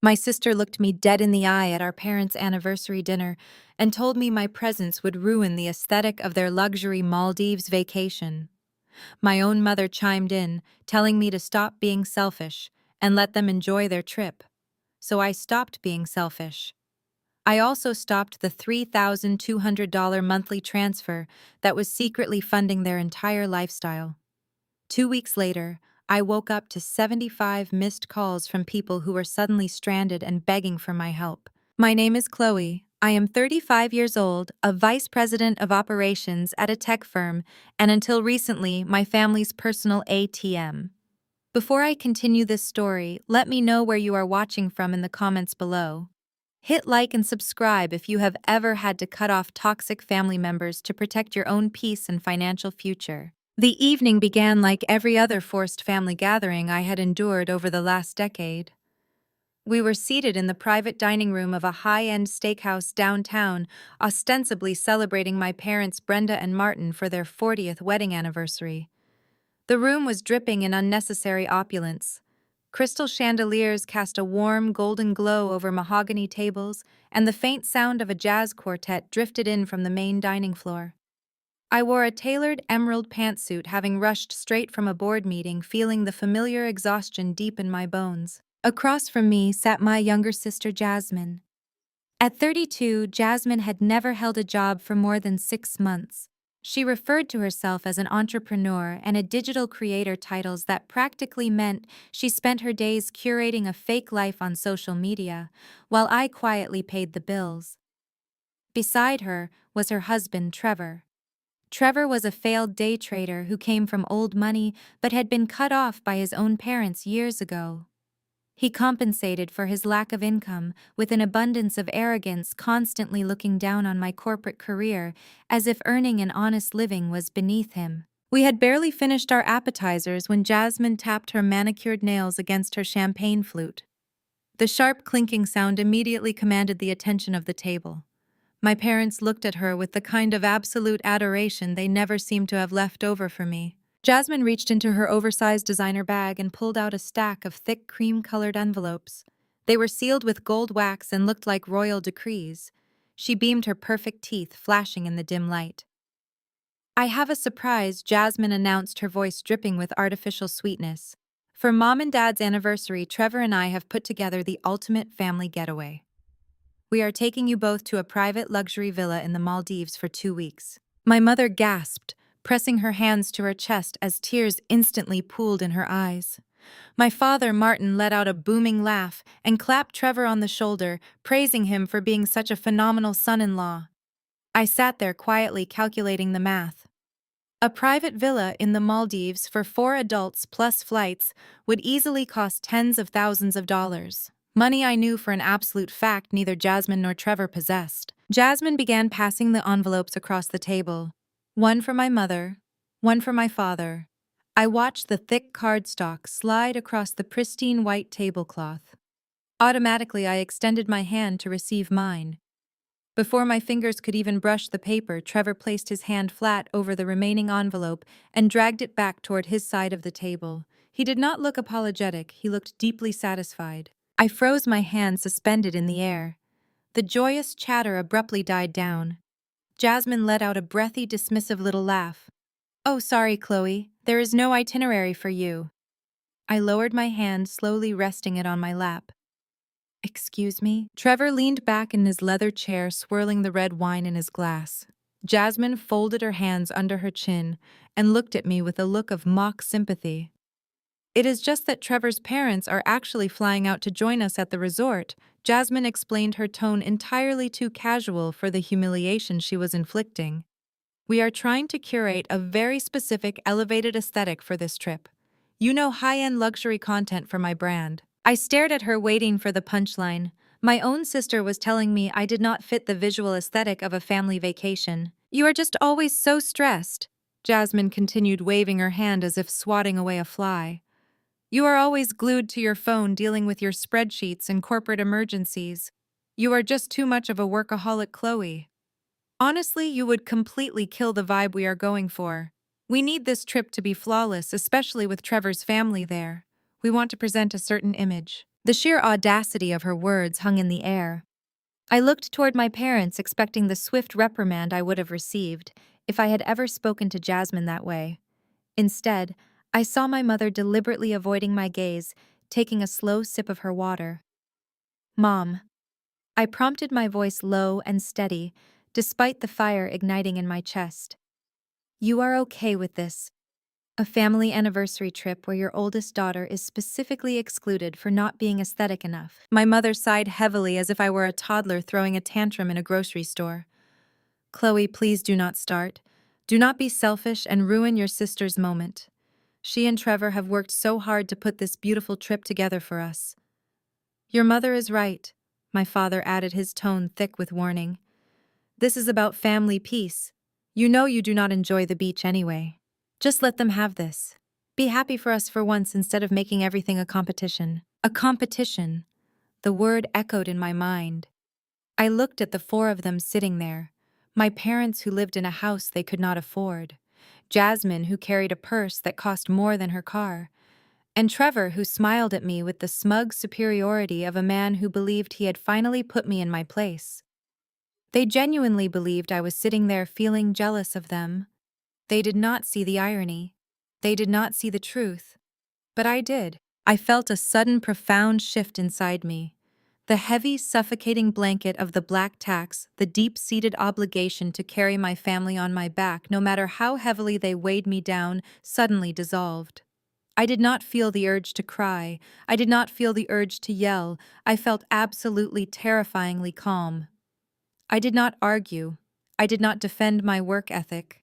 My sister looked me dead in the eye at our parents' anniversary dinner and told me my presence would ruin the aesthetic of their luxury Maldives vacation. My own mother chimed in, telling me to stop being selfish and let them enjoy their trip. So I stopped being selfish. I also stopped the $3,200 monthly transfer that was secretly funding their entire lifestyle. 2 weeks later, I woke up to 75 missed calls from people who were suddenly stranded and begging for my help. My name is Chloe. I am 35 years old, a vice president of operations at a tech firm, and until recently, my family's personal ATM. Before I continue this story, let me know where you are watching from in the comments below. Hit like and subscribe if you have ever had to cut off toxic family members to protect your own peace and financial future. The evening began like every other forced family gathering I had endured over the last decade. We were seated in the private dining room of a high-end steakhouse downtown, ostensibly celebrating my parents Brenda and Martin for their 40th wedding anniversary. The room was dripping in unnecessary opulence. Crystal chandeliers cast a warm, golden glow over mahogany tables, and the faint sound of a jazz quartet drifted in from the main dining floor. I wore a tailored emerald pantsuit, having rushed straight from a board meeting, feeling the familiar exhaustion deep in my bones. Across from me sat my younger sister, Jasmine. At 32, Jasmine had never held a job for more than 6 months. She referred to herself as an entrepreneur and a digital creator, titles that practically meant she spent her days curating a fake life on social media, while I quietly paid the bills. Beside her was her husband, Trevor. Trevor was a failed day trader who came from old money but had been cut off by his own parents years ago. He compensated for his lack of income with an abundance of arrogance, constantly looking down on my corporate career as if earning an honest living was beneath him. We had barely finished our appetizers when Jasmine tapped her manicured nails against her champagne flute. The sharp clinking sound immediately commanded the attention of the table. My parents looked at her with the kind of absolute adoration they never seemed to have left over for me. Jasmine reached into her oversized designer bag and pulled out a stack of thick cream-colored envelopes. They were sealed with gold wax and looked like royal decrees. She beamed, her perfect teeth flashing in the dim light. "I have a surprise," Jasmine announced, her voice dripping with artificial sweetness. "For Mom and Dad's anniversary, Trevor and I have put together the ultimate family getaway. We are taking you both to a private luxury villa in the Maldives for 2 weeks." My mother gasped, pressing her hands to her chest as tears instantly pooled in her eyes. My father, Martin, let out a booming laugh and clapped Trevor on the shoulder, praising him for being such a phenomenal son-in-law. I sat there quietly calculating the math. A private villa in the Maldives for 4 adults plus flights would easily cost tens of thousands of dollars. Money I knew for an absolute fact neither Jasmine nor Trevor possessed. Jasmine began passing the envelopes across the table. One for my mother, one for my father. I watched the thick cardstock slide across the pristine white tablecloth. Automatically, I extended my hand to receive mine. Before my fingers could even brush the paper, Trevor placed his hand flat over the remaining envelope and dragged it back toward his side of the table. He did not look apologetic, he looked deeply satisfied. I froze, my hand suspended in the air. The joyous chatter abruptly died down. Jasmine let out a breathy, dismissive little laugh. "Oh, sorry, Chloe. There is no itinerary for you." I lowered my hand, slowly resting it on my lap. "Excuse me?" Trevor leaned back in his leather chair, swirling the red wine in his glass. Jasmine folded her hands under her chin and looked at me with a look of mock sympathy. "It is just that Trevor's parents are actually flying out to join us at the resort," Jasmine explained, her tone entirely too casual for the humiliation she was inflicting. "We are trying to curate a very specific, elevated aesthetic for this trip. You know, high-end luxury content for my brand." I stared at her, waiting for the punchline. My own sister was telling me I did not fit the visual aesthetic of a family vacation. "You are just always so stressed," Jasmine continued, waving her hand as if swatting away a fly. "You are always glued to your phone, dealing with your spreadsheets and corporate emergencies. You are just too much of a workaholic, Chloe. Honestly, you would completely kill the vibe we are going for. We need this trip to be flawless, especially with Trevor's family there. We want to present a certain image." The sheer audacity of her words hung in the air. I looked toward my parents, expecting the swift reprimand I would have received if I had ever spoken to Jasmine that way. Instead, I saw my mother deliberately avoiding my gaze, taking a slow sip of her water. Mom. I prompted, my voice low and steady, despite the fire igniting in my chest. You are okay with this? A family anniversary trip where your oldest daughter is specifically excluded for not being aesthetic enough. My mother sighed heavily as if I were a toddler throwing a tantrum in a grocery store. Chloe, please do not start. Do not be selfish and ruin your sister's moment. She and Trevor have worked so hard to put this beautiful trip together for us. Your mother is right, my father added, his tone thick with warning. This is about family peace. You know you do not enjoy the beach anyway. Just let them have this. Be happy for us for once instead of making everything a competition. A competition. The word echoed in my mind. I looked at the four of them sitting there. My parents, who lived in a house they could not afford. Jasmine, who carried a purse that cost more than her car. And Trevor, who smiled at me with the smug superiority of a man who believed he had finally put me in my place. They genuinely believed I was sitting there feeling jealous of them. They did not see the irony. They did not see the truth. But I did. I felt a sudden profound shift inside me. The heavy, suffocating blanket of the black tax, the deep-seated obligation to carry my family on my back no matter how heavily they weighed me down, suddenly dissolved. I did not feel the urge to cry. I did not feel the urge to yell. I felt absolutely terrifyingly calm. I did not argue. I did not defend my work ethic.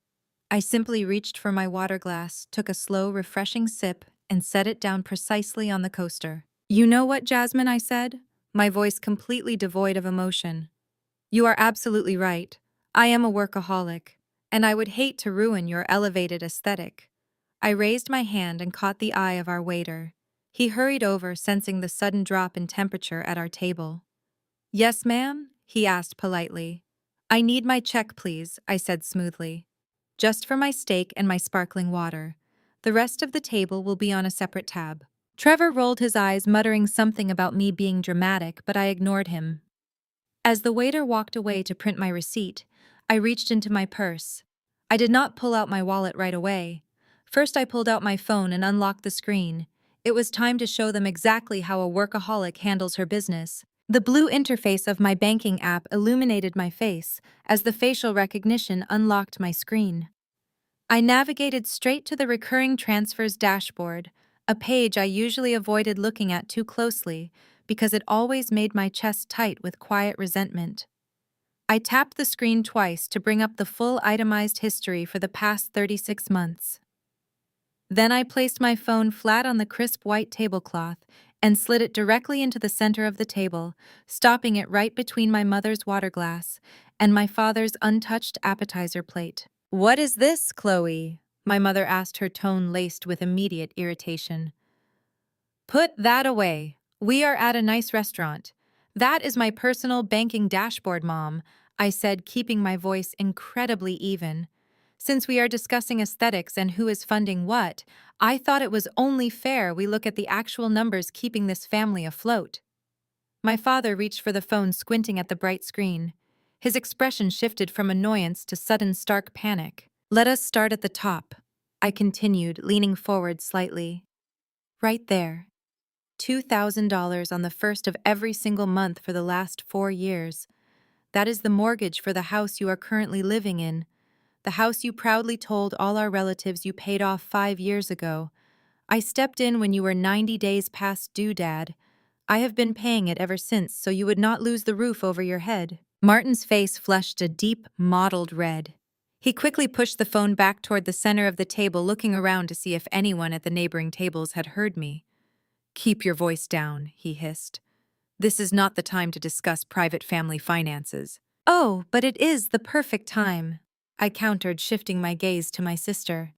I simply reached for my water glass, took a slow, refreshing sip, and set it down precisely on the coaster. You know what, Jasmine, I said, my voice completely devoid of emotion. You are absolutely right. I am a workaholic, and I would hate to ruin your elevated aesthetic. I raised my hand and caught the eye of our waiter. He hurried over, sensing the sudden drop in temperature at our table. Yes, ma'am? He asked politely. I need my check, please, I said smoothly. Just for my steak and my sparkling water. The rest of the table will be on a separate tab. Trevor rolled his eyes, muttering something about me being dramatic, but I ignored him. As the waiter walked away to print my receipt, I reached into my purse. I did not pull out my wallet right away. First, I pulled out my phone and unlocked the screen. It was time to show them exactly how a workaholic handles her business. The blue interface of my banking app illuminated my face as the facial recognition unlocked my screen. I navigated straight to the recurring transfers dashboard, a page I usually avoided looking at too closely because it always made my chest tight with quiet resentment. I tapped the screen twice to bring up the full itemized history for the past 36 months. Then I placed my phone flat on the crisp white tablecloth and slid it directly into the center of the table, stopping it right between my mother's water glass and my father's untouched appetizer plate. What is this, Chloe? My mother asked, her tone laced with immediate irritation. Put that away. We are at a nice restaurant. That is my personal banking dashboard, Mom, I said, keeping my voice incredibly even. Since we are discussing aesthetics and who is funding what, I thought it was only fair we look at the actual numbers keeping this family afloat. My father reached for the phone, squinting at the bright screen. His expression shifted from annoyance to sudden stark panic. Let us start at the top, I continued, leaning forward slightly. Right there. $2,000 on the first of every single month for the last 4 years. That is the mortgage for the house you are currently living in. The house you proudly told all our relatives you paid off 5 years ago. I stepped in when you were 90 days past due, Dad. I have been paying it ever since so you would not lose the roof over your head. Martin's face flushed a deep, mottled red. He quickly pushed the phone back toward the center of the table, looking around to see if anyone at the neighboring tables had heard me. Keep your voice down, he hissed. This is not the time to discuss private family finances. Oh, but it is the perfect time, I countered, shifting my gaze to my sister.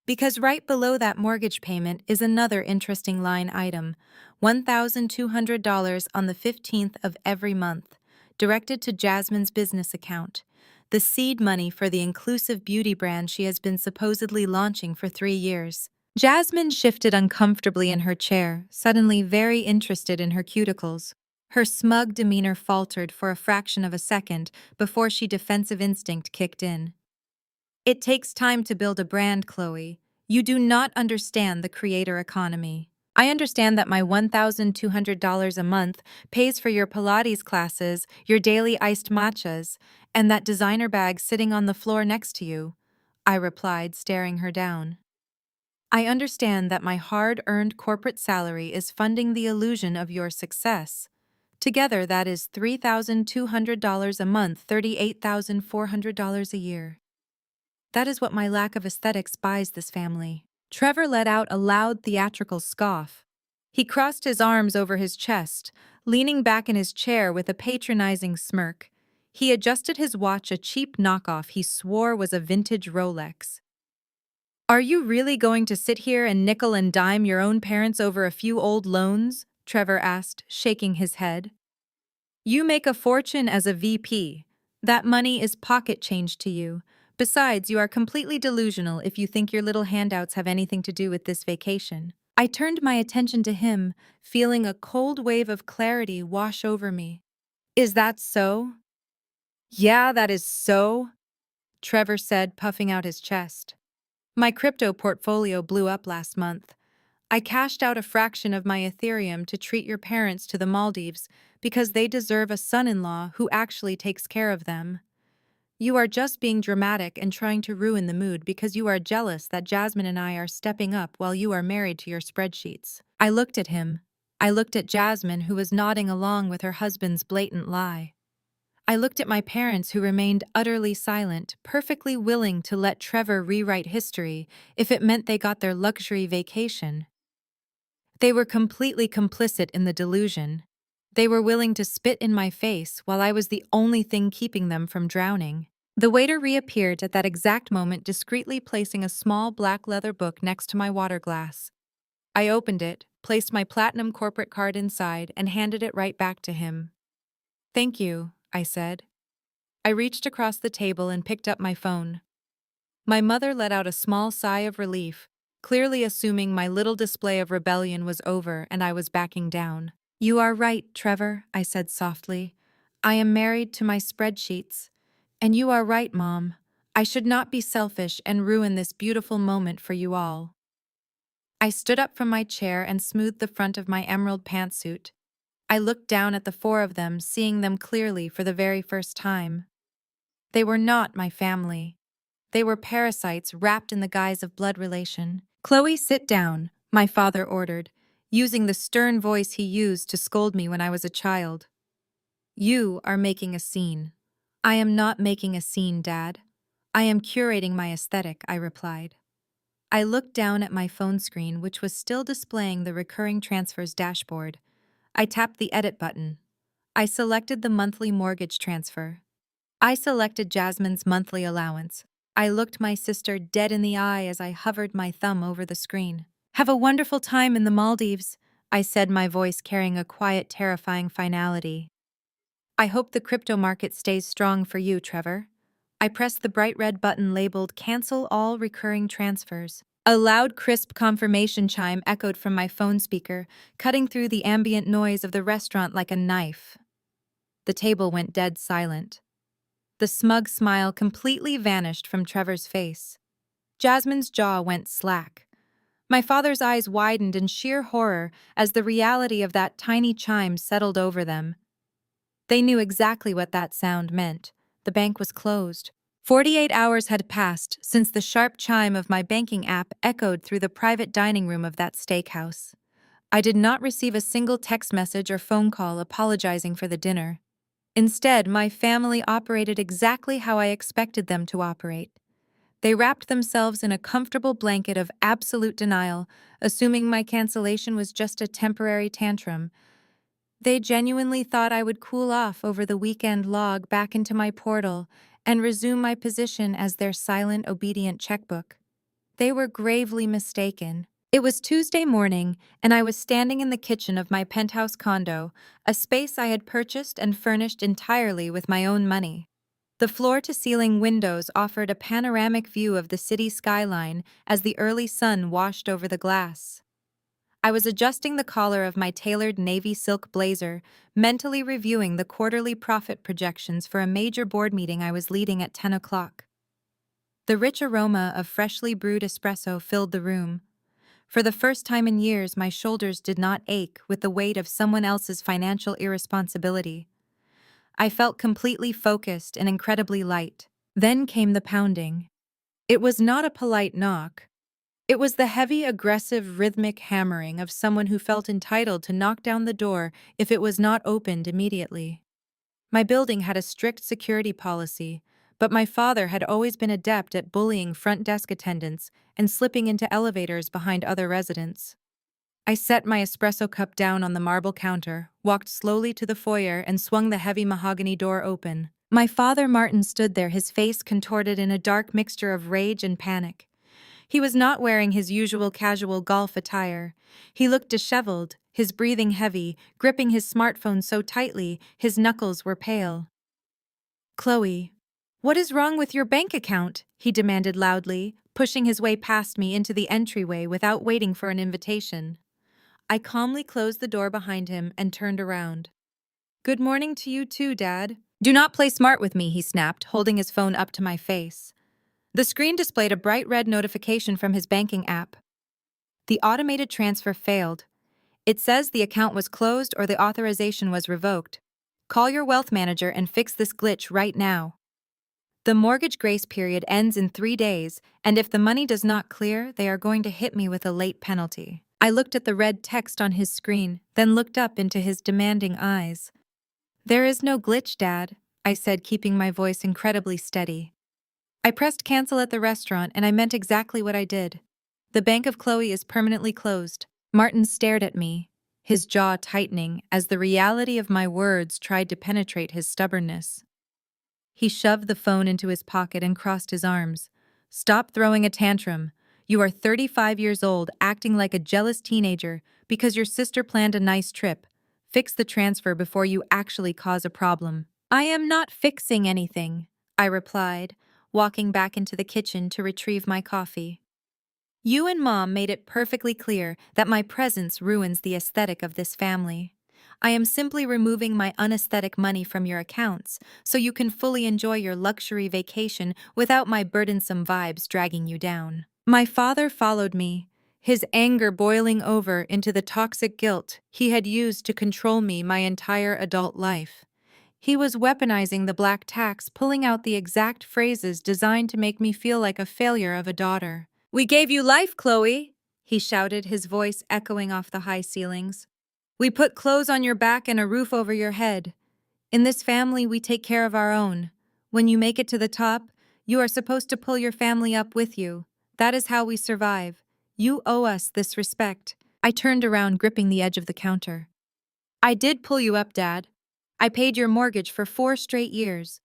Because right below that mortgage payment is another interesting line item, $1,200 on the 15th of every month, directed to Jasmine's business account, the seed money for the inclusive beauty brand she has been supposedly launching for 3 years. Jasmine shifted uncomfortably in her chair, suddenly very interested in her cuticles. Her smug demeanor faltered for a fraction of a second before she defensive instinct kicked in. It takes time to build a brand, Chloe. You do not understand the creator economy. I understand that my $1,200 a month pays for your Pilates classes, your daily iced matchas, and that designer bag sitting on the floor next to you, I replied, staring her down. I understand that my hard-earned corporate salary is funding the illusion of your success. Together, that is $3,200 a month, $38,400 a year. That is what my lack of aesthetics buys this family. Trevor let out a loud theatrical scoff. He crossed his arms over his chest, leaning back in his chair with a patronizing smirk. He adjusted his watch, a cheap knockoff he swore was a vintage Rolex. Are you really going to sit here and nickel and dime your own parents over a few old loans? Trevor asked, shaking his head. You make a fortune as a VP. That money is pocket change to you. Besides, you are completely delusional if you think your little handouts have anything to do with this vacation. I turned my attention to him, feeling a cold wave of clarity wash over me. Is that so? Yeah, that is so, Trevor said, puffing out his chest. My crypto portfolio blew up last month. I cashed out a fraction of my Ethereum to treat your parents to the Maldives because they deserve a son-in-law who actually takes care of them. You are just being dramatic and trying to ruin the mood because you are jealous that Jasmine and I are stepping up while you are married to your spreadsheets. I looked at him. I looked at Jasmine, who was nodding along with her husband's blatant lie. I looked at my parents, who remained utterly silent, perfectly willing to let Trevor rewrite history if it meant they got their luxury vacation. They were completely complicit in the delusion. They were willing to spit in my face while I was the only thing keeping them from drowning. The waiter reappeared at that exact moment, discreetly placing a small black leather book next to my water glass. I opened it, placed my platinum corporate card inside, and handed it right back to him. Thank you, I said. I reached across the table and picked up my phone. My mother let out a small sigh of relief, clearly assuming my little display of rebellion was over and I was backing down. You are right, Trevor, I said softly. I am married to my spreadsheets. And you are right, Mom. I should not be selfish and ruin this beautiful moment for you all. I stood up from my chair and smoothed the front of my emerald pantsuit. I looked down at the four of them, seeing them clearly for the very first time. They were not my family. They were parasites wrapped in the guise of blood relation. Chloe, sit down, my father ordered, using the stern voice he used to scold me when I was a child. You are making a scene. I am not making a scene, Dad. I am curating my aesthetic, I replied. I looked down at my phone screen, which was still displaying the recurring transfers dashboard. I tapped the edit button. I selected the monthly mortgage transfer. I selected Jasmine's monthly allowance. I looked my sister dead in the eye as I hovered my thumb over the screen. Have a wonderful time in the Maldives, I said, my voice carrying a quiet, terrifying finality. I hope the crypto market stays strong for you, Trevor. I pressed the bright red button labeled Cancel All Recurring Transfers. A loud, crisp confirmation chime echoed from my phone speaker, cutting through the ambient noise of the restaurant like a knife. The table went dead silent. The smug smile completely vanished from Trevor's face. Jasmine's jaw went slack. My father's eyes widened in sheer horror as the reality of that tiny chime settled over them. They knew exactly what that sound meant. The bank was closed. 48 hours had passed since the sharp chime of my banking app echoed through the private dining room of that steakhouse. I did not receive a single text message or phone call apologizing for the dinner. Instead, my family operated exactly how I expected them to operate. They wrapped themselves in a comfortable blanket of absolute denial, assuming my cancellation was just a temporary tantrum. They genuinely thought I would cool off over the weekend, log back into my portal, and resume my position as their silent, obedient checkbook. They were gravely mistaken. It was Tuesday morning, and I was standing in the kitchen of my penthouse condo, a space I had purchased and furnished entirely with my own money. The floor-to-ceiling windows offered a panoramic view of the city skyline as the early sun washed over the glass. I was adjusting the collar of my tailored navy silk blazer, mentally reviewing the quarterly profit projections for a major board meeting I was leading at 10 o'clock. The rich aroma of freshly brewed espresso filled the room. For the first time in years, my shoulders did not ache with the weight of someone else's financial irresponsibility. I felt completely focused and incredibly light. Then came the pounding. It was not a polite knock. It was the heavy, aggressive, rhythmic hammering of someone who felt entitled to knock down the door if it was not opened immediately. My building had a strict security policy, but my father had always been adept at bullying front desk attendants and slipping into elevators behind other residents. I set my espresso cup down on the marble counter, walked slowly to the foyer, and swung the heavy mahogany door open. My father, Martin, stood there, his face contorted in a dark mixture of rage and panic. He was not wearing his usual casual golf attire. He looked disheveled, his breathing heavy, gripping his smartphone so tightly his knuckles were pale. "Chloe, what is wrong with your bank account?" he demanded loudly, pushing his way past me into the entryway without waiting for an invitation. I calmly closed the door behind him and turned around. "Good morning to you too, Dad." "Do not play smart with me," he snapped, holding his phone up to my face. The screen displayed a bright red notification from his banking app. The automated transfer failed. It says the account was closed or the authorization was revoked. Call your wealth manager and fix this glitch right now. The mortgage grace period ends in 3 days, and if the money does not clear, they are going to hit me with a late penalty. I looked at the red text on his screen, then looked up into his demanding eyes. "There is no glitch, Dad," I said, keeping my voice incredibly steady. I pressed cancel at the restaurant, and I meant exactly what I did. "The Bank of Chloe is permanently closed." Martin stared at me, his jaw tightening as the reality of my words tried to penetrate his stubbornness. He shoved the phone into his pocket and crossed his arms. "Stop throwing a tantrum. You are 35 years old, acting like a jealous teenager because your sister planned a nice trip. Fix the transfer before you actually cause a problem." "I am not fixing anything," I replied, walking back into the kitchen to retrieve my coffee. "You and Mom made it perfectly clear that my presence ruins the aesthetic of this family. I am simply removing my unaesthetic money from your accounts so you can fully enjoy your luxury vacation without my burdensome vibes dragging you down." My father followed me, his anger boiling over into the toxic guilt he had used to control me my entire adult life. He was weaponizing the black tax, pulling out the exact phrases designed to make me feel like a failure of a daughter. "We gave you life, Chloe," he shouted, his voice echoing off the high ceilings. "We put clothes on your back and a roof over your head. In this family, we take care of our own. When you make it to the top, you are supposed to pull your family up with you. That is how we survive. You owe us this respect." I turned around, gripping the edge of the counter. "I did pull you up, Dad. I paid your mortgage for 4 straight years.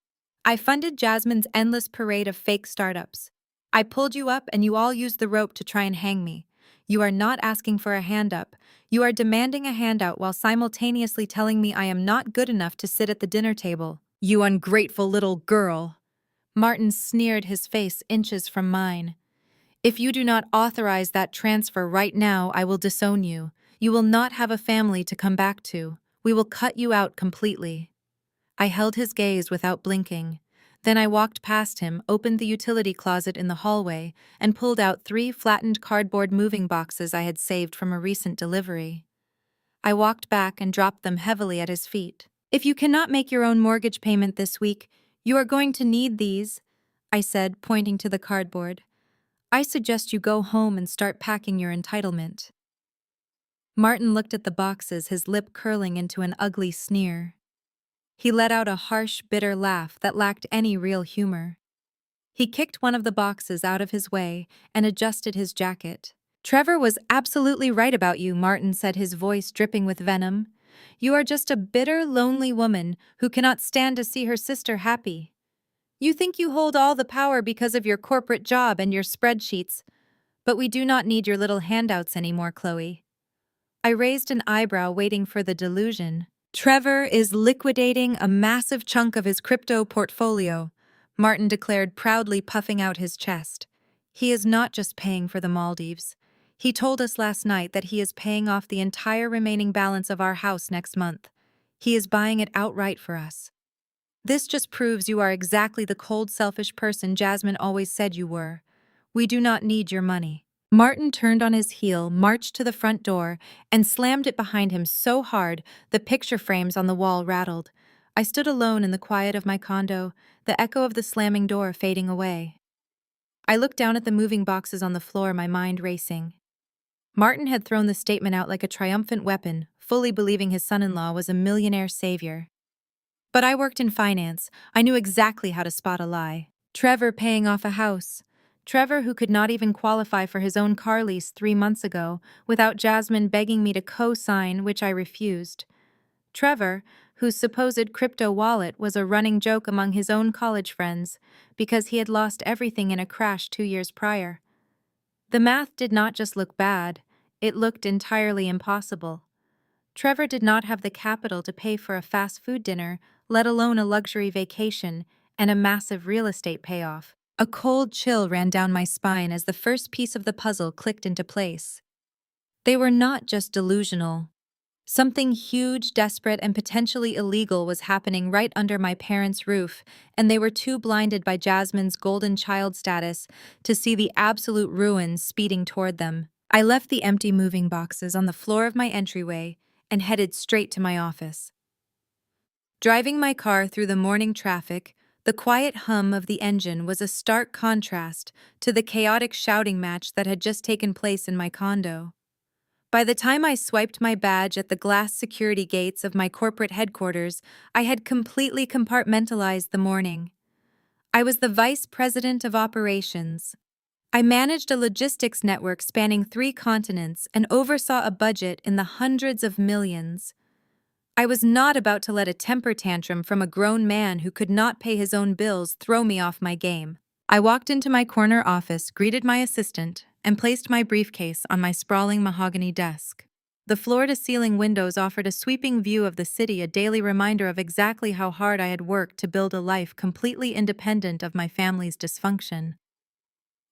I funded Jasmine's endless parade of fake startups. I pulled you up and you all used the rope to try and hang me. You are not asking for a hand up. You are demanding a handout while simultaneously telling me I am not good enough to sit at the dinner table. You ungrateful little girl." Martin sneered, his face inches from mine. "If you do not authorize that transfer right now, I will disown you. You will not have a family to come back to. We will cut you out completely." I held his gaze without blinking. Then I walked past him, opened the utility closet in the hallway, and pulled out 3 flattened cardboard moving boxes I had saved from a recent delivery. I walked back and dropped them heavily at his feet. "If you cannot make your own mortgage payment this week, you are going to need these," I said, pointing to the cardboard. "I suggest you go home and start packing your entitlement." Martin looked at the boxes, his lip curling into an ugly sneer. He let out a harsh, bitter laugh that lacked any real humor. He kicked one of the boxes out of his way and adjusted his jacket. "Trevor was absolutely right about you," Martin said, his voice dripping with venom. "You are just a bitter, lonely woman who cannot stand to see her sister happy. You think you hold all the power because of your corporate job and your spreadsheets, but we do not need your little handouts anymore, Chloe." I raised an eyebrow, waiting for the delusion. "Trevor is liquidating a massive chunk of his crypto portfolio. Martin declared, proudly puffing out his chest. He is not just paying for the Maldives. He told us last night that he is paying off the entire remaining balance of our house next month. He is buying it outright for us. This just proves you are exactly the cold, selfish person Jasmine always said you were. We do not need your money. Martin turned on his heel, marched to the front door, and slammed it behind him so hard the picture frames on the wall rattled. I stood alone in the quiet of my condo, the echo of the slamming door fading away. I looked down at the moving boxes on the floor, my mind racing. Martin had thrown the statement out like a triumphant weapon, fully believing his son-in-law was a millionaire savior. But I worked in finance. I knew exactly how to spot a lie. Trevor paying off a house. Trevor, who could not even qualify for his own car lease 3 months ago, without Jasmine begging me to co-sign, which I refused. Trevor, whose supposed crypto wallet was a running joke among his own college friends because he had lost everything in a crash 2 years prior. The math did not just look bad, it looked entirely impossible. Trevor did not have the capital to pay for a fast food dinner, let alone a luxury vacation and a massive real estate payoff. A cold chill ran down my spine as the first piece of the puzzle clicked into place. They were not just delusional. Something huge, desperate, and potentially illegal was happening right under my parents' roof, and they were too blinded by Jasmine's golden child status to see the absolute ruin speeding toward them. I left the empty moving boxes on the floor of my entryway and headed straight to my office. Driving my car through the morning traffic, the quiet hum of the engine was a stark contrast to the chaotic shouting match that had just taken place in my condo. By the time I swiped my badge at the glass security gates of my corporate headquarters, I had completely compartmentalized the morning. I was the vice president of operations. I managed a logistics network spanning 3 continents and oversaw a budget in the hundreds of millions. I was not about to let a temper tantrum from a grown man who could not pay his own bills throw me off my game. I walked into my corner office, greeted my assistant, and placed my briefcase on my sprawling mahogany desk. The floor-to-ceiling windows offered a sweeping view of the city, a daily reminder of exactly how hard I had worked to build a life completely independent of my family's dysfunction.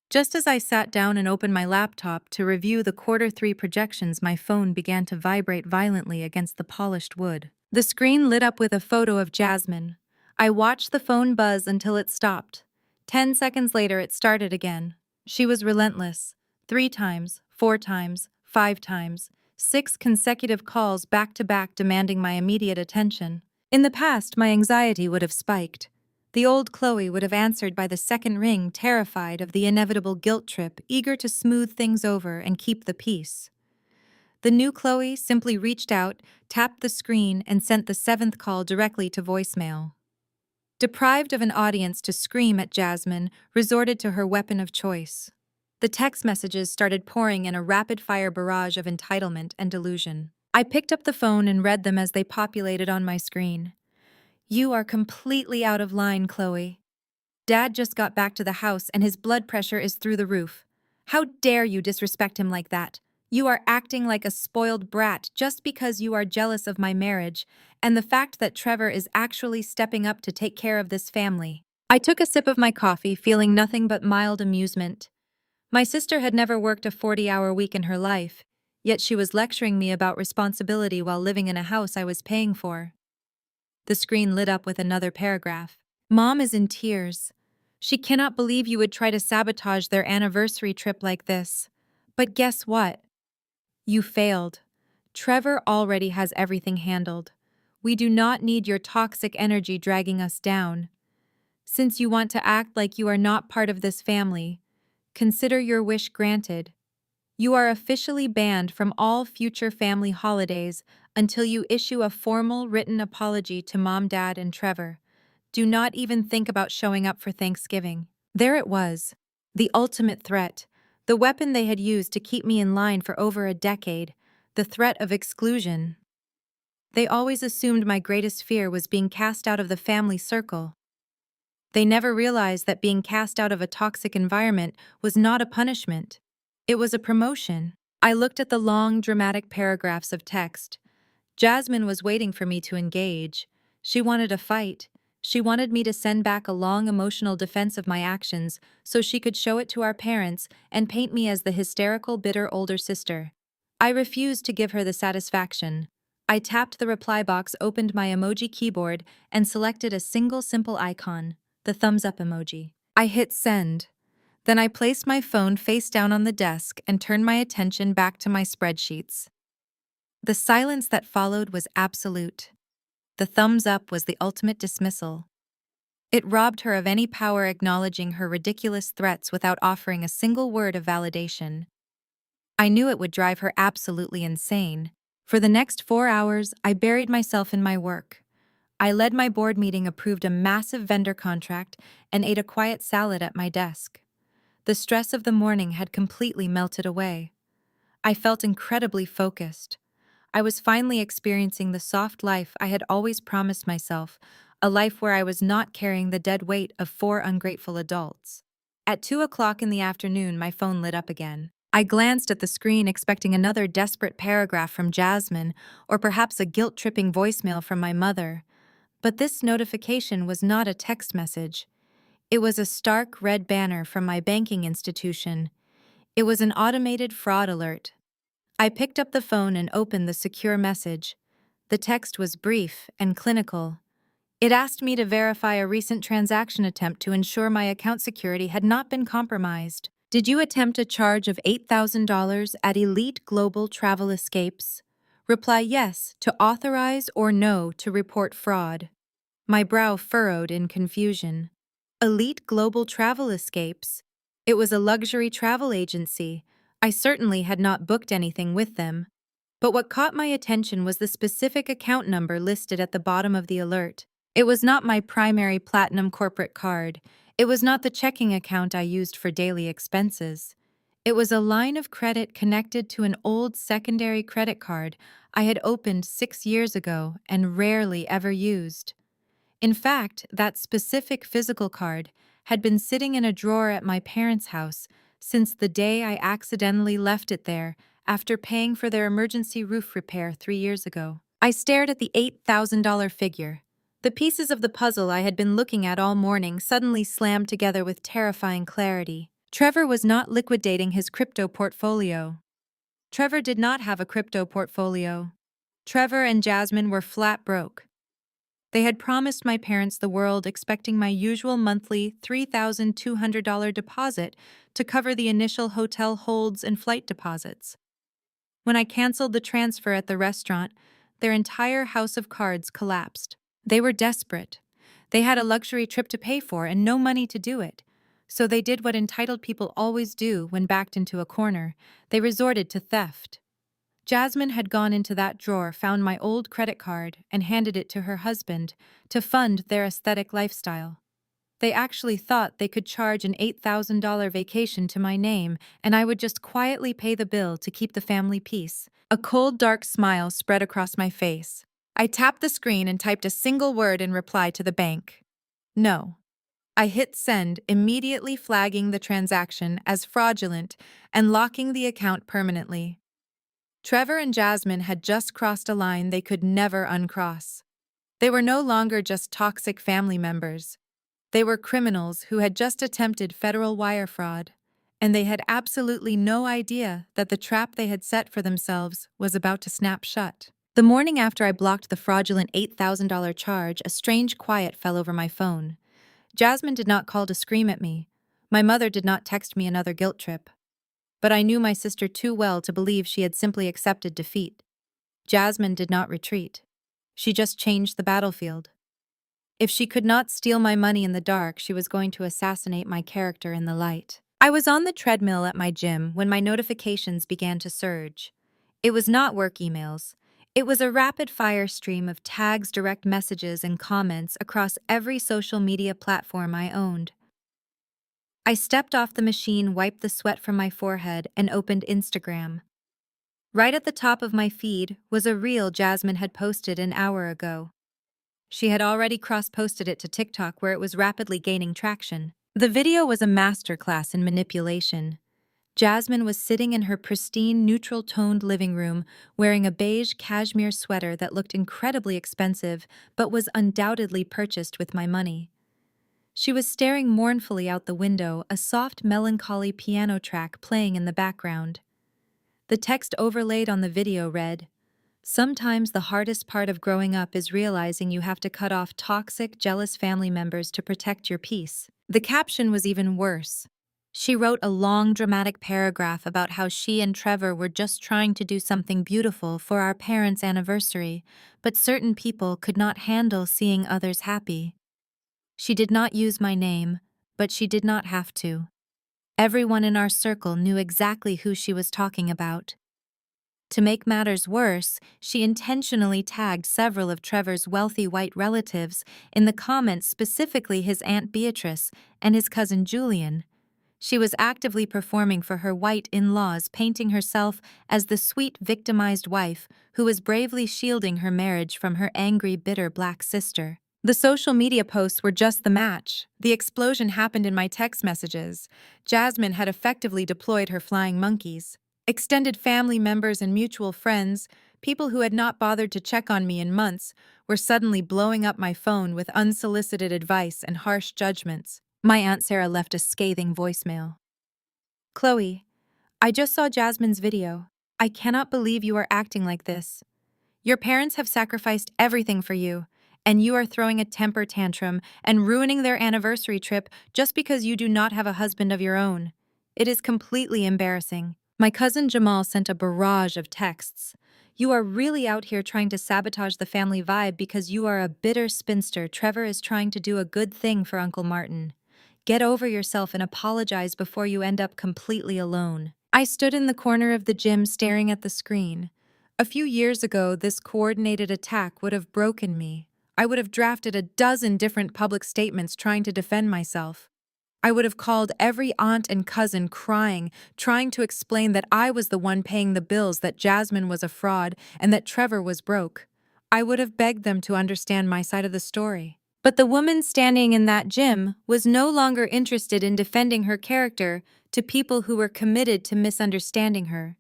Just as I sat down and opened my laptop to review the Q3 projections, my phone began to vibrate violently against the polished wood. The screen lit up with a photo of Jasmine. I watched the phone buzz until it stopped. 10 seconds later, it started again. She was relentless. 3 times, 4 times, 5 times, 6 consecutive calls back-to-back demanding my immediate attention. In the past, my anxiety would have spiked. The old Chloe would have answered by the second ring, terrified of the inevitable guilt trip, eager to smooth things over and keep the peace. The new Chloe simply reached out, tapped the screen, and sent the 7th call directly to voicemail. Deprived of an audience to scream at Jasmine, resorted to her weapon of choice. The text messages started pouring in a rapid-fire barrage of entitlement and delusion. I picked up the phone and read them as they populated on my screen. "You are completely out of line, Chloe. Dad just got back to the house and his blood pressure is through the roof. How dare you disrespect him like that? You are acting like a spoiled brat just because you are jealous of my marriage and the fact that Trevor is actually stepping up to take care of this family." I took a sip of my coffee, feeling nothing but mild amusement. My sister had never worked a 40-hour week in her life, yet she was lecturing me about responsibility while living in a house I was paying for. The screen lit up with another paragraph. "Mom is in tears. She cannot believe you would try to sabotage their anniversary trip like this. But guess what? You failed. Trevor already has everything handled. We do not need your toxic energy dragging us down. Since you want to act like you are not part of this family, consider your wish granted. You are officially banned from all future family holidays until you issue a formal written apology to Mom, Dad, and Trevor. Do not even think about showing up for Thanksgiving." There it was, the ultimate threat, the weapon they had used to keep me in line for over a decade, the threat of exclusion. They always assumed my greatest fear was being cast out of the family circle. They never realized that being cast out of a toxic environment was not a punishment. It was a promotion. I looked at the long, dramatic paragraphs of text. Jasmine was waiting for me to engage. She wanted a fight. She wanted me to send back a long emotional defense of my actions so she could show it to our parents and paint me as the hysterical, bitter older sister. I refused to give her the satisfaction. I tapped the reply box, opened my emoji keyboard, and selected a single simple icon, the thumbs up emoji. I hit send. Then I placed my phone face down on the desk and turned my attention back to my spreadsheets. The silence that followed was absolute. The thumbs up was the ultimate dismissal. It robbed her of any power, acknowledging her ridiculous threats without offering a single word of validation. I knew it would drive her absolutely insane. For the next 4 hours, I buried myself in my work. I led my board meeting, approved a massive vendor contract, and ate a quiet salad at my desk. The stress of the morning had completely melted away. I felt incredibly focused. I was finally experiencing the soft life I had always promised myself, a life where I was not carrying the dead weight of 4 ungrateful adults. At 2 o'clock in the afternoon, my phone lit up again. I glanced at the screen, expecting another desperate paragraph from Jasmine, or perhaps a guilt-tripping voicemail from my mother. But this notification was not a text message. It was a stark red banner from my banking institution. It was an automated fraud alert. I picked up the phone and opened the secure message. The text was brief and clinical. It asked me to verify a recent transaction attempt to ensure my account security had not been compromised. Did you attempt a charge of $8,000 at Elite Global Travel Escapes? Reply yes to authorize or no to report fraud. My brow furrowed in confusion. Elite Global Travel Escapes? It was a luxury travel agency. I certainly had not booked anything with them. But what caught my attention was the specific account number listed at the bottom of the alert. It was not my primary platinum corporate card. It was not the checking account I used for daily expenses. It was a line of credit connected to an old secondary credit card I had opened 6 years ago and rarely ever used. In fact, that specific physical card had been sitting in a drawer at my parents' house since the day I accidentally left it there after paying for their emergency roof repair 3 years ago. I stared at the $8,000 figure. The pieces of the puzzle I had been looking at all morning suddenly slammed together with terrifying clarity. Trevor was not liquidating his crypto portfolio. Trevor did not have a crypto portfolio. Trevor and Jasmine were flat broke. They had promised my parents the world, expecting my usual monthly $3,200 deposit to cover the initial hotel holds and flight deposits. When I canceled the transfer at the restaurant, their entire house of cards collapsed. They were desperate. They had a luxury trip to pay for and no money to do it. So they did what entitled people always do when backed into a corner. They resorted to theft. Jasmine had gone into that drawer, found my old credit card, and handed it to her husband to fund their aesthetic lifestyle. They actually thought they could charge an $8,000 vacation to my name, and I would just quietly pay the bill to keep the family peace. A cold, dark smile spread across my face. I tapped the screen and typed a single word in reply to the bank. No. I hit send, immediately flagging the transaction as fraudulent and locking the account permanently. Trevor and Jasmine had just crossed a line they could never uncross. They were no longer just toxic family members. They were criminals who had just attempted federal wire fraud, and they had absolutely no idea that the trap they had set for themselves was about to snap shut. The morning after I blocked the fraudulent $8,000 charge, a strange quiet fell over my phone. Jasmine did not call to scream at me. My mother did not text me another guilt trip. But I knew my sister too well to believe she had simply accepted defeat. Jasmine did not retreat. She just changed the battlefield. If she could not steal my money in the dark, she was going to assassinate my character in the light. I was on the treadmill at my gym when my notifications began to surge. It was not work emails. It was a rapid-fire stream of tags, direct messages, and comments across every social media platform I owned. I stepped off the machine, wiped the sweat from my forehead, and opened Instagram. Right at the top of my feed was a reel Jasmine had posted an hour ago. She had already cross-posted it to TikTok, where it was rapidly gaining traction. The video was a masterclass in manipulation. Jasmine was sitting in her pristine, neutral-toned living room, wearing a beige cashmere sweater that looked incredibly expensive but was undoubtedly purchased with my money. She was staring mournfully out the window, a soft, melancholy piano track playing in the background. The text overlaid on the video read, "Sometimes the hardest part of growing up is realizing you have to cut off toxic, jealous family members to protect your peace." The caption was even worse. She wrote a long, dramatic paragraph about how she and Trevor were just trying to do something beautiful for our parents' anniversary, but certain people could not handle seeing others happy. She did not use my name, but she did not have to. Everyone in our circle knew exactly who she was talking about. To make matters worse, she intentionally tagged several of Trevor's wealthy white relatives in the comments, specifically his Aunt Beatrice and his cousin Julian. She was actively performing for her white in-laws, painting herself as the sweet, victimized wife who was bravely shielding her marriage from her angry, bitter black sister. The social media posts were just the match. The explosion happened in my text messages. Jasmine had effectively deployed her flying monkeys. Extended family members and mutual friends, people who had not bothered to check on me in months, were suddenly blowing up my phone with unsolicited advice and harsh judgments. My Aunt Sarah left a scathing voicemail. "Chloe, I just saw Jasmine's video. I cannot believe you are acting like this. Your parents have sacrificed everything for you, and you are throwing a temper tantrum and ruining their anniversary trip just because you do not have a husband of your own. It is completely embarrassing." My cousin Jamal sent a barrage of texts. "You are really out here trying to sabotage the family vibe because you are a bitter spinster. Trevor is trying to do a good thing for Uncle Martin. Get over yourself and apologize before you end up completely alone." I stood in the corner of the gym staring at the screen. A few years ago, this coordinated attack would have broken me. I would have drafted a dozen different public statements trying to defend myself. I would have called every aunt and cousin crying, trying to explain that I was the one paying the bills, that Jasmine was a fraud, and that Trevor was broke. I would have begged them to understand my side of the story. But the woman standing in that gym was no longer interested in defending her character to people who were committed to misunderstanding her.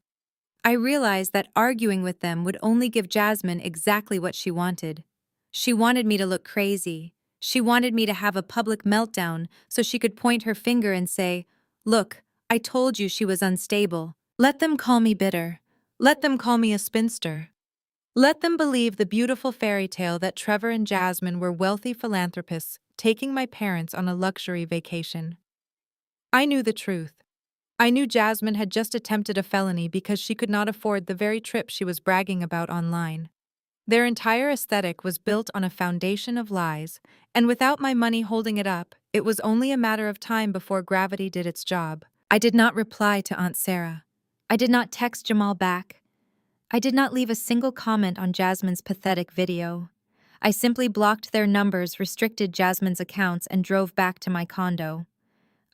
I realized that arguing with them would only give Jasmine exactly what she wanted. She wanted me to look crazy. She wanted me to have a public meltdown so she could point her finger and say, "Look, I told you she was unstable." Let them call me bitter. Let them call me a spinster. Let them believe the beautiful fairy tale that Trevor and Jasmine were wealthy philanthropists taking my parents on a luxury vacation. I knew the truth. I knew Jasmine had just attempted a felony because she could not afford the very trip she was bragging about online. Their entire aesthetic was built on a foundation of lies, and without my money holding it up, it was only a matter of time before gravity did its job. I did not reply to Aunt Sarah. I did not text Jamal back. I did not leave a single comment on Jasmine's pathetic video. I simply blocked their numbers, restricted Jasmine's accounts, and drove back to my condo.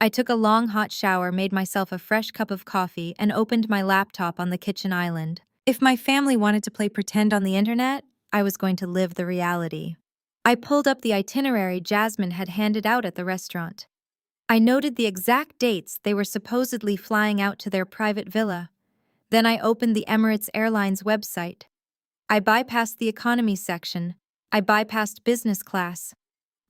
I took a long hot shower, made myself a fresh cup of coffee, and opened my laptop on the kitchen island. If my family wanted to play pretend on the internet, I was going to live the reality. I pulled up the itinerary Jasmine had handed out at the restaurant. I noted the exact dates they were supposedly flying out to their private villa. Then I opened the Emirates Airlines website. I bypassed the economy section. I bypassed business class.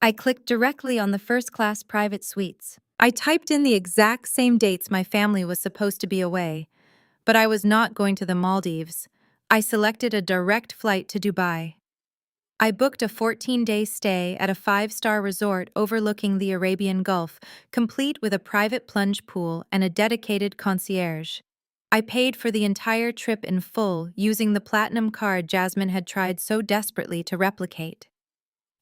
I clicked directly on the first-class private suites. I typed in the exact same dates my family was supposed to be away, but I was not going to the Maldives. I selected a direct flight to Dubai. I booked a 14-day stay at a 5-star resort overlooking the Arabian Gulf, complete with a private plunge pool and a dedicated concierge. I paid for the entire trip in full using the platinum card Jasmine had tried so desperately to replicate.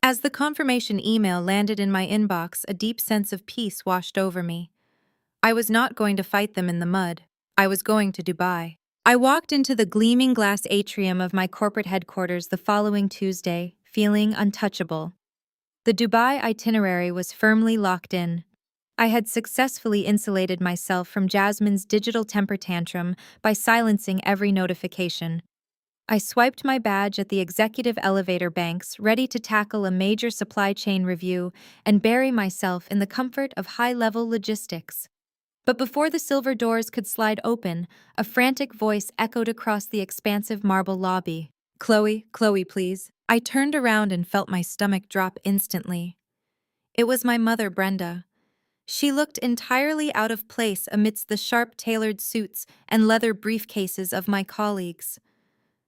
As the confirmation email landed in my inbox, a deep sense of peace washed over me. I was not going to fight them in the mud. I was going to Dubai. I walked into the gleaming glass atrium of my corporate headquarters the following Tuesday, feeling untouchable. The Dubai itinerary was firmly locked in. I had successfully insulated myself from Jasmine's digital temper tantrum by silencing every notification. I swiped my badge at the executive elevator banks, ready to tackle a major supply chain review and bury myself in the comfort of high-level logistics. But before the silver doors could slide open, a frantic voice echoed across the expansive marble lobby. Chloe, Chloe, please. I turned around and felt my stomach drop instantly. It was my mother, Brenda. She looked entirely out of place amidst the sharp-tailored suits and leather briefcases of my colleagues.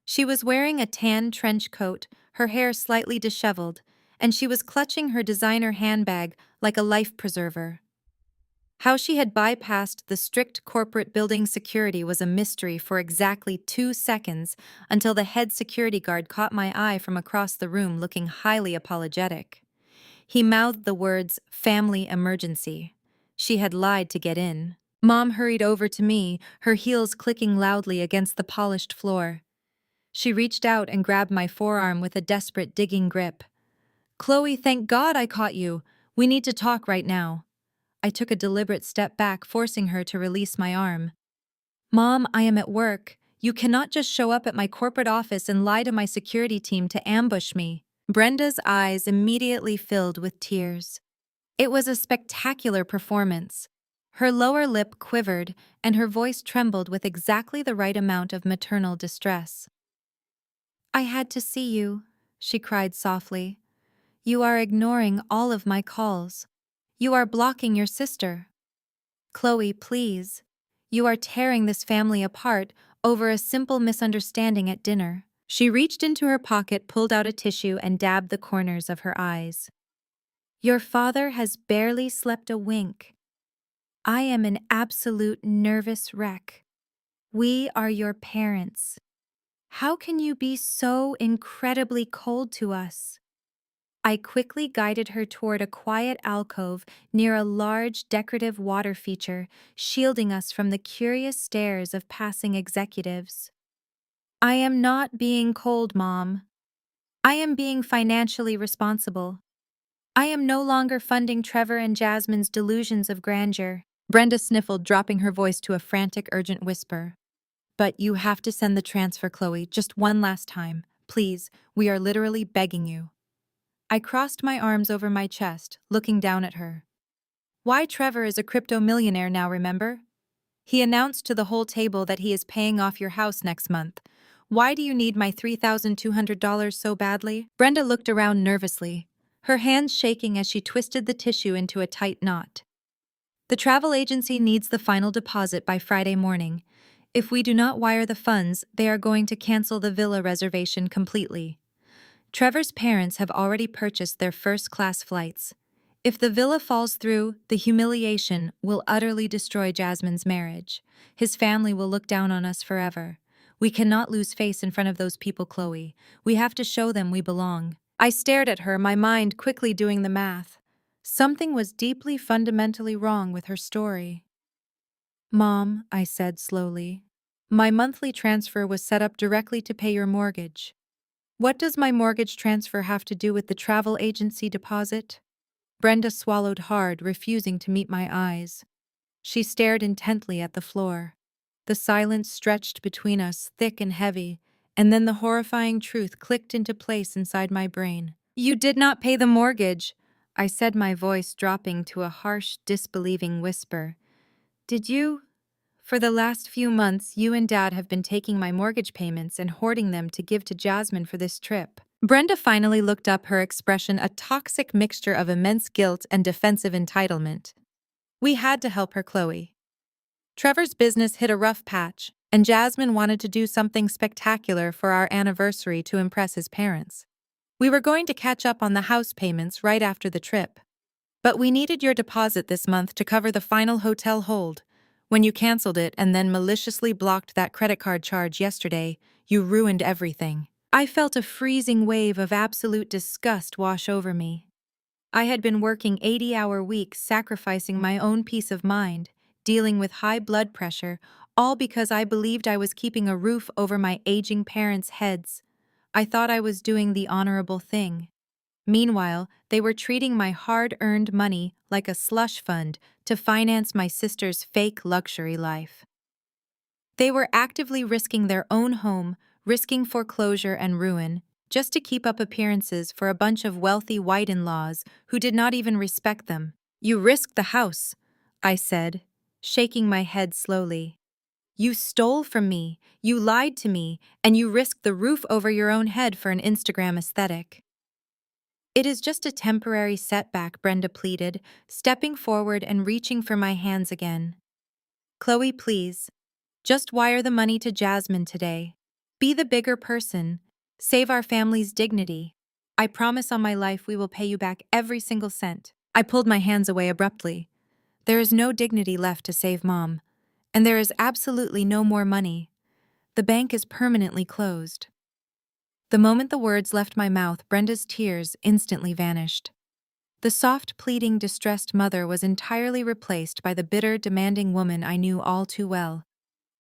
She was wearing a tan trench coat, her hair slightly disheveled, and she was clutching her designer handbag like a life preserver. How she had bypassed the strict corporate building security was a mystery for exactly 2 seconds until the head security guard caught my eye from across the room looking highly apologetic. He mouthed the words, "family emergency." She had lied to get in. Mom hurried over to me, her heels clicking loudly against the polished floor. She reached out and grabbed my forearm with a desperate digging grip. "Chloe, thank God I caught you. We need to talk right now." I took a deliberate step back, forcing her to release my arm. "Mom, I am at work. You cannot just show up at my corporate office and lie to my security team to ambush me." Brenda's eyes immediately filled with tears. It was a spectacular performance. Her lower lip quivered, and her voice trembled with exactly the right amount of maternal distress. "I had to see you," she cried softly. "You are ignoring all of my calls. You are blocking your sister. Chloe, please. You are tearing this family apart over a simple misunderstanding at dinner." She reached into her pocket, pulled out a tissue, and dabbed the corners of her eyes. "Your father has barely slept a wink. I am an absolute nervous wreck. We are your parents. How can you be so incredibly cold to us?" I quickly guided her toward a quiet alcove near a large decorative water feature, shielding us from the curious stares of passing executives. "I am not being cold, Mom. I am being financially responsible. I am no longer funding Trevor and Jasmine's delusions of grandeur." Brenda sniffled, dropping her voice to a frantic, urgent whisper. "But you have to send the transfer, Chloe, just one last time. Please, we are literally begging you." I crossed my arms over my chest, looking down at her. "Why, Trevor is a crypto millionaire now, remember? He announced to the whole table that he is paying off your house next month. Why do you need my $3,200 so badly?" Brenda looked around nervously, her hands shaking as she twisted the tissue into a tight knot. "The travel agency needs the final deposit by Friday morning. If we do not wire the funds, they are going to cancel the villa reservation completely. Trevor's parents have already purchased their first-class flights. If the villa falls through, the humiliation will utterly destroy Jasmine's marriage. His family will look down on us forever. We cannot lose face in front of those people, Chloe. We have to show them we belong." I stared at her, my mind quickly doing the math. Something was deeply, fundamentally wrong with her story. "Mom," I said slowly, "my monthly transfer was set up directly to pay your mortgage. What does my mortgage transfer have to do with the travel agency deposit?" Brenda swallowed hard, refusing to meet my eyes. She stared intently at the floor. The silence stretched between us, thick and heavy, and then the horrifying truth clicked into place inside my brain. "You did not pay the mortgage," I said, my voice dropping to a harsh, disbelieving whisper. "Did you? For the last few months, you and Dad have been taking my mortgage payments and hoarding them to give to Jasmine for this trip." Brenda finally looked up, her expression a toxic mixture of immense guilt and defensive entitlement. "We had to help her, Chloe. Trevor's business hit a rough patch, and Jasmine wanted to do something spectacular for our anniversary to impress his parents. We were going to catch up on the house payments right after the trip. But we needed your deposit this month to cover the final hotel hold. When you canceled it and then maliciously blocked that credit card charge yesterday, you ruined everything." I felt a freezing wave of absolute disgust wash over me. I had been working 80-hour weeks, sacrificing my own peace of mind, dealing with high blood pressure, all because I believed I was keeping a roof over my aging parents' heads. I thought I was doing the honorable thing. Meanwhile, they were treating my hard-earned money like a slush fund to finance my sister's fake luxury life. They were actively risking their own home, risking foreclosure and ruin, just to keep up appearances for a bunch of wealthy white-in-laws who did not even respect them. "You risked the house," I said. shaking my head slowly. You stole from me, you lied to me, and you risked the roof over your own head for an Instagram aesthetic. It is just a temporary setback, Brenda pleaded, stepping forward and reaching for my hands again. Chloe, please. Just wire the money to Jasmine today. Be the bigger person. Save our family's dignity. I promise on my life we will pay you back every single cent. I pulled my hands away abruptly. There is no dignity left to save Mom. And there is absolutely no more money. The bank is permanently closed. The moment the words left my mouth, Brenda's tears instantly vanished. The soft, pleading, distressed mother was entirely replaced by the bitter, demanding woman I knew all too well.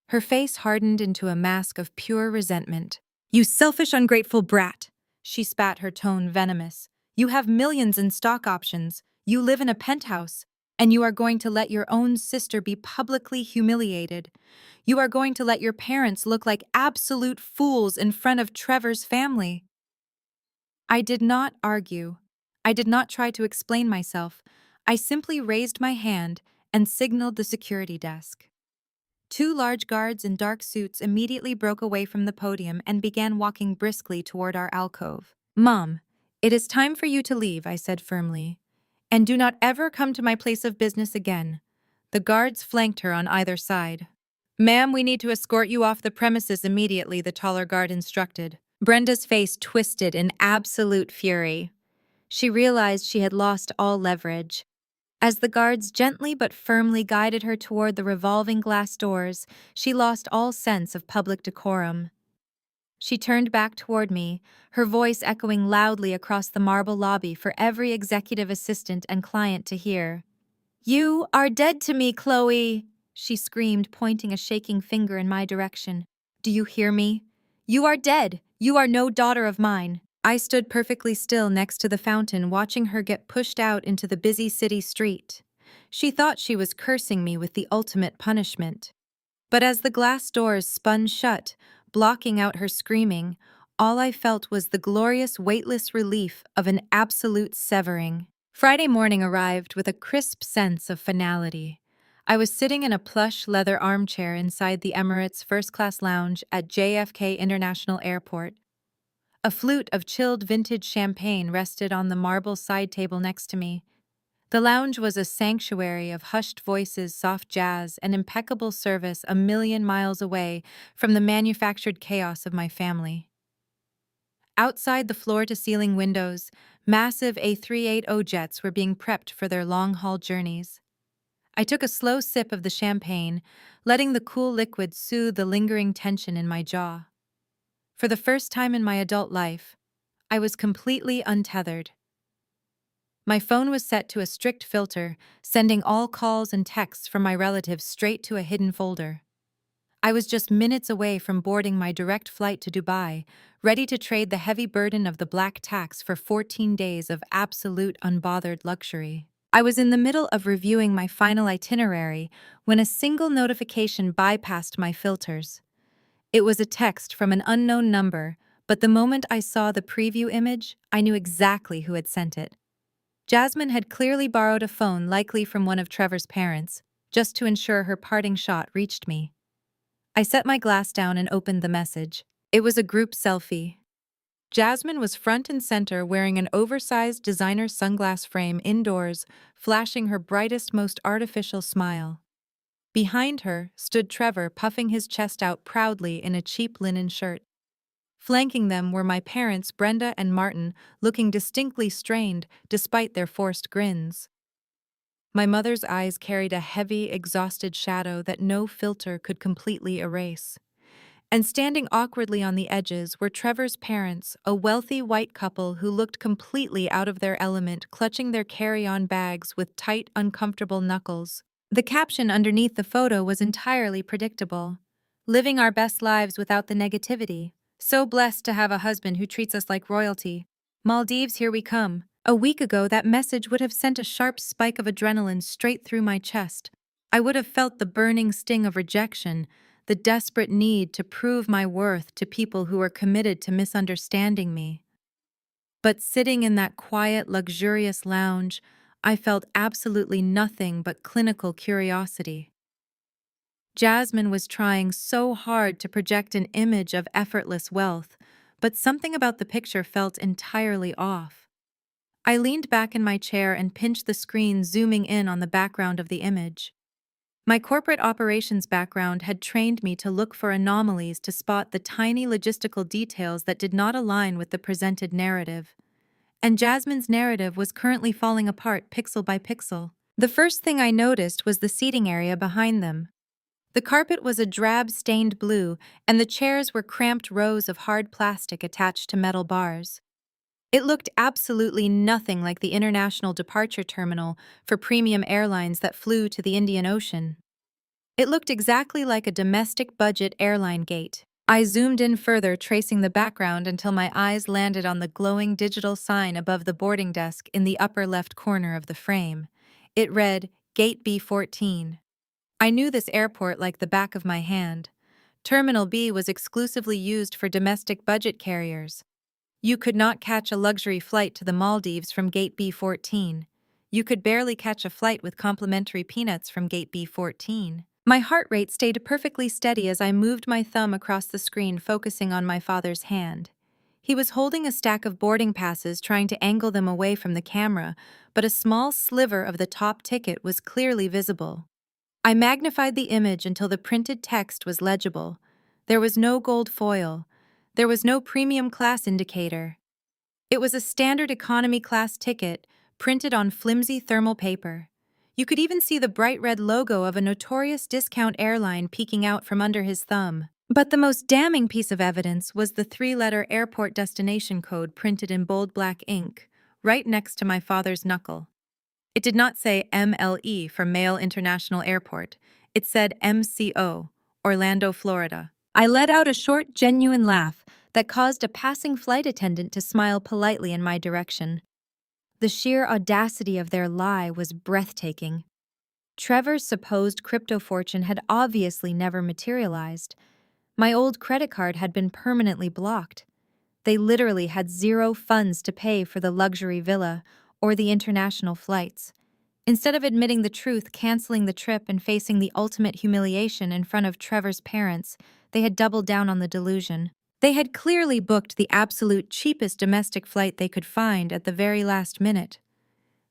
Her face hardened into a mask of pure resentment. You selfish, ungrateful brat! She spat, her tone venomous. You have millions in stock options, you live in a penthouse, and you are going to let your own sister be publicly humiliated. You are going to let your parents look like absolute fools in front of Trevor's family. I did not argue. I did not try to explain myself. I simply raised my hand and signaled the security desk. Two large guards in dark suits immediately broke away from the podium and began walking briskly toward our alcove. Mom, it is time for you to leave, I said firmly. And do not ever come to my place of business again. The guards flanked her on either side. Ma'am, we need to escort you off the premises immediately, the taller guard instructed. Brenda's face twisted in absolute fury. She realized she had lost all leverage. As the guards gently but firmly guided her toward the revolving glass doors, she lost all sense of public decorum. She turned back toward me, her voice echoing loudly across the marble lobby for every executive assistant and client to hear. You are dead to me, Chloe, she screamed, pointing a shaking finger in my direction. Do you hear me? You are dead. You are no daughter of mine. I stood perfectly still next to the fountain, watching her get pushed out into the busy city street. She thought she was cursing me with the ultimate punishment. But as the glass doors spun shut, blocking out her screaming, all I felt was the glorious, weightless relief of an absolute severing. Friday morning arrived with a crisp sense of finality. I was sitting in a plush leather armchair inside the Emirates first-class lounge at JFK International Airport. A flute of chilled vintage champagne rested on the marble side table next to me. The lounge was a sanctuary of hushed voices, soft jazz, and impeccable service a million miles away from the manufactured chaos of my family. Outside the floor-to-ceiling windows, massive A380 jets were being prepped for their long-haul journeys. I took a slow sip of the champagne, letting the cool liquid soothe the lingering tension in my jaw. For the first time in my adult life, I was completely untethered. My phone was set to a strict filter, sending all calls and texts from my relatives straight to a hidden folder. I was just minutes away from boarding my direct flight to Dubai, ready to trade the heavy burden of the black tax for 14 days of absolute unbothered luxury. I was in the middle of reviewing my final itinerary when a single notification bypassed my filters. It was a text from an unknown number, but the moment I saw the preview image, I knew exactly who had sent it. Jasmine had clearly borrowed a phone, likely from one of Trevor's parents, just to ensure her parting shot reached me. I set my glass down and opened the message. It was a group selfie. Jasmine was front and center, wearing an oversized designer sunglass frame indoors, flashing her brightest, most artificial smile. Behind her stood Trevor, puffing his chest out proudly in a cheap linen shirt. Flanking them were my parents, Brenda and Martin, looking distinctly strained despite their forced grins. My mother's eyes carried a heavy, exhausted shadow that no filter could completely erase. And standing awkwardly on the edges were Trevor's parents, a wealthy white couple who looked completely out of their element, clutching their carry-on bags with tight, uncomfortable knuckles. The caption underneath the photo was entirely predictable. Living our best lives without the negativity. So blessed to have a husband who treats us like royalty. Maldives, here we come. A week ago, that message would have sent a sharp spike of adrenaline straight through my chest. I would have felt the burning sting of rejection, the desperate need to prove my worth to people who were committed to misunderstanding me. But sitting in that quiet, luxurious lounge, I felt absolutely nothing but clinical curiosity. Jasmine was trying so hard to project an image of effortless wealth, but something about the picture felt entirely off. I leaned back in my chair and pinched the screen, zooming in on the background of the image. My corporate operations background had trained me to look for anomalies to spot the tiny logistical details that did not align with the presented narrative. And Jasmine's narrative was currently falling apart pixel by pixel. The first thing I noticed was the seating area behind them. The carpet was a drab stained blue, and the chairs were cramped rows of hard plastic attached to metal bars. It looked absolutely nothing like the international departure terminal for premium airlines that flew to the Indian Ocean. It looked exactly like a domestic budget airline gate. I zoomed in further, tracing the background until my eyes landed on the glowing digital sign above the boarding desk in the upper left corner of the frame. It read, Gate B14. I knew this airport like the back of my hand. Terminal B was exclusively used for domestic budget carriers. You could not catch a luxury flight to the Maldives from Gate B14. You could barely catch a flight with complimentary peanuts from Gate B14. My heart rate stayed perfectly steady as I moved my thumb across the screen, focusing on my father's hand. He was holding a stack of boarding passes, trying to angle them away from the camera, but a small sliver of the top ticket was clearly visible. I magnified the image until the printed text was legible. There was no gold foil. There was no premium class indicator. It was a standard economy class ticket, printed on flimsy thermal paper. You could even see the bright red logo of a notorious discount airline peeking out from under his thumb. But the most damning piece of evidence was the three-letter airport destination code printed in bold black ink, right next to my father's knuckle. It did not say MLE for Male International Airport. It said MCO, Orlando, Florida. I let out a short, genuine laugh that caused a passing flight attendant to smile politely in my direction. The sheer audacity of their lie was breathtaking. Trevor's supposed crypto fortune had obviously never materialized. My old credit card had been permanently blocked. They literally had zero funds to pay for the luxury villa or the international flights. Instead of admitting the truth, canceling the trip, and facing the ultimate humiliation in front of Trevor's parents, they had doubled down on the delusion. They had clearly booked the absolute cheapest domestic flight they could find at the very last minute.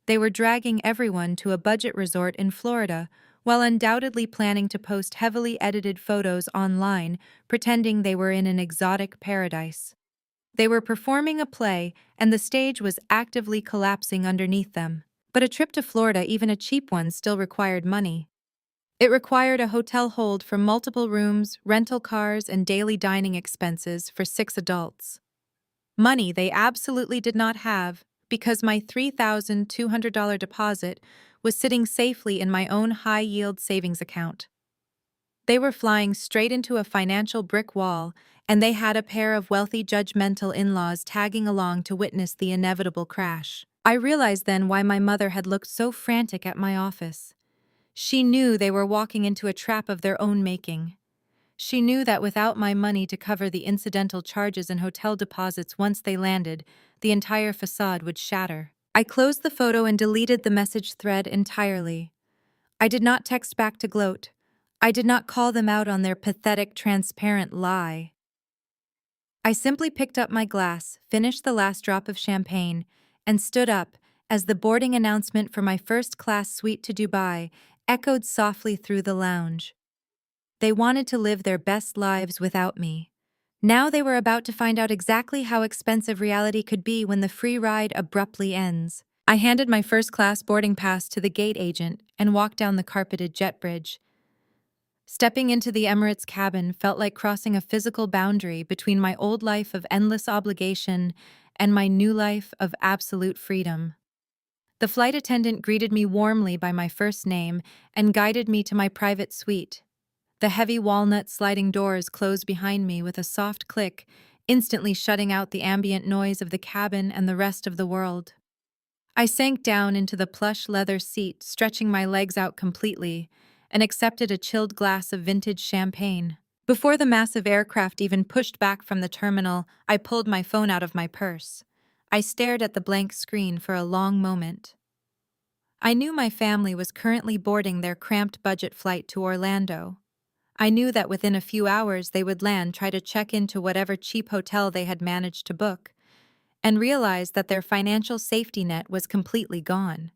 They were dragging everyone to a budget resort in Florida, while undoubtedly planning to post heavily edited photos online, pretending they were in an exotic paradise. They were performing a play, and the stage was actively collapsing underneath them. But a trip to Florida, even a cheap one, still required money. It required a hotel hold for multiple rooms, rental cars, and daily dining expenses for 6 adults. Money they absolutely did not have, because my $3,200 deposit was sitting safely in my own high-yield savings account. They were flying straight into a financial brick wall, and they had a pair of wealthy, judgmental in-laws tagging along to witness the inevitable crash. I realized then why my mother had looked so frantic at my office. She knew they were walking into a trap of their own making. She knew that without my money to cover the incidental charges and hotel deposits once they landed, the entire facade would shatter. I closed the photo and deleted the message thread entirely. I did not text back to gloat. I did not call them out on their pathetic, transparent lie. I simply picked up my glass, finished the last drop of champagne, and stood up as the boarding announcement for my first-class suite to Dubai echoed softly through the lounge. They wanted to live their best lives without me. Now they were about to find out exactly how expensive reality could be when the free ride abruptly ends. I handed my first-class boarding pass to the gate agent and walked down the carpeted jet bridge. Stepping into the Emirates cabin felt like crossing a physical boundary between my old life of endless obligation and my new life of absolute freedom. The flight attendant greeted me warmly by my first name and guided me to my private suite. The heavy walnut sliding doors closed behind me with a soft click, instantly shutting out the ambient noise of the cabin and the rest of the world. I sank down into the plush leather seat, stretching my legs out completely, and accepted a chilled glass of vintage champagne. Before the massive aircraft even pushed back from the terminal, I pulled my phone out of my purse. I stared at the blank screen for a long moment. I knew my family was currently boarding their cramped budget flight to Orlando. I knew that within a few hours they would land, try to check into whatever cheap hotel they had managed to book, and realize that their financial safety net was completely gone.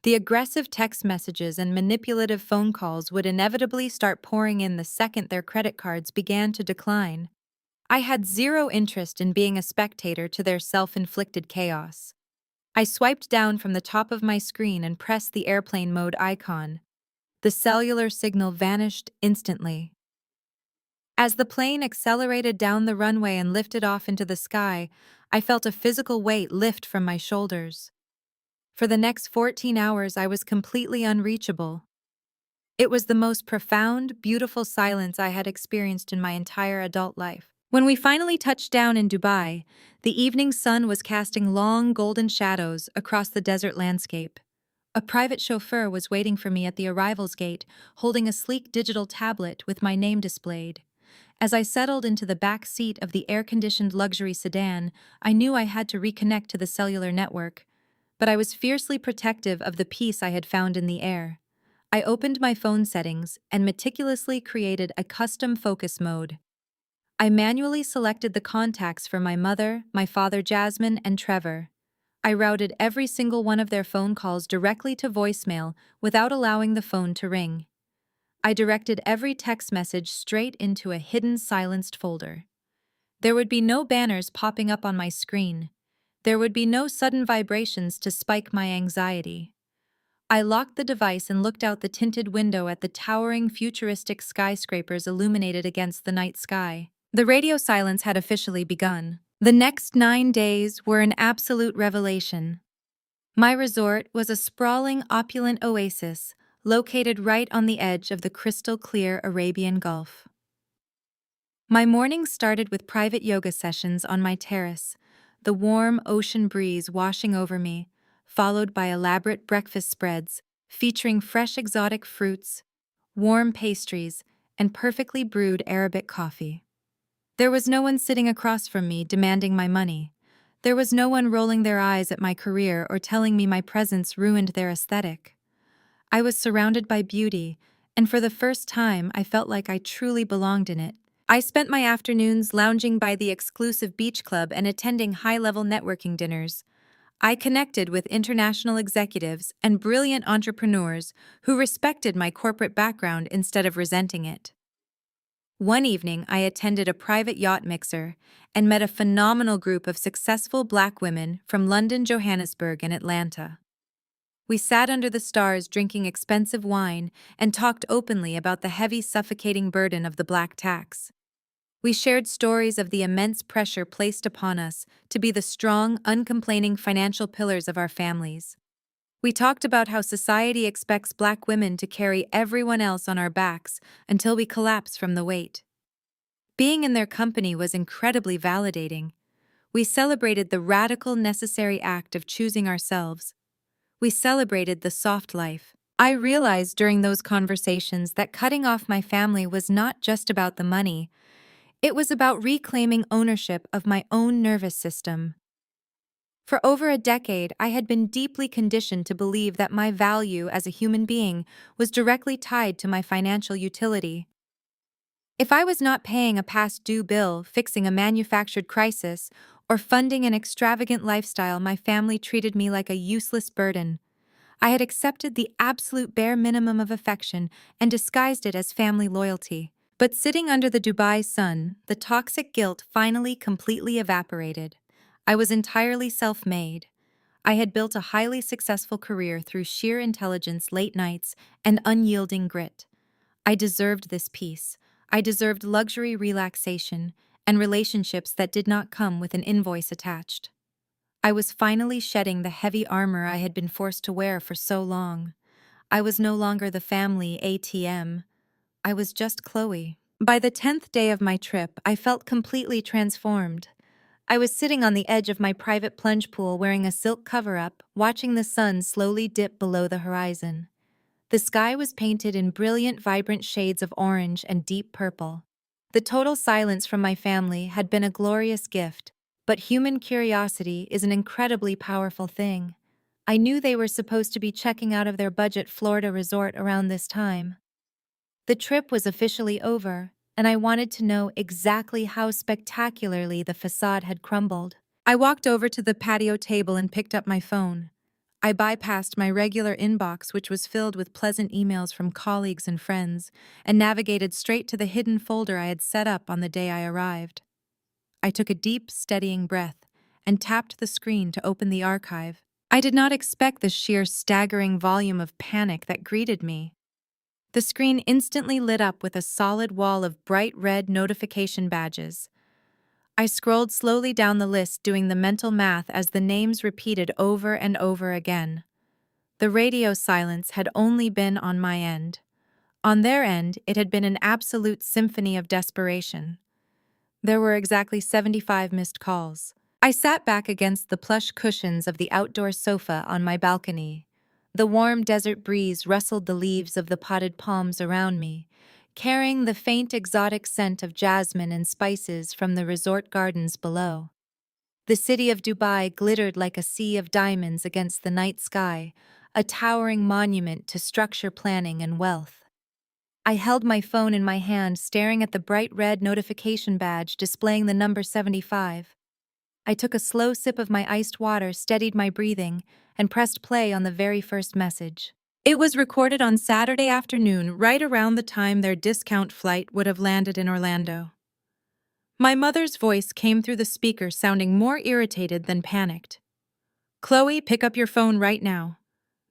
The aggressive text messages and manipulative phone calls would inevitably start pouring in the second their credit cards began to decline. I had zero interest in being a spectator to their self-inflicted chaos. I swiped down from the top of my screen and pressed the airplane mode icon. The cellular signal vanished instantly. As the plane accelerated down the runway and lifted off into the sky, I felt a physical weight lift from my shoulders. For the next 14 hours, I was completely unreachable. It was the most profound, beautiful silence I had experienced in my entire adult life. When we finally touched down in Dubai, the evening sun was casting long golden shadows across the desert landscape. A private chauffeur was waiting for me at the arrivals gate, holding a sleek digital tablet with my name displayed. As I settled into the back seat of the air-conditioned luxury sedan, I knew I had to reconnect to the cellular network, but I was fiercely protective of the peace I had found in the air. I opened my phone settings and meticulously created a custom focus mode. I manually selected the contacts for my mother, my father Jasmine, and Trevor. I routed every single one of their phone calls directly to voicemail without allowing the phone to ring. I directed every text message straight into a hidden silenced folder. There would be no banners popping up on my screen. There would be no sudden vibrations to spike my anxiety. I locked the device and looked out the tinted window at the towering futuristic skyscrapers illuminated against the night sky. The radio silence had officially begun. The next 9 days were an absolute revelation. My resort was a sprawling, opulent oasis located right on the edge of the crystal-clear Arabian Gulf. My mornings started with private yoga sessions on my terrace, the warm ocean breeze washing over me, followed by elaborate breakfast spreads featuring fresh exotic fruits, warm pastries, and perfectly brewed Arabic coffee. There was no one sitting across from me demanding my money. There was no one rolling their eyes at my career or telling me my presence ruined their aesthetic. I was surrounded by beauty, and for the first time I felt like I truly belonged in it. I spent my afternoons lounging by the exclusive beach club and attending high-level networking dinners. I connected with international executives and brilliant entrepreneurs who respected my corporate background instead of resenting it. One evening, I attended a private yacht mixer and met a phenomenal group of successful Black women from London, Johannesburg, and Atlanta. We sat under the stars drinking expensive wine and talked openly about the heavy, suffocating burden of the Black tax. We shared stories of the immense pressure placed upon us to be the strong, uncomplaining financial pillars of our families. We talked about how society expects Black women to carry everyone else on our backs until we collapse from the weight. Being in their company was incredibly validating. We celebrated the radical, necessary act of choosing ourselves. We celebrated the soft life. I realized during those conversations that cutting off my family was not just about the money. It was about reclaiming ownership of my own nervous system. For over a decade, I had been deeply conditioned to believe that my value as a human being was directly tied to my financial utility. If I was not paying a past due bill, fixing a manufactured crisis, or funding an extravagant lifestyle, my family treated me like a useless burden. I had accepted the absolute bare minimum of affection and disguised it as family loyalty. But sitting under the Dubai sun, the toxic guilt finally completely evaporated. I was entirely self-made. I had built a highly successful career through sheer intelligence, late nights, and unyielding grit. I deserved this peace. I deserved luxury relaxation and relationships that did not come with an invoice attached. I was finally shedding the heavy armor I had been forced to wear for so long. I was no longer the family ATM. I was just Chloe. By the 10th day of my trip, I felt completely transformed. I was sitting on the edge of my private plunge pool wearing a silk cover-up, watching the sun slowly dip below the horizon. The sky was painted in brilliant, vibrant shades of orange and deep purple. The total silence from my family had been a glorious gift, but human curiosity is an incredibly powerful thing. I knew they were supposed to be checking out of their budget Florida resort around this time. The trip was officially over, and I wanted to know exactly how spectacularly the facade had crumbled. I walked over to the patio table and picked up my phone. I bypassed my regular inbox, which was filled with pleasant emails from colleagues and friends, and navigated straight to the hidden folder I had set up on the day I arrived. I took a deep, steadying breath and tapped the screen to open the archive. I did not expect the sheer staggering volume of panic that greeted me. The screen instantly lit up with a solid wall of bright red notification badges. I scrolled slowly down the list, doing the mental math as the names repeated over and over again. The radio silence had only been on my end. On their end, it had been an absolute symphony of desperation. There were exactly 75 missed calls. I sat back against the plush cushions of the outdoor sofa on my balcony. The warm desert breeze rustled the leaves of the potted palms around me, carrying the faint exotic scent of jasmine and spices from the resort gardens below. The city of Dubai glittered like a sea of diamonds against the night sky, a towering monument to structure planning and wealth. I held my phone in my hand, staring at the bright red notification badge displaying the number 75. I took a slow sip of my iced water, steadied my breathing, and pressed play on the very first message. It was recorded on Saturday afternoon, right around the time their discount flight would have landed in Orlando. My mother's voice came through the speaker, sounding more irritated than panicked. "Chloe, pick up your phone right now.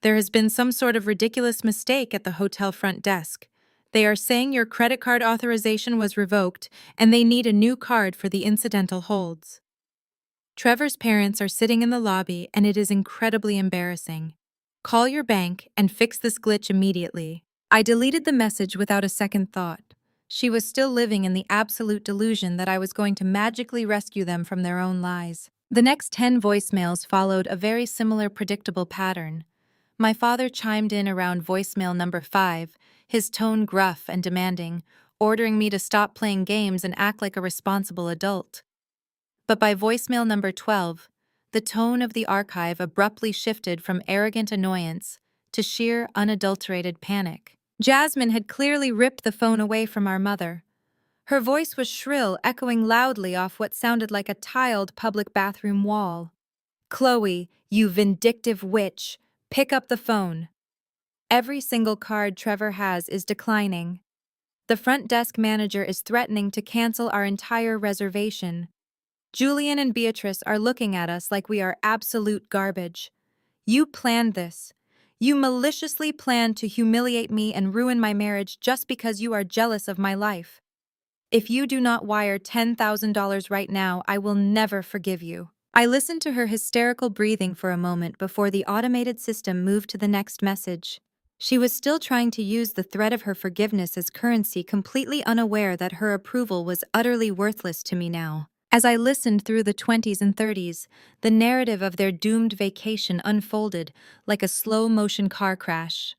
There has been some sort of ridiculous mistake at the hotel front desk. They are saying your credit card authorization was revoked, and they need a new card for the incidental holds. Trevor's parents are sitting in the lobby, and it is incredibly embarrassing. Call your bank and fix this glitch immediately." I deleted the message without a second thought. She was still living in the absolute delusion that I was going to magically rescue them from their own lies. The next 10 voicemails followed a very similar predictable pattern. My father chimed in around voicemail number 5, his tone gruff and demanding, ordering me to stop playing games and act like a responsible adult. But by voicemail number 12, the tone of the archive abruptly shifted from arrogant annoyance to sheer, unadulterated panic. Jasmine had clearly ripped the phone away from our mother. Her voice was shrill, echoing loudly off what sounded like a tiled public bathroom wall. "Chloe, you vindictive witch, pick up the phone. Every single card Trevor has is declining. The front desk manager is threatening to cancel our entire reservation. Julian and Beatrice are looking at us like we are absolute garbage. You planned this. You maliciously planned to humiliate me and ruin my marriage just because you are jealous of my life. If you do not wire $10,000 right now, I will never forgive you." I listened to her hysterical breathing for a moment before the automated system moved to the next message. She was still trying to use the threat of her forgiveness as currency, completely unaware that her approval was utterly worthless to me now. As I listened through the 20s and 30s, the narrative of their doomed vacation unfolded like a slow-motion car crash.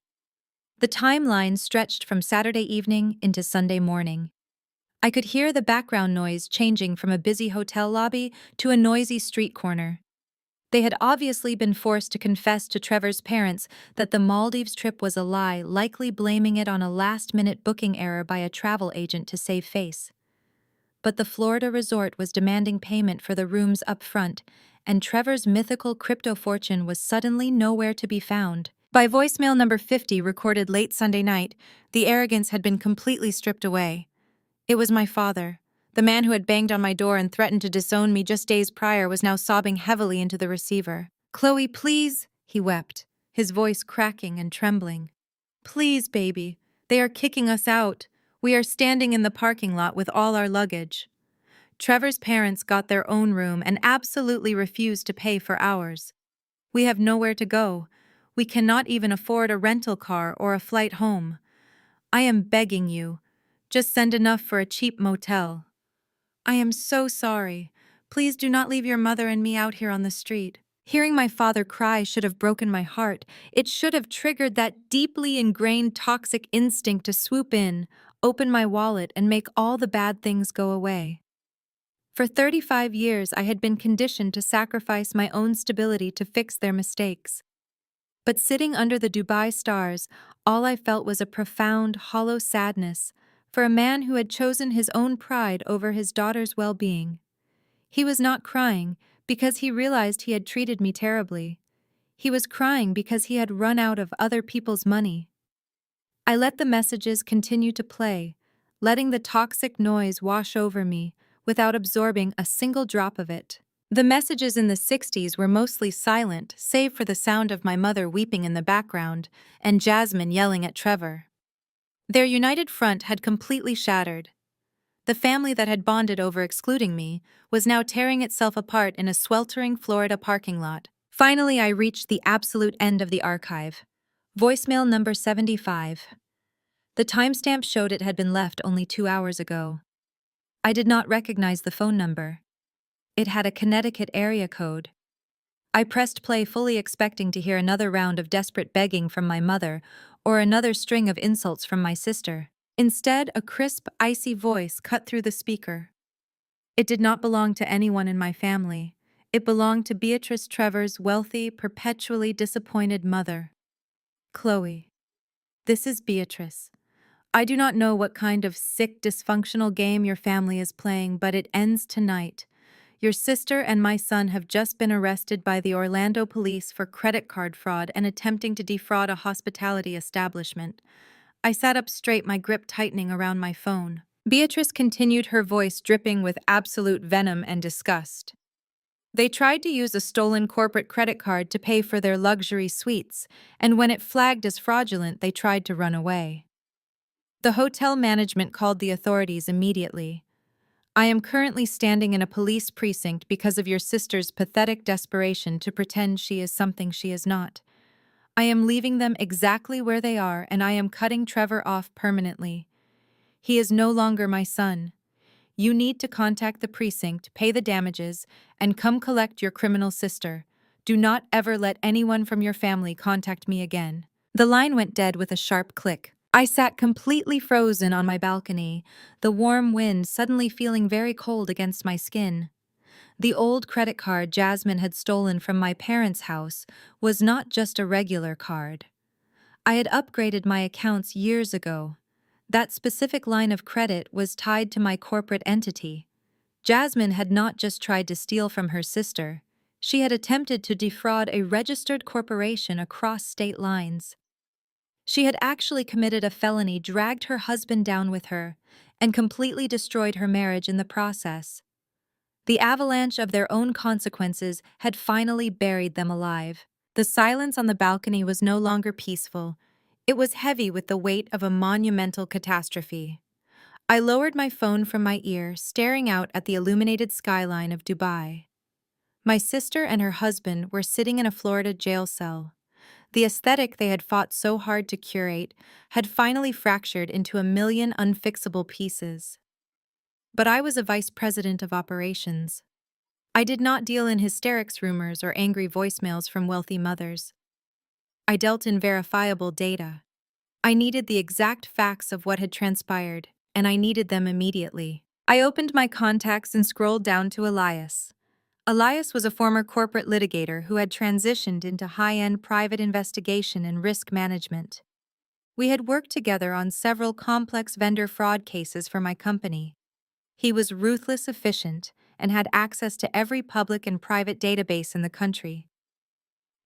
The timeline stretched from Saturday evening into Sunday morning. I could hear the background noise changing from a busy hotel lobby to a noisy street corner. They had obviously been forced to confess to Trevor's parents that the Maldives trip was a lie, likely blaming it on a last-minute booking error by a travel agent to save face. But the Florida resort was demanding payment for the rooms up front, and Trevor's mythical crypto fortune was suddenly nowhere to be found. By voicemail number 50, recorded late Sunday night, the arrogance had been completely stripped away. It was my father. The man who had banged on my door and threatened to disown me just days prior was now sobbing heavily into the receiver. "Chloe, please," he wept, his voice cracking and trembling. "Please, baby. They are kicking us out. We are standing in the parking lot with all our luggage." Trevor's parents got their own room and absolutely refused to pay for ours. "We have nowhere to go. We cannot even afford a rental car or a flight home. I am begging you. Just send enough for a cheap motel. I am so sorry. Please do not leave your mother and me out here on the street." Hearing my father cry should have broken my heart. It should have triggered that deeply ingrained toxic instinct to swoop in, open my wallet, and make all the bad things go away. For 35 years, I had been conditioned to sacrifice my own stability to fix their mistakes. But sitting under the Dubai stars, all I felt was a profound, hollow sadness for a man who had chosen his own pride over his daughter's well-being. He was not crying because he realized he had treated me terribly. He was crying because he had run out of other people's money. I let the messages continue to play, letting the toxic noise wash over me without absorbing a single drop of it. The messages in the 60s were mostly silent, save for the sound of my mother weeping in the background and Jasmine yelling at Trevor. Their united front had completely shattered. The family that had bonded over excluding me was now tearing itself apart in a sweltering Florida parking lot. Finally, I reached the absolute end of the archive. Voicemail number 75. The timestamp showed it had been left only 2 hours ago. I did not recognize the phone number. It had a Connecticut area code. I pressed play fully expecting to hear another round of desperate begging from my mother or another string of insults from my sister. Instead, a crisp, icy voice cut through the speaker. It did not belong to anyone in my family. It belonged to Beatrice Trevor's wealthy, perpetually disappointed mother. Chloe. This is Beatrice. I do not know what kind of sick, dysfunctional game your family is playing, but it ends tonight. Your sister and my son have just been arrested by the Orlando police for credit card fraud and attempting to defraud a hospitality establishment. I sat up straight, my grip tightening around my phone. Beatrice continued, her voice dripping with absolute venom and disgust. They tried to use a stolen corporate credit card to pay for their luxury suites, and when it flagged as fraudulent, they tried to run away. The hotel management called the authorities immediately. I am currently standing in a police precinct because of your sister's pathetic desperation to pretend she is something she is not. I am leaving them exactly where they are, and I am cutting Trevor off permanently. He is no longer my son. You need to contact the precinct, pay the damages, and come collect your criminal sister. Do not ever let anyone from your family contact me again. The line went dead with a sharp click. I sat completely frozen on my balcony, the warm wind suddenly feeling very cold against my skin. The old credit card Jasmine had stolen from my parents' house was not just a regular card. I had upgraded my accounts years ago. That specific line of credit was tied to my corporate entity. Jasmine had not just tried to steal from her sister. She had attempted to defraud a registered corporation across state lines. She had actually committed a felony, dragged her husband down with her, and completely destroyed her marriage in the process. The avalanche of their own consequences had finally buried them alive. The silence on the balcony was no longer peaceful. It was heavy with the weight of a monumental catastrophe. I lowered my phone from my ear, staring out at the illuminated skyline of Dubai. My sister and her husband were sitting in a Florida jail cell. The aesthetic they had fought so hard to curate had finally fractured into a million unfixable pieces. But I was a vice president of operations. I did not deal in hysterics rumors or angry voicemails from wealthy mothers. I dealt in verifiable data. I needed the exact facts of what had transpired, and I needed them immediately. I opened my contacts and scrolled down to Elias. Elias was a former corporate litigator who had transitioned into high-end private investigation and risk management. We had worked together on several complex vendor fraud cases for my company. He was ruthless, efficient, and had access to every public and private database in the country.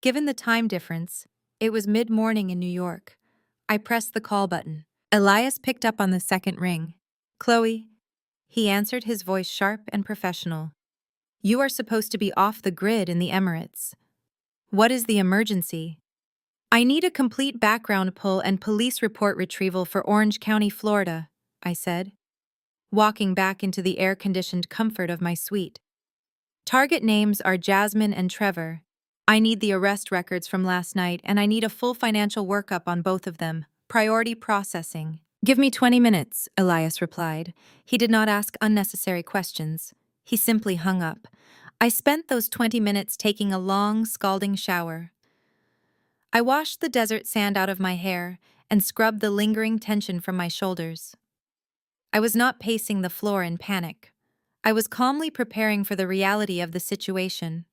Given the time difference, it was mid-morning in New York. I pressed the call button. Elias picked up on the second ring. "Chloe," he answered, his voice sharp and professional. "You are supposed to be off the grid in the Emirates. What is the emergency?" "I need a complete background pull and police report retrieval for Orange County, Florida," I said, walking back into the air-conditioned comfort of my suite. "Target names are Jasmine and Trevor. I need the arrest records from last night, and I need a full financial workup on both of them. Priority processing." "Give me 20 minutes, Elias replied. He did not ask unnecessary questions. He simply hung up. I spent those 20 minutes taking a long, scalding shower. I washed the desert sand out of my hair and scrubbed the lingering tension from my shoulders. I was not pacing the floor in panic. I was calmly preparing for the reality of the situation.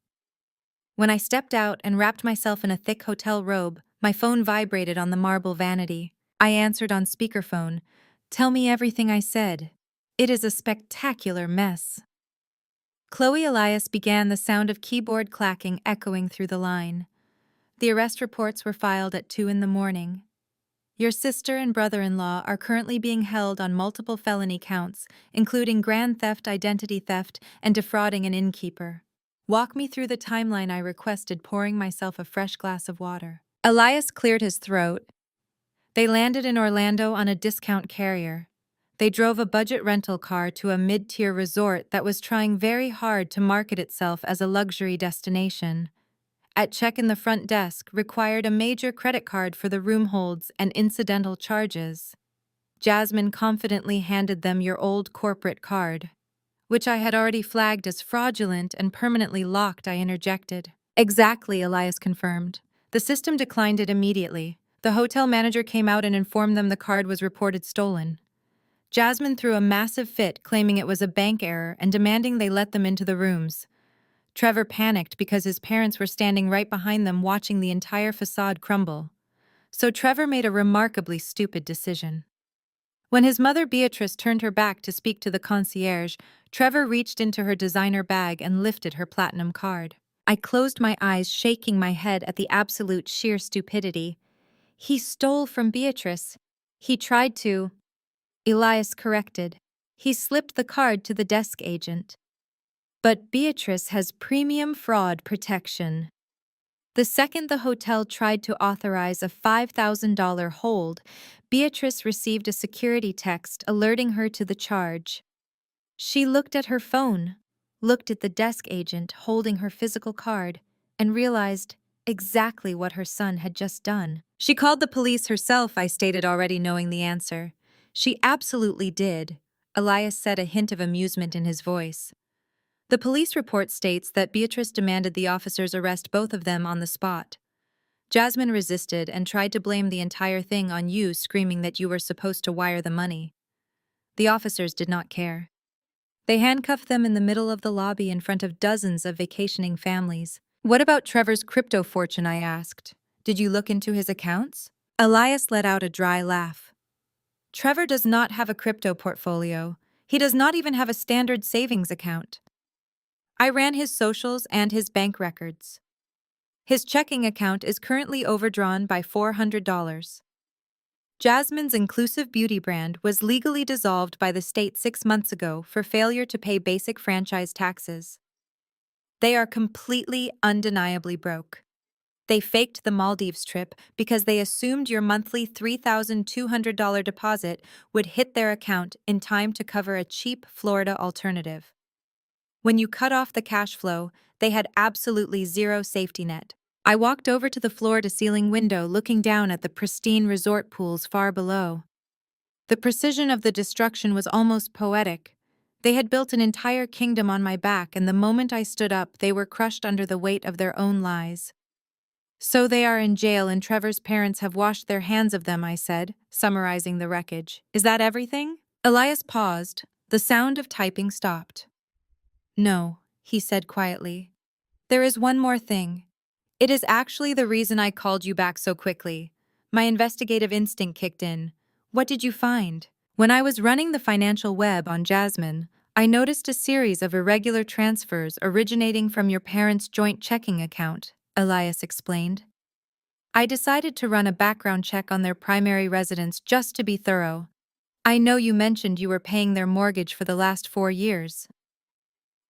When I stepped out and wrapped myself in a thick hotel robe, my phone vibrated on the marble vanity. I answered on speakerphone. "Tell me everything," I said. "It is a spectacular mess." Chloe Elias began, the sound of keyboard clacking echoing through the line. The arrest reports were filed at 2 in the morning. Your sister and brother-in-law are currently being held on multiple felony counts, including grand theft, identity theft, and defrauding an innkeeper. Walk me through the timeline, I requested, pouring myself a fresh glass of water. Elias cleared his throat. They landed in Orlando on a discount carrier. They drove a budget rental car to a mid-tier resort that was trying very hard to market itself as a luxury destination. At check-in, the front desk required a major credit card for the room holds and incidental charges. Jasmine confidently handed them your old corporate card, which I had already flagged as fraudulent and permanently locked, I interjected. Exactly, Elias confirmed. The system declined it immediately. The hotel manager came out and informed them the card was reported stolen. Jasmine threw a massive fit, claiming it was a bank error and demanding they let them into the rooms. Trevor panicked because his parents were standing right behind them watching the entire facade crumble. So Trevor made a remarkably stupid decision. When his mother Beatrice turned her back to speak to the concierge, Trevor reached into her designer bag and lifted her platinum card. I closed my eyes, shaking my head at the absolute sheer stupidity. He stole from Beatrice. He tried to. Elias corrected. He slipped the card to the desk agent. But Beatrice has premium fraud protection. The second the hotel tried to authorize a $5,000 hold, Beatrice received a security text alerting her to the charge. She looked at her phone, looked at the desk agent holding her physical card, and realized exactly what her son had just done. She called the police herself, I stated, already knowing the answer. She absolutely did, Elias said, a hint of amusement in his voice. The police report states that Beatrice demanded the officers arrest both of them on the spot. Jasmine resisted and tried to blame the entire thing on you, screaming that you were supposed to wire the money. The officers did not care. They handcuffed them in the middle of the lobby in front of dozens of vacationing families. What about Trevor's crypto fortune, I asked. Did you look into his accounts? Elias let out a dry laugh. Trevor does not have a crypto portfolio. He does not even have a standard savings account. I ran his socials and his bank records. His checking account is currently overdrawn by $400. Jasmine's inclusive beauty brand was legally dissolved by the state 6 months ago for failure to pay basic franchise taxes. They are completely, undeniably broke. They faked the Maldives trip because they assumed your monthly $3,200 deposit would hit their account in time to cover a cheap Florida alternative. When you cut off the cash flow, they had absolutely zero safety net. I walked over to the floor-to-ceiling window, looking down at the pristine resort pools far below. The precision of the destruction was almost poetic. They had built an entire kingdom on my back, and the moment I stood up, they were crushed under the weight of their own lies. So they are in jail, and Trevor's parents have washed their hands of them, I said, summarizing the wreckage. Is that everything? Elias paused. The sound of typing stopped. No, he said quietly. There is one more thing. It is actually the reason I called you back so quickly. My investigative instinct kicked in. What did you find? When I was running the financial web on Jasmine, I noticed a series of irregular transfers originating from your parents' joint checking account, Elias explained. I decided to run a background check on their primary residence just to be thorough. I know you mentioned you were paying their mortgage for the last 4 years.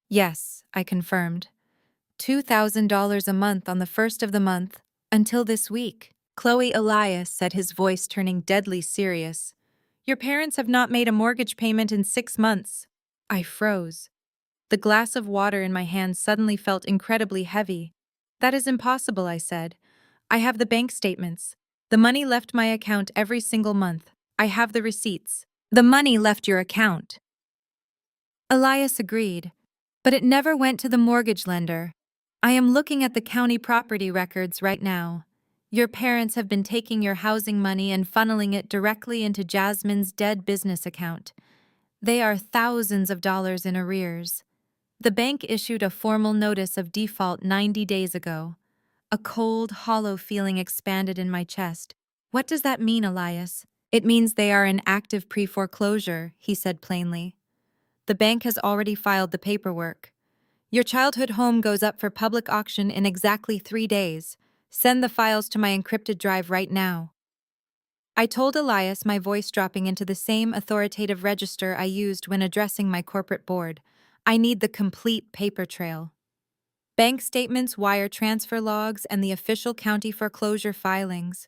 Yes, I confirmed. $2,000 a month on the first of the month, until this week. Chloe Elias said, his voice turning deadly serious. Your parents have not made a mortgage payment in 6 months. I froze. The glass of water in my hand suddenly felt incredibly heavy. That is impossible, I said. I have the bank statements. The money left my account every single month. I have the receipts. The money left your account. Elias agreed. But it never went to the mortgage lender. I am looking at the county property records right now. Your parents have been taking your housing money and funneling it directly into Jasmine's dead business account. They are thousands of dollars in arrears. The bank issued a formal notice of default 90 days ago. A cold, hollow feeling expanded in my chest. What does that mean, Elias? It means they are in active pre-foreclosure, he said plainly. The bank has already filed the paperwork. Your childhood home goes up for public auction in exactly 3 days. Send the files to my encrypted drive right now. I told Elias, my voice dropping into the same authoritative register I used when addressing my corporate board. I need the complete paper trail. Bank statements, wire transfer logs, and the official county foreclosure filings.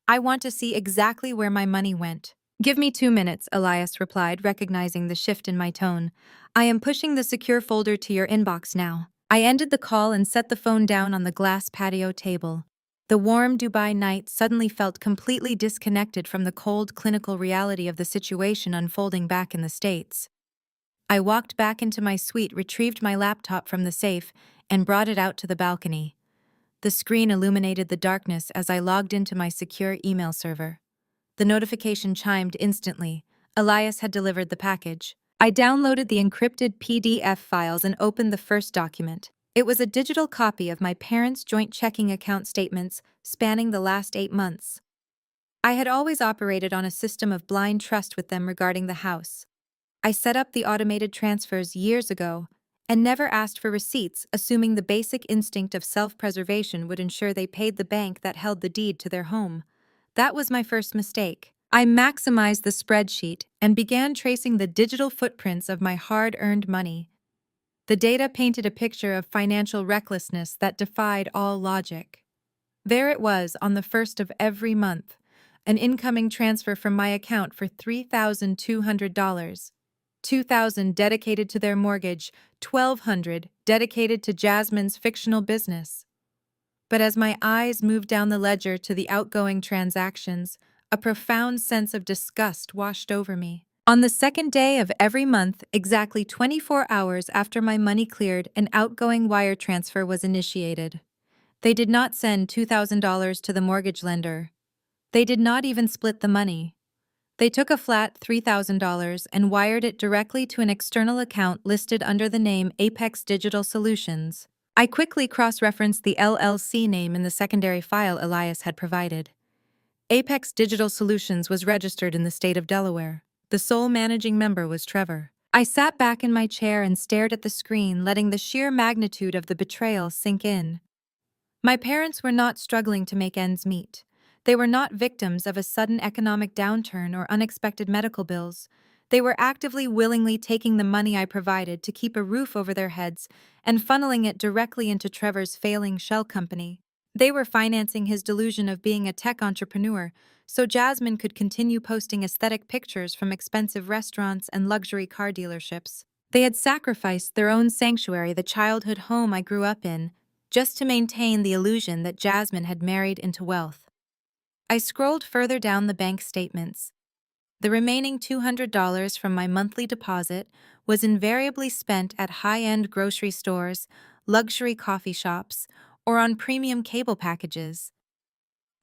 I want to see exactly where my money went. Give me 2 minutes, Elias replied, recognizing the shift in my tone. I am pushing the secure folder to your inbox now. I ended the call and set the phone down on the glass patio table. The warm Dubai night suddenly felt completely disconnected from the cold clinical reality of the situation unfolding back in the States. I walked back into my suite, retrieved my laptop from the safe, and brought it out to the balcony. The screen illuminated the darkness as I logged into my secure email server. The notification chimed instantly. Elias had delivered the package. I downloaded the encrypted PDF files and opened the first document. It was a digital copy of my parents' joint checking account statements spanning the last 8 months. I had always operated on a system of blind trust with them regarding the house. I set up the automated transfers years ago and never asked for receipts, assuming the basic instinct of self-preservation would ensure they paid the bank that held the deed to their home. That was my first mistake. I maximized the spreadsheet and began tracing the digital footprints of my hard-earned money. The data painted a picture of financial recklessness that defied all logic. There it was on the first of every month, an incoming transfer from my account for $3,200. $2,000 dedicated to their mortgage, $1,200 dedicated to Jasmine's fictional business. But as my eyes moved down the ledger to the outgoing transactions, a profound sense of disgust washed over me. On the second day of every month, exactly 24 hours after my money cleared, an outgoing wire transfer was initiated. They did not send $2,000 to the mortgage lender. They did not even split the money. They took a flat $3,000 and wired it directly to an external account listed under the name Apex Digital Solutions. I quickly cross-referenced the LLC name in the secondary file Elias had provided. Apex Digital Solutions was registered in the state of Delaware. The sole managing member was Trevor. I sat back in my chair and stared at the screen, letting the sheer magnitude of the betrayal sink in. My parents were not struggling to make ends meet. They were not victims of a sudden economic downturn or unexpected medical bills. They were actively, willingly taking the money I provided to keep a roof over their heads and funneling it directly into Trevor's failing shell company. They were financing his delusion of being a tech entrepreneur so Jasmine could continue posting aesthetic pictures from expensive restaurants and luxury car dealerships. They had sacrificed their own sanctuary, the childhood home I grew up in, just to maintain the illusion that Jasmine had married into wealth. I scrolled further down the bank statements. The remaining $200 from my monthly deposit was invariably spent at high-end grocery stores, luxury coffee shops, or on premium cable packages.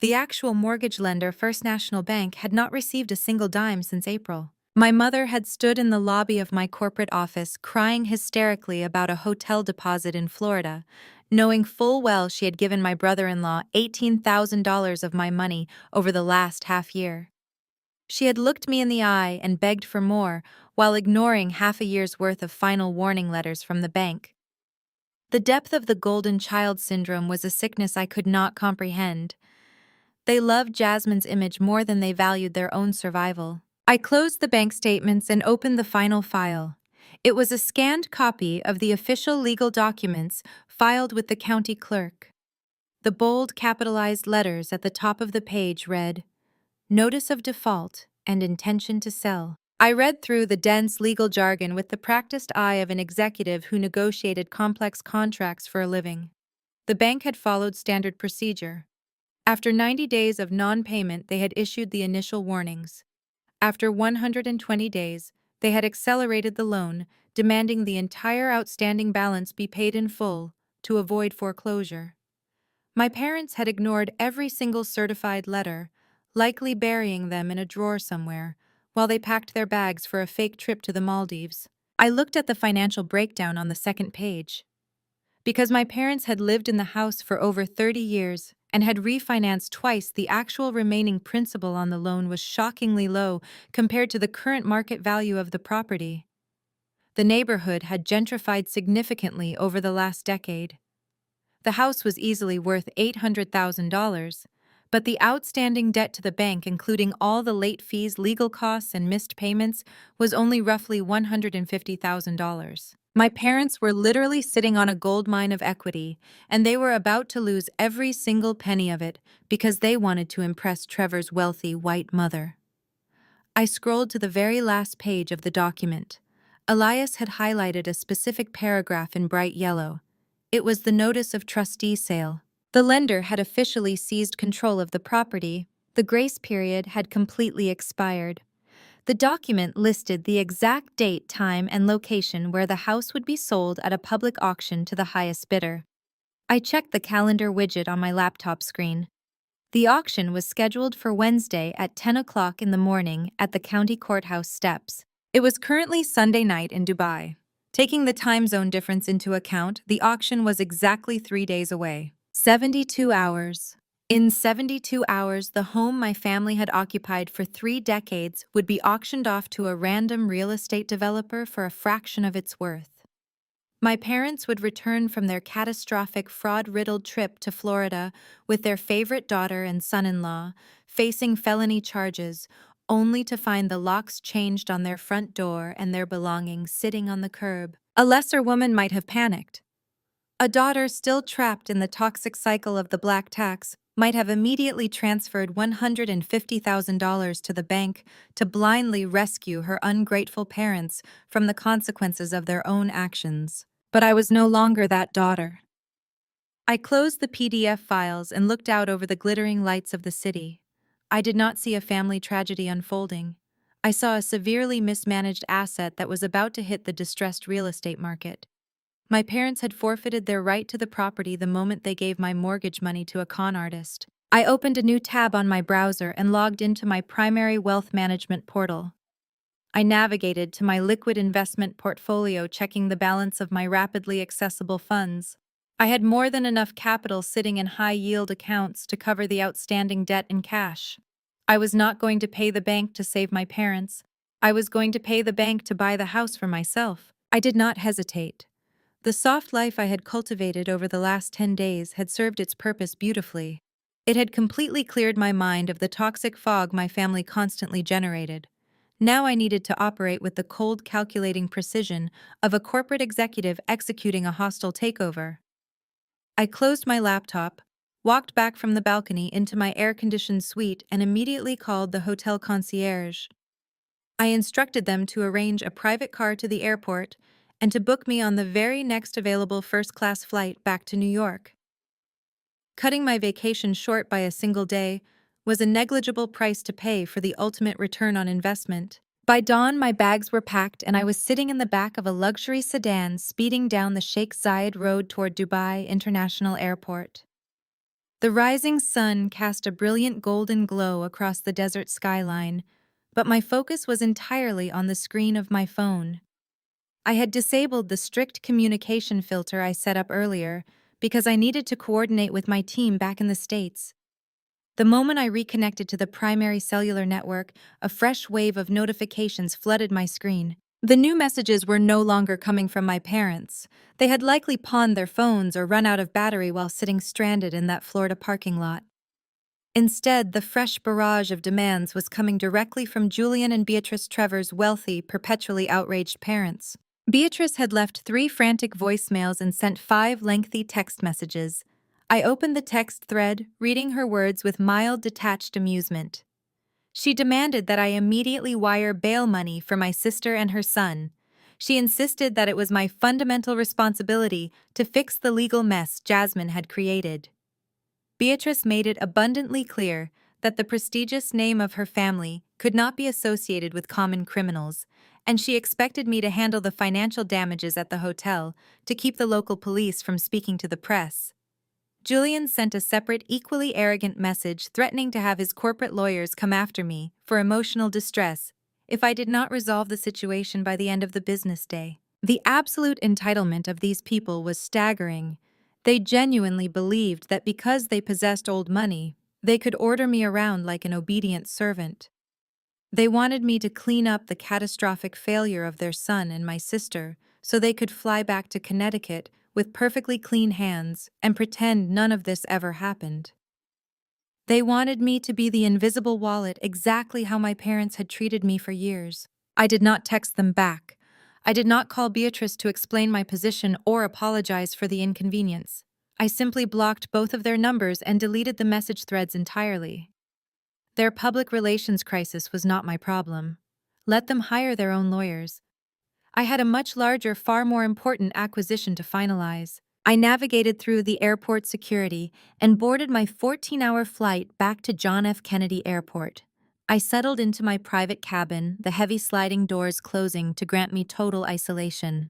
The actual mortgage lender, First National Bank, had not received a single dime since April. My mother had stood in the lobby of my corporate office crying hysterically about a hotel deposit in Florida, knowing full well she had given my brother-in-law $18,000 of my money over the last half year. She had looked me in the eye and begged for more, while ignoring half a year's worth of final warning letters from the bank. The depth of the golden child syndrome was a sickness I could not comprehend. They loved Jasmine's image more than they valued their own survival. I closed the bank statements and opened the final file. It was a scanned copy of the official legal documents filed with the county clerk. The bold capitalized letters at the top of the page read, "Notice of default and intention to sell." I read through the dense legal jargon with the practiced eye of an executive who negotiated complex contracts for a living. The bank had followed standard procedure. After 90 days of non-payment, they had issued the initial warnings. After 120 days, they had accelerated the loan, demanding the entire outstanding balance be paid in full to avoid foreclosure. My parents had ignored every single certified letter, likely burying them in a drawer somewhere, while they packed their bags for a fake trip to the Maldives. I looked at the financial breakdown on the second page. Because my parents had lived in the house for over 30 years and had refinanced twice, the actual remaining principal on the loan was shockingly low compared to the current market value of the property. The neighborhood had gentrified significantly over the last decade. The house was easily worth $800,000, but the outstanding debt to the bank, including all the late fees, legal costs, and missed payments, was only roughly $150,000. My parents were literally sitting on a gold mine of equity, and they were about to lose every single penny of it because they wanted to impress Trevor's wealthy white mother. I scrolled to the very last page of the document. Elias had highlighted a specific paragraph in bright yellow. It was the notice of trustee sale. The lender had officially seized control of the property. The grace period had completely expired. The document listed the exact date, time, and location where the house would be sold at a public auction to the highest bidder. I checked the calendar widget on my laptop screen. The auction was scheduled for Wednesday at 10 o'clock in the morning at the county courthouse steps. It was currently Sunday night in Dubai. Taking the time zone difference into account, the auction was exactly 3 days away. 72 hours. In 72 hours, the home my family had occupied for 3 decades would be auctioned off to a random real estate developer for a fraction of its worth. My parents would return from their catastrophic fraud-riddled trip to Florida with their favorite daughter and son-in-law, facing felony charges, only to find the locks changed on their front door and their belongings sitting on the curb. A lesser woman might have panicked. A daughter still trapped in the toxic cycle of the black tax might have immediately transferred $150,000 to the bank to blindly rescue her ungrateful parents from the consequences of their own actions. But I was no longer that daughter. I closed the PDF files and looked out over the glittering lights of the city. I did not see a family tragedy unfolding. I saw a severely mismanaged asset that was about to hit the distressed real estate market. My parents had forfeited their right to the property the moment they gave my mortgage money to a con artist. I opened a new tab on my browser and logged into my primary wealth management portal. I navigated to my liquid investment portfolio, checking the balance of my rapidly accessible funds. I had more than enough capital sitting in high-yield accounts to cover the outstanding debt in cash. I was not going to pay the bank to save my parents. I was going to pay the bank to buy the house for myself. I did not hesitate. The soft life I had cultivated over the last 10 days had served its purpose beautifully. It had completely cleared my mind of the toxic fog my family constantly generated. Now I needed to operate with the cold, calculating precision of a corporate executive executing a hostile takeover. I closed my laptop, walked back from the balcony into my air-conditioned suite, and immediately called the hotel concierge. I instructed them to arrange a private car to the airport and to book me on the very next available first-class flight back to New York. Cutting my vacation short by a single day was a negligible price to pay for the ultimate return on investment. By dawn, my bags were packed and I was sitting in the back of a luxury sedan speeding down the Sheikh Zayed Road toward Dubai International Airport. The rising sun cast a brilliant golden glow across the desert skyline, but my focus was entirely on the screen of my phone. I had disabled the strict communication filter I set up earlier because I needed to coordinate with my team back in the States. The moment I reconnected to the primary cellular network, a fresh wave of notifications flooded my screen. The new messages were no longer coming from my parents. They had likely pawned their phones or run out of battery while sitting stranded in that Florida parking lot. Instead, the fresh barrage of demands was coming directly from Julian and Beatrice Trevor's wealthy, perpetually outraged parents. Beatrice had left 3 frantic voicemails and sent 5 lengthy text messages. I opened the text thread, reading her words with mild, detached amusement. She demanded that I immediately wire bail money for my sister and her son. She insisted that it was my fundamental responsibility to fix the legal mess Jasmine had created. Beatrice made it abundantly clear that the prestigious name of her family could not be associated with common criminals, and she expected me to handle the financial damages at the hotel to keep the local police from speaking to the press. Julian sent a separate, equally arrogant message threatening to have his corporate lawyers come after me for emotional distress if I did not resolve the situation by the end of the business day. The absolute entitlement of these people was staggering. They genuinely believed that because they possessed old money, they could order me around like an obedient servant. They wanted me to clean up the catastrophic failure of their son and my sister so they could fly back to Connecticut with perfectly clean hands and pretend none of this ever happened. They wanted me to be the invisible wallet, exactly how my parents had treated me for years. I did not text them back. I did not call Beatrice to explain my position or apologize for the inconvenience. I simply blocked both of their numbers and deleted the message threads entirely. Their public relations crisis was not my problem. Let them hire their own lawyers. I had a much larger, far more important acquisition to finalize. I navigated through the airport security and boarded my 14-hour flight back to John F. Kennedy Airport. I settled into my private cabin, the heavy sliding doors closing to grant me total isolation.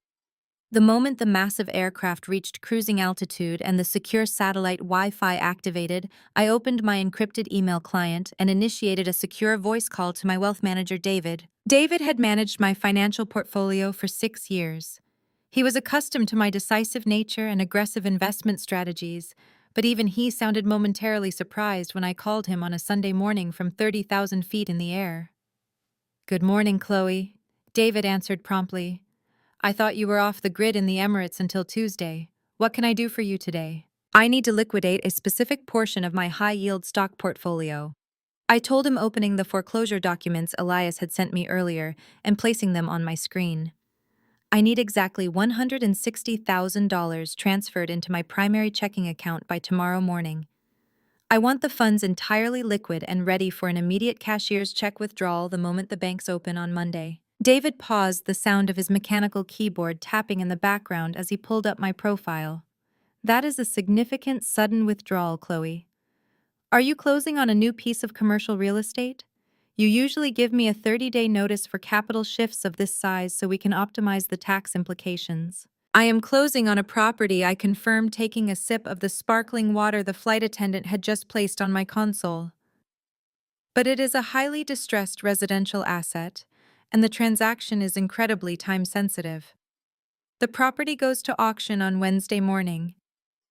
The moment the massive aircraft reached cruising altitude and the secure satellite Wi-Fi activated, I opened my encrypted email client and initiated a secure voice call to my wealth manager, David. David had managed my financial portfolio for 6 years. He was accustomed to my decisive nature and aggressive investment strategies, but even he sounded momentarily surprised when I called him on a Sunday morning from 30,000 feet in the air. "Good morning, Chloe," David answered promptly. "I thought you were off the grid in the Emirates until Tuesday. What can I do for you today?" "I need to liquidate a specific portion of my high-yield stock portfolio." I told him, opening the foreclosure documents Elias had sent me earlier and placing them on my screen. "I need exactly $160,000 transferred into my primary checking account by tomorrow morning. I want the funds entirely liquid and ready for an immediate cashier's check withdrawal the moment the banks open on Monday." David paused, the sound of his mechanical keyboard tapping in the background as he pulled up my profile. "That is a significant, sudden withdrawal, Chloe. Are you closing on a new piece of commercial real estate? You usually give me a 30-day notice for capital shifts of this size so we can optimize the tax implications." "I am closing on a property," I confirmed, taking a sip of the sparkling water the flight attendant had just placed on my console. "But it is a highly distressed residential asset, and the transaction is incredibly time-sensitive. The property goes to auction on Wednesday morning.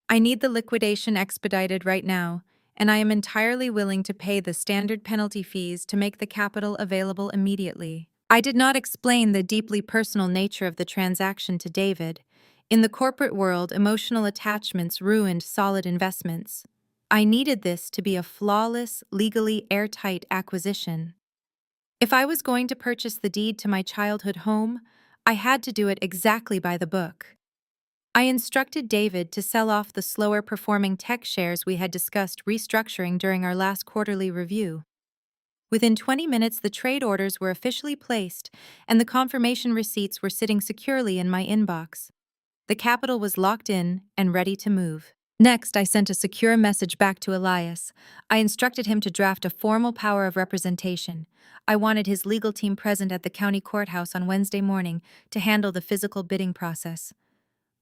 I need the liquidation expedited right now, and I am entirely willing to pay the standard penalty fees to make the capital available immediately." I did not explain the deeply personal nature of the transaction to David. In the corporate world, emotional attachments ruined solid investments. I needed this to be a flawless, legally airtight acquisition. If I was going to purchase the deed to my childhood home, I had to do it exactly by the book. I instructed David to sell off the slower-performing tech shares we had discussed restructuring during our last quarterly review. Within 20 minutes, the trade orders were officially placed, and the confirmation receipts were sitting securely in my inbox. The capital was locked in and ready to move. Next, I sent a secure message back to Elias. I instructed him to draft a formal power of representation. I wanted his legal team present at the county courthouse on Wednesday morning to handle the physical bidding process.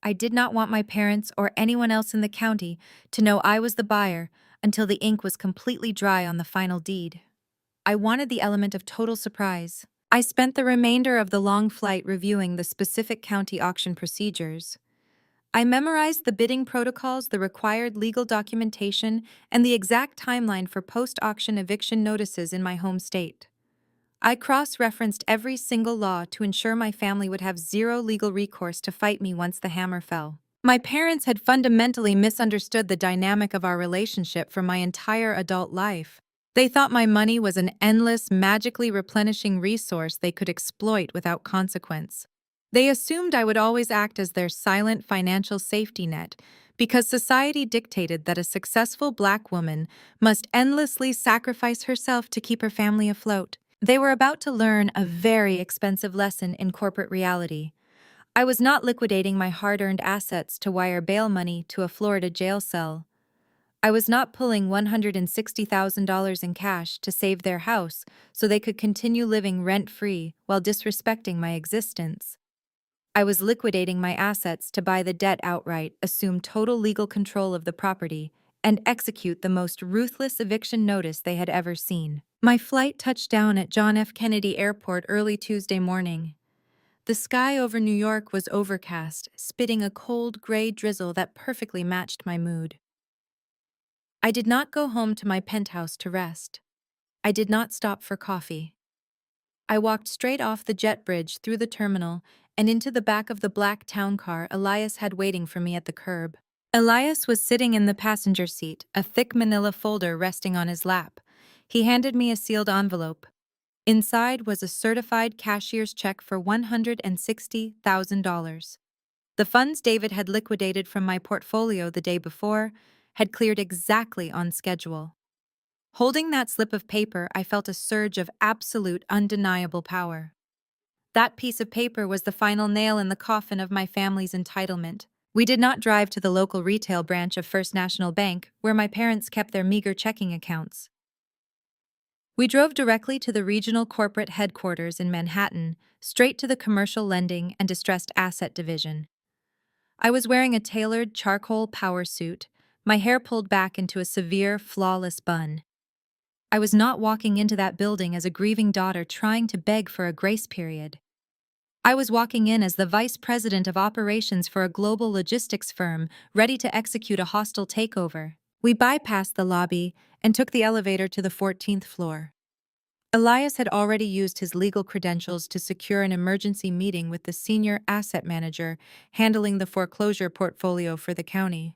I did not want my parents or anyone else in the county to know I was the buyer until the ink was completely dry on the final deed. I wanted the element of total surprise. I spent the remainder of the long flight reviewing the specific county auction procedures. I memorized the bidding protocols, the required legal documentation, and the exact timeline for post-auction eviction notices in my home state. I cross-referenced every single law to ensure my family would have zero legal recourse to fight me once the hammer fell. My parents had fundamentally misunderstood the dynamic of our relationship for my entire adult life. They thought my money was an endless, magically replenishing resource they could exploit without consequence. They assumed I would always act as their silent financial safety net because society dictated that a successful Black woman must endlessly sacrifice herself to keep her family afloat. They were about to learn a very expensive lesson in corporate reality. I was not liquidating my hard-earned assets to wire bail money to a Florida jail cell. I was not pulling $160,000 in cash to save their house so they could continue living rent-free while disrespecting my existence. I was liquidating my assets to buy the debt outright, assume total legal control of the property, and execute the most ruthless eviction notice they had ever seen. My flight touched down at John F. Kennedy Airport early Tuesday morning. The sky over New York was overcast, spitting a cold gray drizzle that perfectly matched my mood. I did not go home to my penthouse to rest. I did not stop for coffee. I walked straight off the jet bridge through the terminal and into the back of the black town car Elias had waiting for me at the curb. Elias was sitting in the passenger seat, a thick manila folder resting on his lap. He handed me a sealed envelope. Inside was a certified cashier's check for $160,000. The funds David had liquidated from my portfolio the day before had cleared exactly on schedule. Holding that slip of paper, I felt a surge of absolute, undeniable power. That piece of paper was the final nail in the coffin of my family's entitlement. We did not drive to the local retail branch of First National Bank, where my parents kept their meager checking accounts. We drove directly to the regional corporate headquarters in Manhattan, straight to the commercial lending and distressed asset division. I was wearing a tailored charcoal power suit, my hair pulled back into a severe, flawless bun. I was not walking into that building as a grieving daughter trying to beg for a grace period. I was walking in as the vice president of operations for a global logistics firm ready to execute a hostile takeover. We bypassed the lobby and took the elevator to the 14th floor. Elias had already used his legal credentials to secure an emergency meeting with the senior asset manager handling the foreclosure portfolio for the county.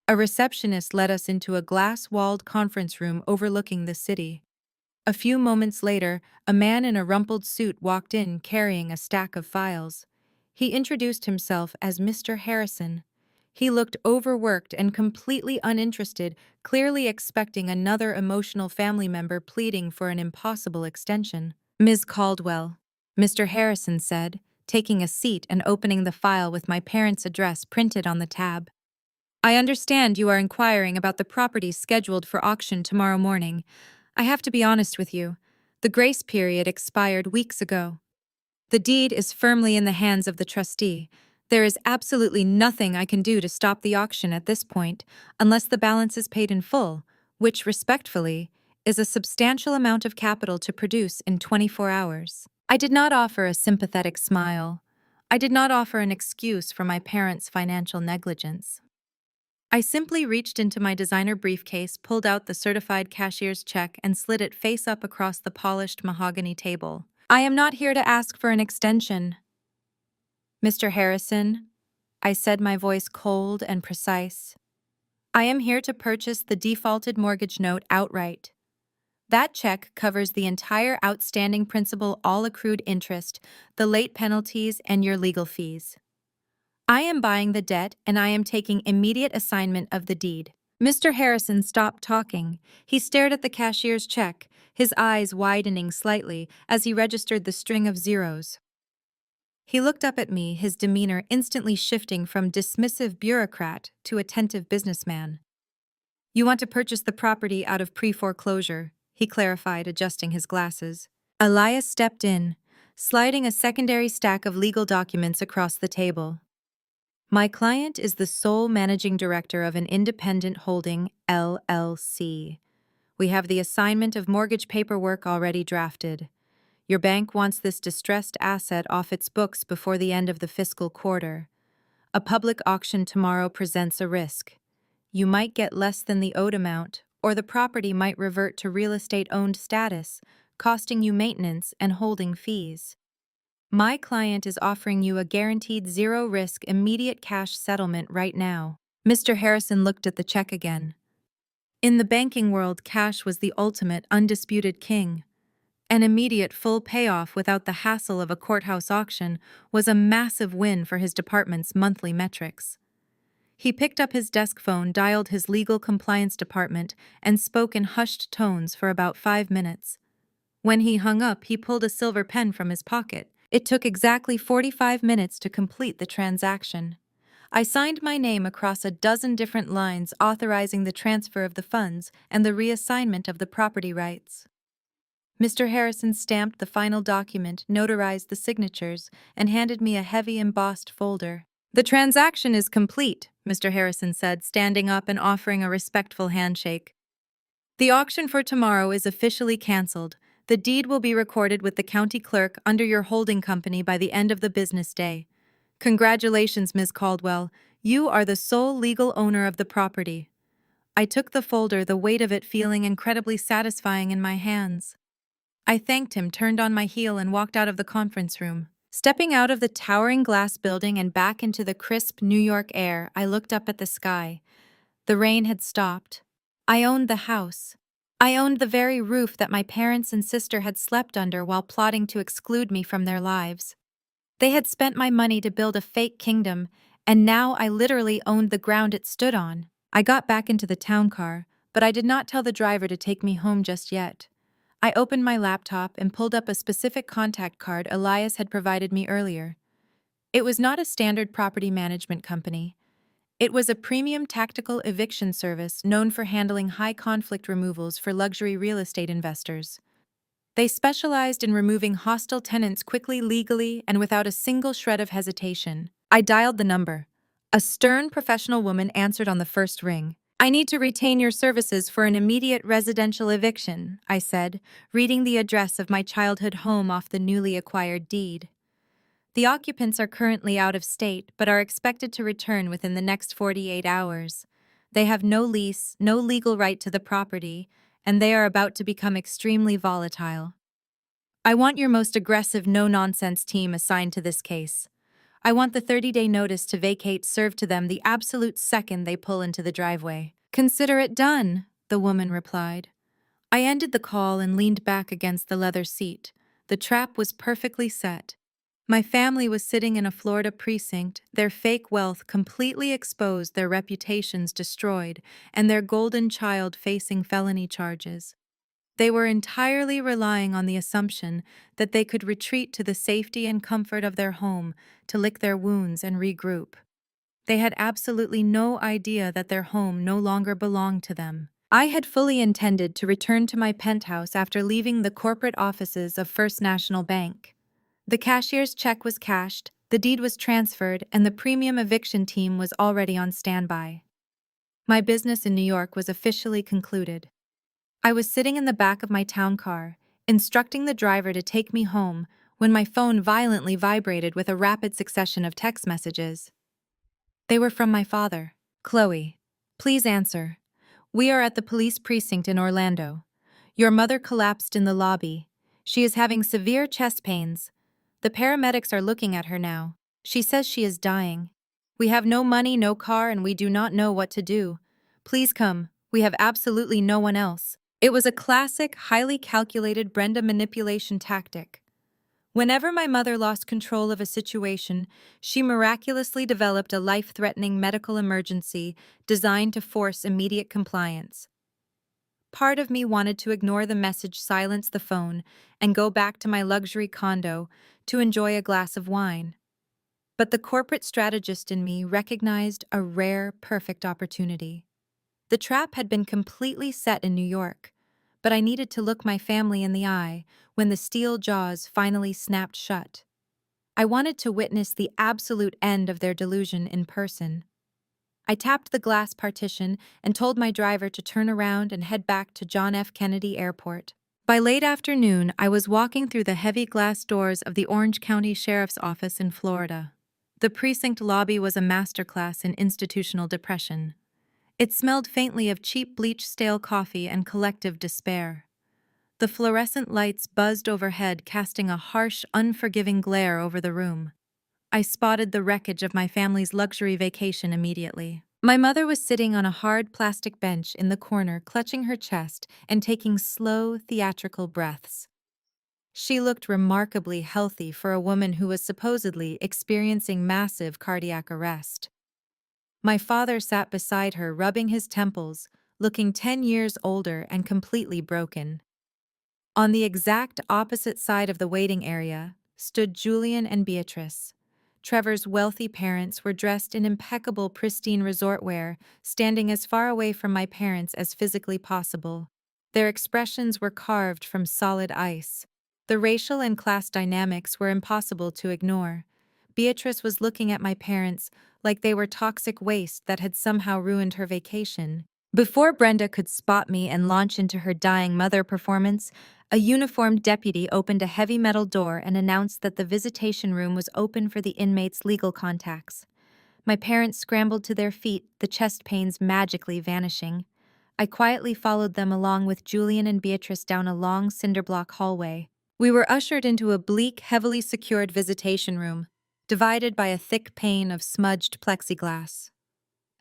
A receptionist led us into a glass-walled conference room overlooking the city. A few moments later, a man in a rumpled suit walked in carrying a stack of files. He introduced himself as Mr. Harrison. He looked overworked and completely uninterested, clearly expecting another emotional family member pleading for an impossible extension. "Ms. Caldwell," Mr. Harrison said, taking a seat and opening the file with my parents' address printed on the tab. "I understand you are inquiring about the property scheduled for auction tomorrow morning. I have to be honest with you. The grace period expired weeks ago. The deed is firmly in the hands of the trustee. There is absolutely nothing I can do to stop the auction at this point unless the balance is paid in full, which, respectfully, is a substantial amount of capital to produce in 24 hours." I did not offer a sympathetic smile. I did not offer an excuse for my parents' financial negligence. I simply reached into my designer briefcase, pulled out the certified cashier's check, and slid it face up across the polished mahogany table. "I am not here to ask for an extension, Mr. Harrison," I said, my voice cold and precise. "I am here to purchase the defaulted mortgage note outright. That check covers the entire outstanding principal, all accrued interest, the late penalties, and your legal fees. I am buying the debt, and I am taking immediate assignment of the deed." Mr. Harrison stopped talking. He stared at the cashier's check, his eyes widening slightly as he registered the string of zeros. He looked up at me, his demeanor instantly shifting from dismissive bureaucrat to attentive businessman. "You want to purchase the property out of pre-foreclosure," he clarified, adjusting his glasses. Elias stepped in, sliding a secondary stack of legal documents across the table. "My client is the sole managing director of an independent holding, LLC. We have the assignment of mortgage paperwork already drafted. Your bank wants this distressed asset off its books before the end of the fiscal quarter. A public auction tomorrow presents a risk. You might get less than the owed amount, or the property might revert to real estate-owned status, costing you maintenance and holding fees. My client is offering you a guaranteed zero-risk immediate cash settlement right now." Mr. Harrison looked at the check again. In the banking world, cash was the ultimate, undisputed king. An immediate full payoff without the hassle of a courthouse auction was a massive win for his department's monthly metrics. He picked up his desk phone, dialed his legal compliance department, and spoke in hushed tones for about 5 minutes. When he hung up, he pulled a silver pen from his pocket. It took exactly 45 minutes to complete the transaction. I signed my name across a dozen different lines authorizing the transfer of the funds and the reassignment of the property rights. Mr. Harrison stamped the final document, notarized the signatures, and handed me a heavy embossed folder. "The transaction is complete," Mr. Harrison said, standing up and offering a respectful handshake. The auction for tomorrow is officially cancelled. The deed will be recorded with the county clerk under your holding company by the end of the business day. Congratulations, Ms. Caldwell. You are the sole legal owner of the property. I took the folder, the weight of it feeling incredibly satisfying in my hands. I thanked him, turned on my heel, and walked out of the conference room. Stepping out of the towering glass building and back into the crisp New York air, I looked up at the sky. The rain had stopped. I owned the house. I owned the very roof that my parents and sister had slept under while plotting to exclude me from their lives. They had spent my money to build a fake kingdom, and now I literally owned the ground it stood on. I got back into the town car, but I did not tell the driver to take me home just yet. I opened my laptop and pulled up a specific contact card Elias had provided me earlier. It was not a standard property management company. It was a premium tactical eviction service known for handling high-conflict removals for luxury real estate investors. They specialized in removing hostile tenants quickly, legally, and without a single shred of hesitation. I dialed the number. A stern professional woman answered on the first ring. "I need to retain your services for an immediate residential eviction," I said, reading the address of my childhood home off the newly acquired deed. "The occupants are currently out of state, but are expected to return within the next 48 hours. They have no lease, no legal right to the property, and they are about to become extremely volatile. I want your most aggressive, no-nonsense team assigned to this case. I want the 30-day notice to vacate served to them the absolute second they pull into the driveway." "Consider it done," the woman replied. I ended the call and leaned back against the leather seat. The trap was perfectly set. My family was sitting in a Florida precinct, their fake wealth completely exposed, their reputations destroyed, and their golden child facing felony charges. They were entirely relying on the assumption that they could retreat to the safety and comfort of their home to lick their wounds and regroup. They had absolutely no idea that their home no longer belonged to them. I had fully intended to return to my penthouse after leaving the corporate offices of First National Bank. The cashier's check was cashed, the deed was transferred, and the premium eviction team was already on standby. My business in New York was officially concluded. I was sitting in the back of my town car, instructing the driver to take me home, when my phone violently vibrated with a rapid succession of text messages. They were from my father. "Chloe, please answer. We are at the police precinct in Orlando. Your mother collapsed in the lobby. She is having severe chest pains. The paramedics are looking at her now. She says she is dying. We have no money, no car, and we do not know what to do. Please come. We have absolutely no one else." It was a classic, highly calculated Brenda manipulation tactic. Whenever my mother lost control of a situation, she miraculously developed a life-threatening medical emergency designed to force immediate compliance. Part of me wanted to ignore the message, silence the phone, and go back to my luxury condo to enjoy a glass of wine. But the corporate strategist in me recognized a rare, perfect opportunity. The trap had been completely set in New York, but I needed to look my family in the eye when the steel jaws finally snapped shut. I wanted to witness the absolute end of their delusion in person. I tapped the glass partition and told my driver to turn around and head back to John F. Kennedy Airport. By late afternoon, I was walking through the heavy glass doors of the Orange County Sheriff's Office in Florida. The precinct lobby was a masterclass in institutional depression. It smelled faintly of cheap bleached stale coffee and collective despair. The fluorescent lights buzzed overhead, casting a harsh, unforgiving glare over the room. I spotted the wreckage of my family's luxury vacation immediately. My mother was sitting on a hard plastic bench in the corner, clutching her chest and taking slow, theatrical breaths. She looked remarkably healthy for a woman who was supposedly experiencing massive cardiac arrest. My father sat beside her, rubbing his temples, looking 10 years older and completely broken. On the exact opposite side of the waiting area stood Julian and Beatrice. Trevor's wealthy parents were dressed in impeccable, pristine resort wear, standing as far away from my parents as physically possible. Their expressions were carved from solid ice. The racial and class dynamics were impossible to ignore. Beatrice was looking at my parents like they were toxic waste that had somehow ruined her vacation. Before Brenda could spot me and launch into her dying mother performance, a uniformed deputy opened a heavy metal door and announced that the visitation room was open for the inmates' legal contacts. My parents scrambled to their feet, the chest pains magically vanishing. I quietly followed them along with Julian and Beatrice down a long cinderblock hallway. We were ushered into a bleak, heavily secured visitation room, divided by a thick pane of smudged plexiglass.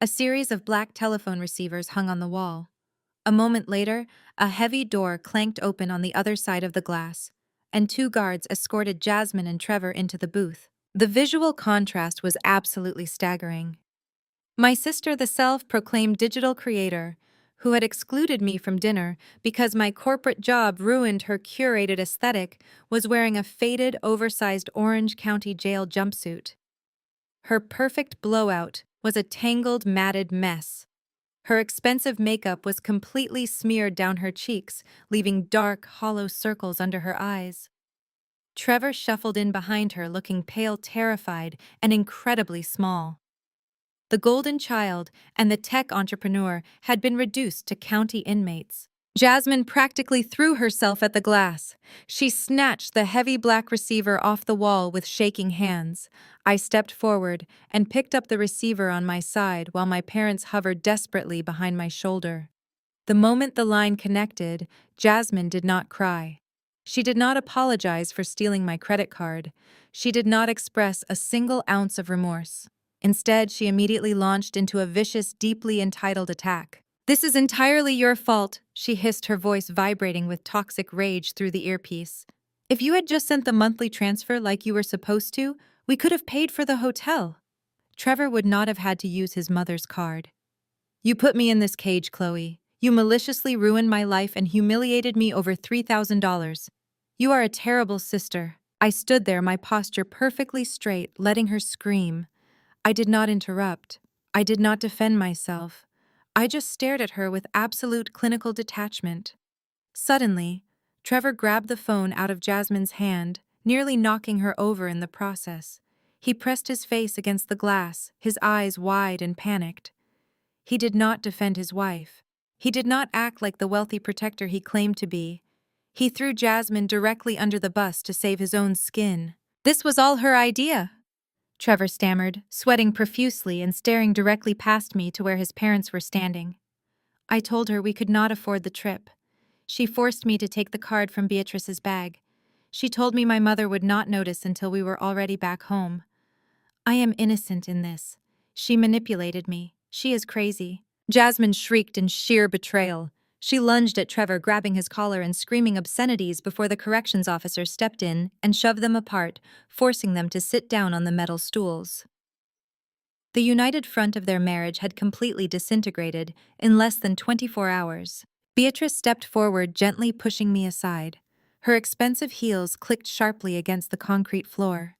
A series of black telephone receivers hung on the wall. A moment later, a heavy door clanked open on the other side of the glass, and two guards escorted Jasmine and Trevor into the booth. The visual contrast was absolutely staggering. My sister, the self-proclaimed digital creator, who had excluded me from dinner because my corporate job ruined her curated aesthetic, was wearing a faded, oversized Orange County Jail jumpsuit. Her perfect blowout was a tangled, matted mess. Her expensive makeup was completely smeared down her cheeks, leaving dark, hollow circles under her eyes. Trevor shuffled in behind her, looking pale, terrified, and incredibly small. The golden child and the tech entrepreneur had been reduced to county inmates. Jasmine practically threw herself at the glass. She snatched the heavy black receiver off the wall with shaking hands. I stepped forward and picked up the receiver on my side while my parents hovered desperately behind my shoulder. The moment the line connected, Jasmine did not cry. She did not apologize for stealing my credit card. She did not express a single ounce of remorse. Instead, she immediately launched into a vicious, deeply entitled attack. "This is entirely your fault," she hissed, her voice vibrating with toxic rage through the earpiece. "If you had just sent the monthly transfer like you were supposed to, we could have paid for the hotel." Trevor would not have had to use his mother's card. "You put me in this cage, Chloe. You maliciously ruined my life and humiliated me over $3,000. You are a terrible sister." I stood there, my posture perfectly straight, letting her scream. I did not interrupt. I did not defend myself. I just stared at her with absolute clinical detachment. Suddenly, Trevor grabbed the phone out of Jasmine's hand, nearly knocking her over in the process. He pressed his face against the glass, his eyes wide and panicked. He did not defend his wife. He did not act like the wealthy protector he claimed to be. He threw Jasmine directly under the bus to save his own skin. "This was all her idea," Trevor stammered, sweating profusely and staring directly past me to where his parents were standing. I told her we could not afford the trip. She forced me to take the card from Beatrice's bag. She told me my mother would not notice until we were already back home. I am innocent in this. She manipulated me. She is crazy. Jasmine shrieked in sheer betrayal. She lunged at Trevor, grabbing his collar and screaming obscenities before the corrections officer stepped in and shoved them apart, forcing them to sit down on the metal stools. The united front of their marriage had completely disintegrated in less than 24 hours. Beatrice stepped forward, gently pushing me aside. Her expensive heels clicked sharply against the concrete floor.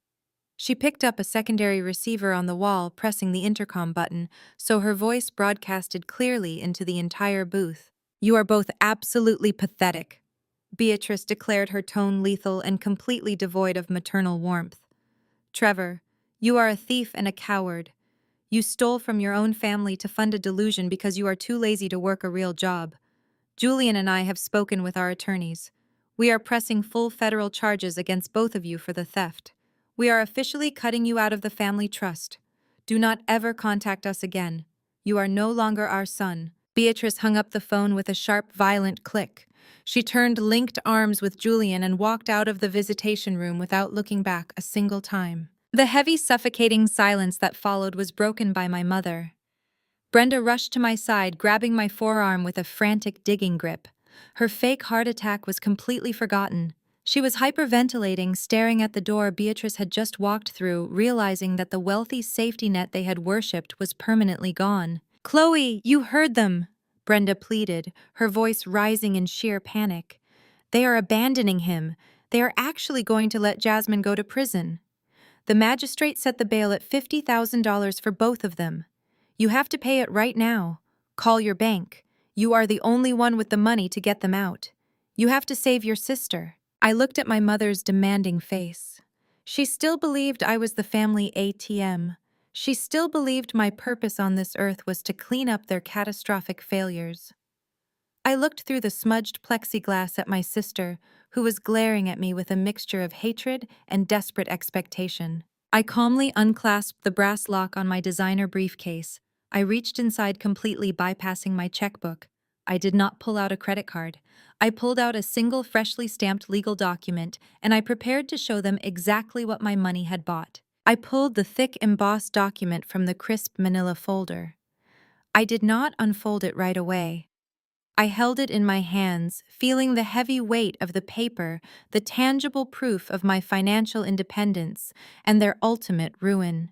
She picked up a secondary receiver on the wall, pressing the intercom button, so her voice broadcasted clearly into the entire booth. "You are both absolutely pathetic," Beatrice declared, her tone lethal and completely devoid of maternal warmth. "Trevor, you are a thief and a coward. You stole from your own family to fund a delusion because you are too lazy to work a real job. Julian and I have spoken with our attorneys. We are pressing full federal charges against both of you for the theft. We are officially cutting you out of the family trust. Do not ever contact us again. You are no longer our son." Beatrice hung up the phone with a sharp, violent click. She turned linked arms with Julian and walked out of the visitation room without looking back a single time. The heavy, suffocating silence that followed was broken by my mother. Brenda rushed to my side, grabbing my forearm with a frantic, digging grip. Her fake heart attack was completely forgotten. She was hyperventilating, staring at the door Beatrice had just walked through, realizing that the wealthy safety net they had worshipped was permanently gone. "Chloe, you heard them," Brenda pleaded, her voice rising in sheer panic. "They are abandoning him. They are actually going to let Jasmine go to prison. The magistrate set the bail at $50,000 for both of them. You have to pay it right now. Call your bank. You are the only one with the money to get them out. You have to save your sister." I looked at my mother's demanding face. She still believed I was the family ATM. She still believed my purpose on this earth was to clean up their catastrophic failures. I looked through the smudged plexiglass at my sister, who was glaring at me with a mixture of hatred and desperate expectation. I calmly unclasped the brass lock on my designer briefcase. I reached inside, completely bypassing my checkbook. I did not pull out a credit card. I pulled out a single freshly stamped legal document, and I prepared to show them exactly what my money had bought. I pulled the thick embossed document from the crisp manila folder. I did not unfold it right away. I held it in my hands, feeling the heavy weight of the paper, the tangible proof of my financial independence and their ultimate ruin.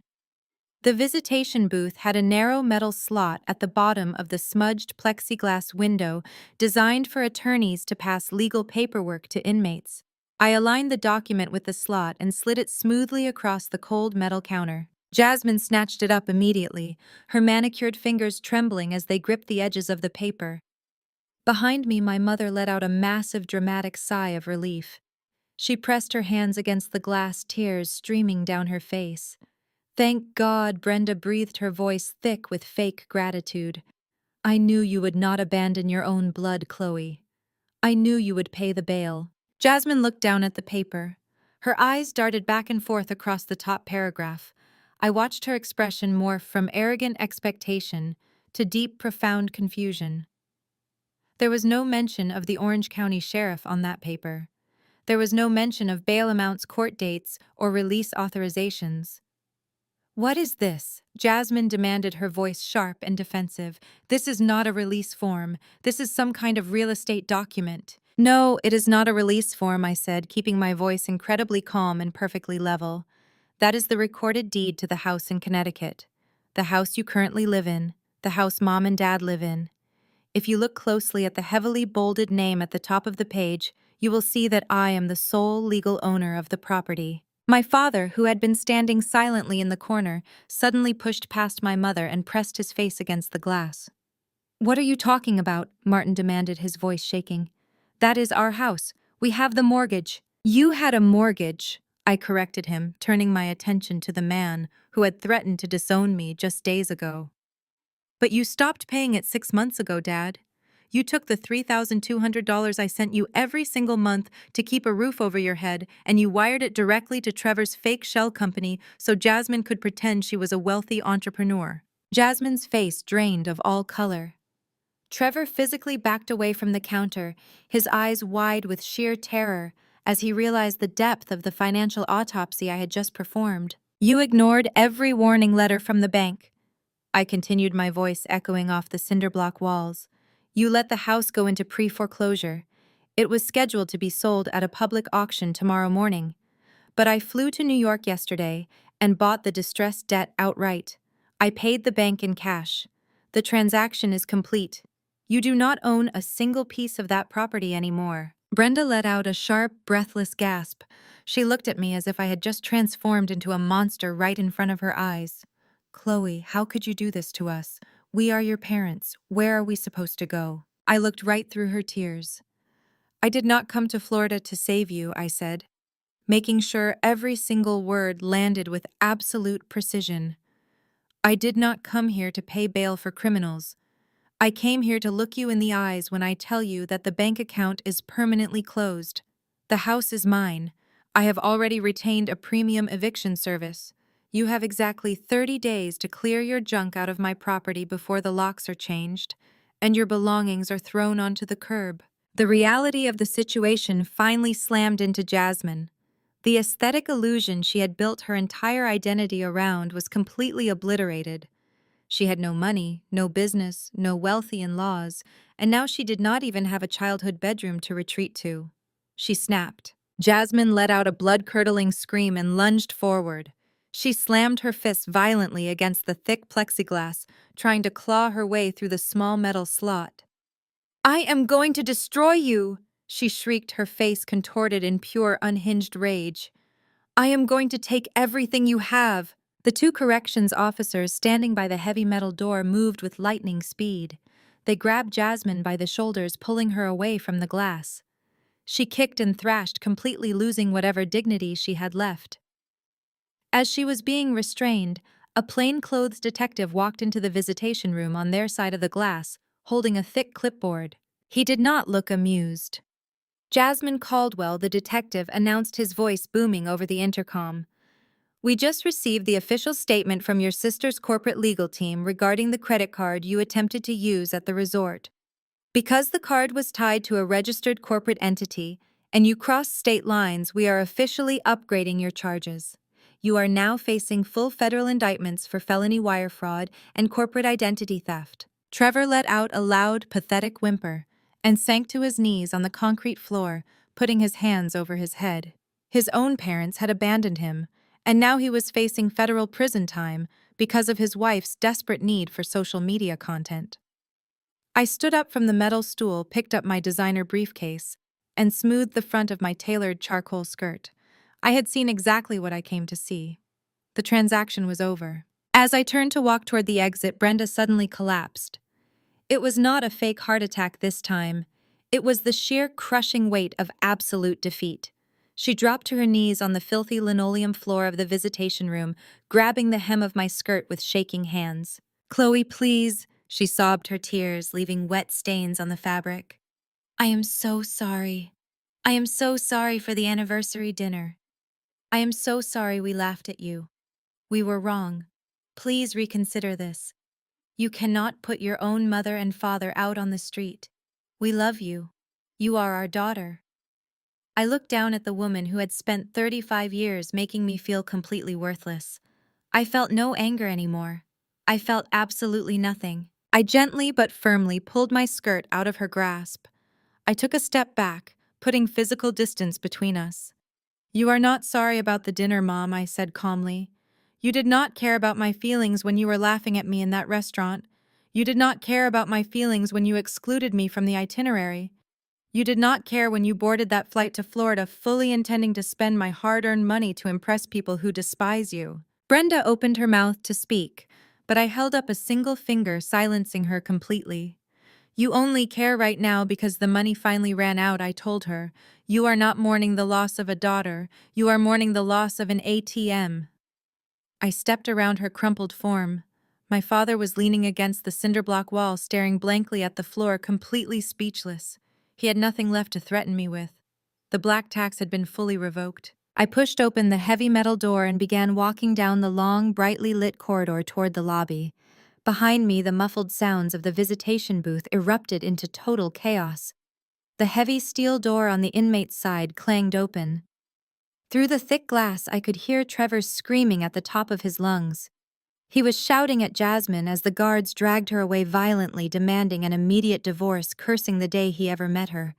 The visitation booth had a narrow metal slot at the bottom of the smudged plexiglass window designed for attorneys to pass legal paperwork to inmates. I aligned the document with the slot and slid it smoothly across the cold metal counter. Jasmine snatched it up immediately, her manicured fingers trembling as they gripped the edges of the paper. Behind me, my mother let out a massive, dramatic sigh of relief. She pressed her hands against the glass, tears streaming down her face. "Thank God," Brenda breathed, her voice thick with fake gratitude. "I knew you would not abandon your own blood, Chloe. I knew you would pay the bail." Jasmine looked down at the paper. Her eyes darted back and forth across the top paragraph. I watched her expression morph from arrogant expectation to deep, profound confusion. There was no mention of the Orange County Sheriff on that paper. There was no mention of bail amounts, court dates, or release authorizations. "What is this?" Jasmine demanded, her voice sharp and defensive. "This is not a release form. This is some kind of real estate document." "No, it is not a release form," I said, keeping my voice incredibly calm and perfectly level. "That is the recorded deed to the house in Connecticut. The house you currently live in. The house Mom and Dad live in. If you look closely at the heavily bolded name at the top of the page, you will see that I am the sole legal owner of the property." My father, who had been standing silently in the corner, suddenly pushed past my mother and pressed his face against the glass. "What are you talking about?" Martin demanded, his voice shaking. "That is our house. We have the mortgage." "You had a mortgage," I corrected him, turning my attention to the man who had threatened to disown me just days ago. "But you stopped paying it 6 months ago, Dad. You took the $3,200 I sent you every single month to keep a roof over your head, and you wired it directly to Trevor's fake shell company so Jasmine could pretend she was a wealthy entrepreneur." Jasmine's face drained of all color. Trevor physically backed away from the counter, his eyes wide with sheer terror, as he realized the depth of the financial autopsy I had just performed. "You ignored every warning letter from the bank," I continued, my voice echoing off the cinderblock walls. "You let the house go into pre-foreclosure. It was scheduled to be sold at a public auction tomorrow morning. But I flew to New York yesterday and bought the distressed debt outright. I paid the bank in cash. The transaction is complete. You do not own a single piece of that property anymore." Brenda let out a sharp, breathless gasp. She looked at me as if I had just transformed into a monster right in front of her eyes. "Chloe, how could you do this to us? We are your parents. Where are we supposed to go?" I looked right through her tears. "I did not come to Florida to save you," I said, making sure every single word landed with absolute precision. "I did not come here to pay bail for criminals. I came here to look you in the eyes when I tell you that the bank account is permanently closed. The house is mine. I have already retained a premium eviction service. You have exactly 30 days to clear your junk out of my property before the locks are changed, and your belongings are thrown onto the curb." The reality of the situation finally slammed into Jasmine. The aesthetic illusion she had built her entire identity around was completely obliterated. She had no money, no business, no wealthy in-laws, and now she did not even have a childhood bedroom to retreat to. She snapped. Jasmine let out a blood-curdling scream and lunged forward. She slammed her fists violently against the thick plexiglass, trying to claw her way through the small metal slot. "I am going to destroy you!" she shrieked, her face contorted in pure, unhinged rage. "I am going to take everything you have!" The two corrections officers standing by the heavy metal door moved with lightning speed. They grabbed Jasmine by the shoulders, pulling her away from the glass. She kicked and thrashed, completely losing whatever dignity she had left. As she was being restrained, A plainclothes detective walked into the visitation room on their side of the glass, holding a thick clipboard. He did not look amused. Jasmine Caldwell, the detective, announced, his voice booming over the intercom. "We just received the official statement from your sister's corporate legal team regarding the credit card you attempted to use at the resort. Because the card was tied to a registered corporate entity and you crossed state lines, we are officially upgrading your charges. You are now facing full federal indictments for felony wire fraud and corporate identity theft." Trevor let out a loud, pathetic whimper and sank to his knees on the concrete floor, putting his hands over his head. His own parents had abandoned him, and now he was facing federal prison time because of his wife's desperate need for social media content. I stood up from the metal stool, picked up my designer briefcase, and smoothed the front of my tailored charcoal skirt. I had seen exactly what I came to see. The transaction was over. As I turned to walk toward the exit, Brenda suddenly collapsed. It was not a fake heart attack this time. It was the sheer crushing weight of absolute defeat. She dropped to her knees on the filthy linoleum floor of the visitation room, grabbing the hem of my skirt with shaking hands. "Chloe, please," she sobbed, her tears leaving wet stains on the fabric. "I am so sorry. I am so sorry for the anniversary dinner. I am so sorry we laughed at you. We were wrong. Please reconsider this. You cannot put your own mother and father out on the street. We love you. You are our daughter." I looked down at the woman who had spent 35 years making me feel completely worthless. I felt no anger anymore. I felt absolutely nothing. I gently but firmly pulled my skirt out of her grasp. I took a step back, putting physical distance between us. "You are not sorry about the dinner, Mom," I said calmly. "You did not care about my feelings when you were laughing at me in that restaurant. You did not care about my feelings when you excluded me from the itinerary. You did not care when you boarded that flight to Florida fully intending to spend my hard-earned money to impress people who despise you." Brenda opened her mouth to speak, but I held up a single finger, silencing her completely. "You only care right now because the money finally ran out," I told her. "You are not mourning the loss of a daughter. You are mourning the loss of an ATM." I stepped around her crumpled form. My father was leaning against the cinder-block wall, staring blankly at the floor, completely speechless. He had nothing left to threaten me with. The black tax had been fully revoked. I pushed open the heavy metal door and began walking down the long, brightly lit corridor toward the lobby. Behind me, the muffled sounds of the visitation booth erupted into total chaos. The heavy steel door on the inmate's side clanged open. Through the thick glass, I could hear Trevor screaming at the top of his lungs. He was shouting at Jasmine as the guards dragged her away violently, demanding an immediate divorce, cursing the day he ever met her.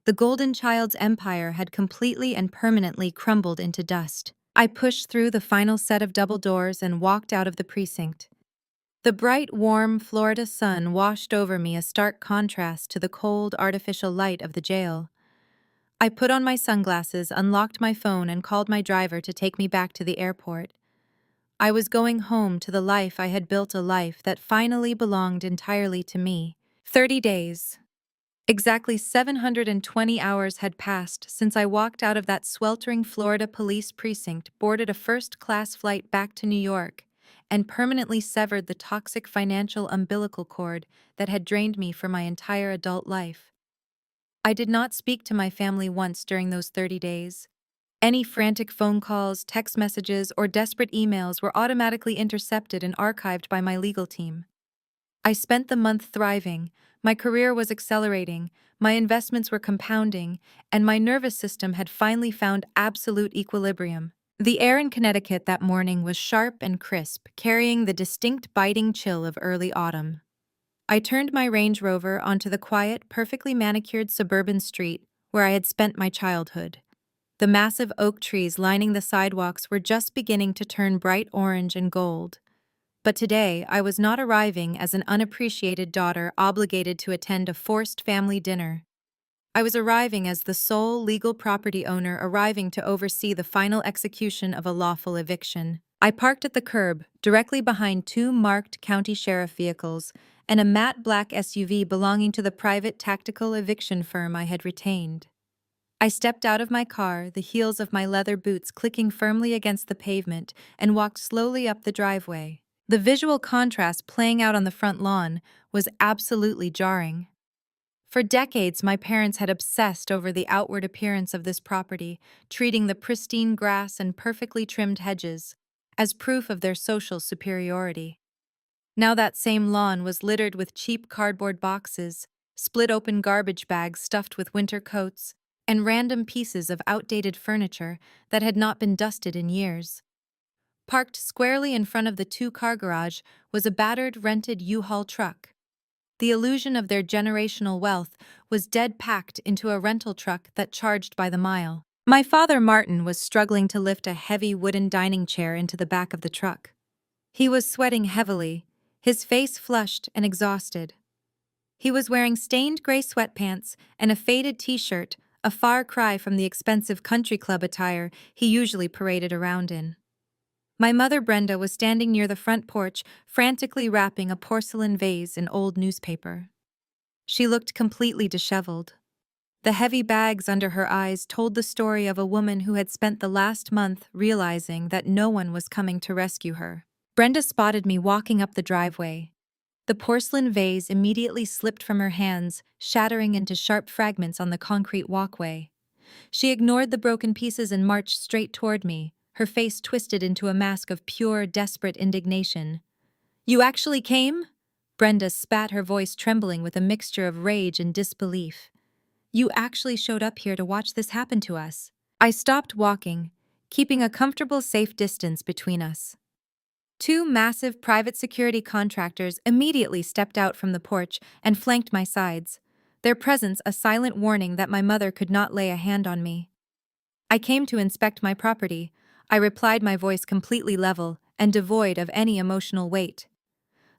The Golden Child's empire had completely and permanently crumbled into dust. I pushed through the final set of double doors and walked out of the precinct. The bright, warm Florida sun washed over me, a stark contrast to the cold, artificial light of the jail. I put on my sunglasses, unlocked my phone, and called my driver to take me back to the airport. I was going home to the life I had built, a life that finally belonged entirely to me. 30 days. Exactly 720 hours had passed since I walked out of that sweltering Florida police precinct, boarded a first-class flight back to New York, and permanently severed the toxic financial umbilical cord that had drained me for my entire adult life. I did not speak to my family once during those 30 days. Any frantic phone calls, text messages, or desperate emails were automatically intercepted and archived by my legal team. I spent the month thriving. My career was accelerating, my investments were compounding, and my nervous system had finally found absolute equilibrium. The air in Connecticut that morning was sharp and crisp, carrying the distinct biting chill of early autumn. I turned my Range Rover onto the quiet, perfectly manicured suburban street where I had spent my childhood. The massive oak trees lining the sidewalks were just beginning to turn bright orange and gold. But today, I was not arriving as an unappreciated daughter obligated to attend a forced family dinner. I was arriving as the sole legal property owner arriving to oversee the final execution of a lawful eviction. I parked at the curb, directly behind two marked county sheriff vehicles and a matte black SUV belonging to the private tactical eviction firm I had retained. I stepped out of my car, the heels of my leather boots clicking firmly against the pavement, and walked slowly up the driveway. The visual contrast playing out on the front lawn was absolutely jarring. For decades, my parents had obsessed over the outward appearance of this property, treating the pristine grass and perfectly trimmed hedges as proof of their social superiority. Now that same lawn was littered with cheap cardboard boxes, split-open garbage bags stuffed with winter coats, and random pieces of outdated furniture that had not been dusted in years. Parked squarely in front of the two-car garage was a battered rented U-Haul truck. The illusion of their generational wealth was dead packed into a rental truck that charged by the mile. My father, Martin, was struggling to lift a heavy wooden dining chair into the back of the truck. He was sweating heavily, his face flushed and exhausted. He was wearing stained gray sweatpants and a faded t-shirt, a far cry from the expensive country club attire he usually paraded around in. My mother, Brenda, was standing near the front porch, frantically wrapping a porcelain vase in old newspaper. She looked completely disheveled. The heavy bags under her eyes told the story of a woman who had spent the last month realizing that no one was coming to rescue her. Brenda spotted me walking up the driveway. The porcelain vase immediately slipped from her hands, shattering into sharp fragments on the concrete walkway. She ignored the broken pieces and marched straight toward me, her face twisted into a mask of pure, desperate indignation. "You actually came?" Brenda spat, her voice trembling with a mixture of rage and disbelief. "You actually showed up here to watch this happen to us." I stopped walking, keeping a comfortable, safe distance between us. Two massive private security contractors immediately stepped out from the porch and flanked my sides, their presence a silent warning that my mother could not lay a hand on me. "I came to inspect my property," I replied, my voice completely level and devoid of any emotional weight.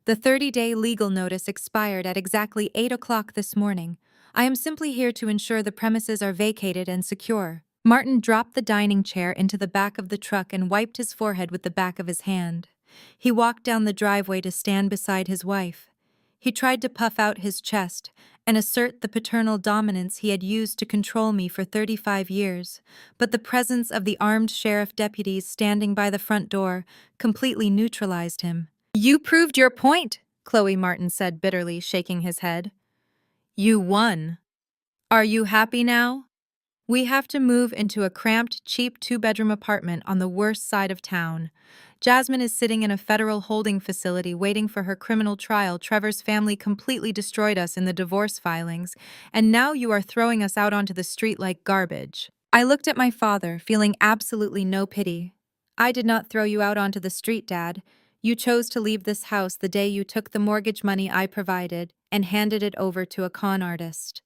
"The 30-day legal notice expired at exactly 8 o'clock this morning. I am simply here to ensure the premises are vacated and secure." Martin dropped the dining chair into the back of the truck and wiped his forehead with the back of his hand. He walked down the driveway to stand beside his wife. He tried to puff out his chest and assert the paternal dominance he had used to control me for 35 years, but the presence of the armed sheriff deputies standing by the front door completely neutralized him. "You proved your point," Chloe Martin said bitterly, shaking his head. "You won. Are you happy now? We have to move into a cramped, cheap two-bedroom apartment on the worst side of town. Jasmine is sitting in a federal holding facility waiting for her criminal trial. Trevor's family completely destroyed us in the divorce filings, and now you are throwing us out onto the street like garbage." I looked at my father, feeling absolutely no pity. "I did not throw you out onto the street, Dad. You chose to leave this house the day you took the mortgage money I provided and handed it over to a con artist.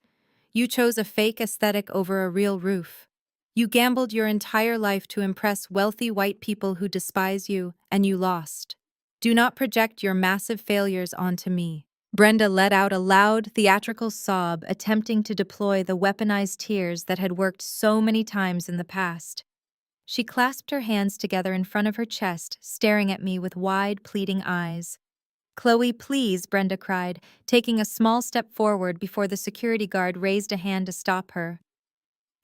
You chose a fake aesthetic over a real roof. You gambled your entire life to impress wealthy white people who despise you, and you lost. Do not project your massive failures onto me." Brenda let out a loud, theatrical sob, attempting to deploy the weaponized tears that had worked so many times in the past. She clasped her hands together in front of her chest, staring at me with wide, pleading eyes. "Chloe, please," Brenda cried, taking a small step forward before the security guard raised a hand to stop her.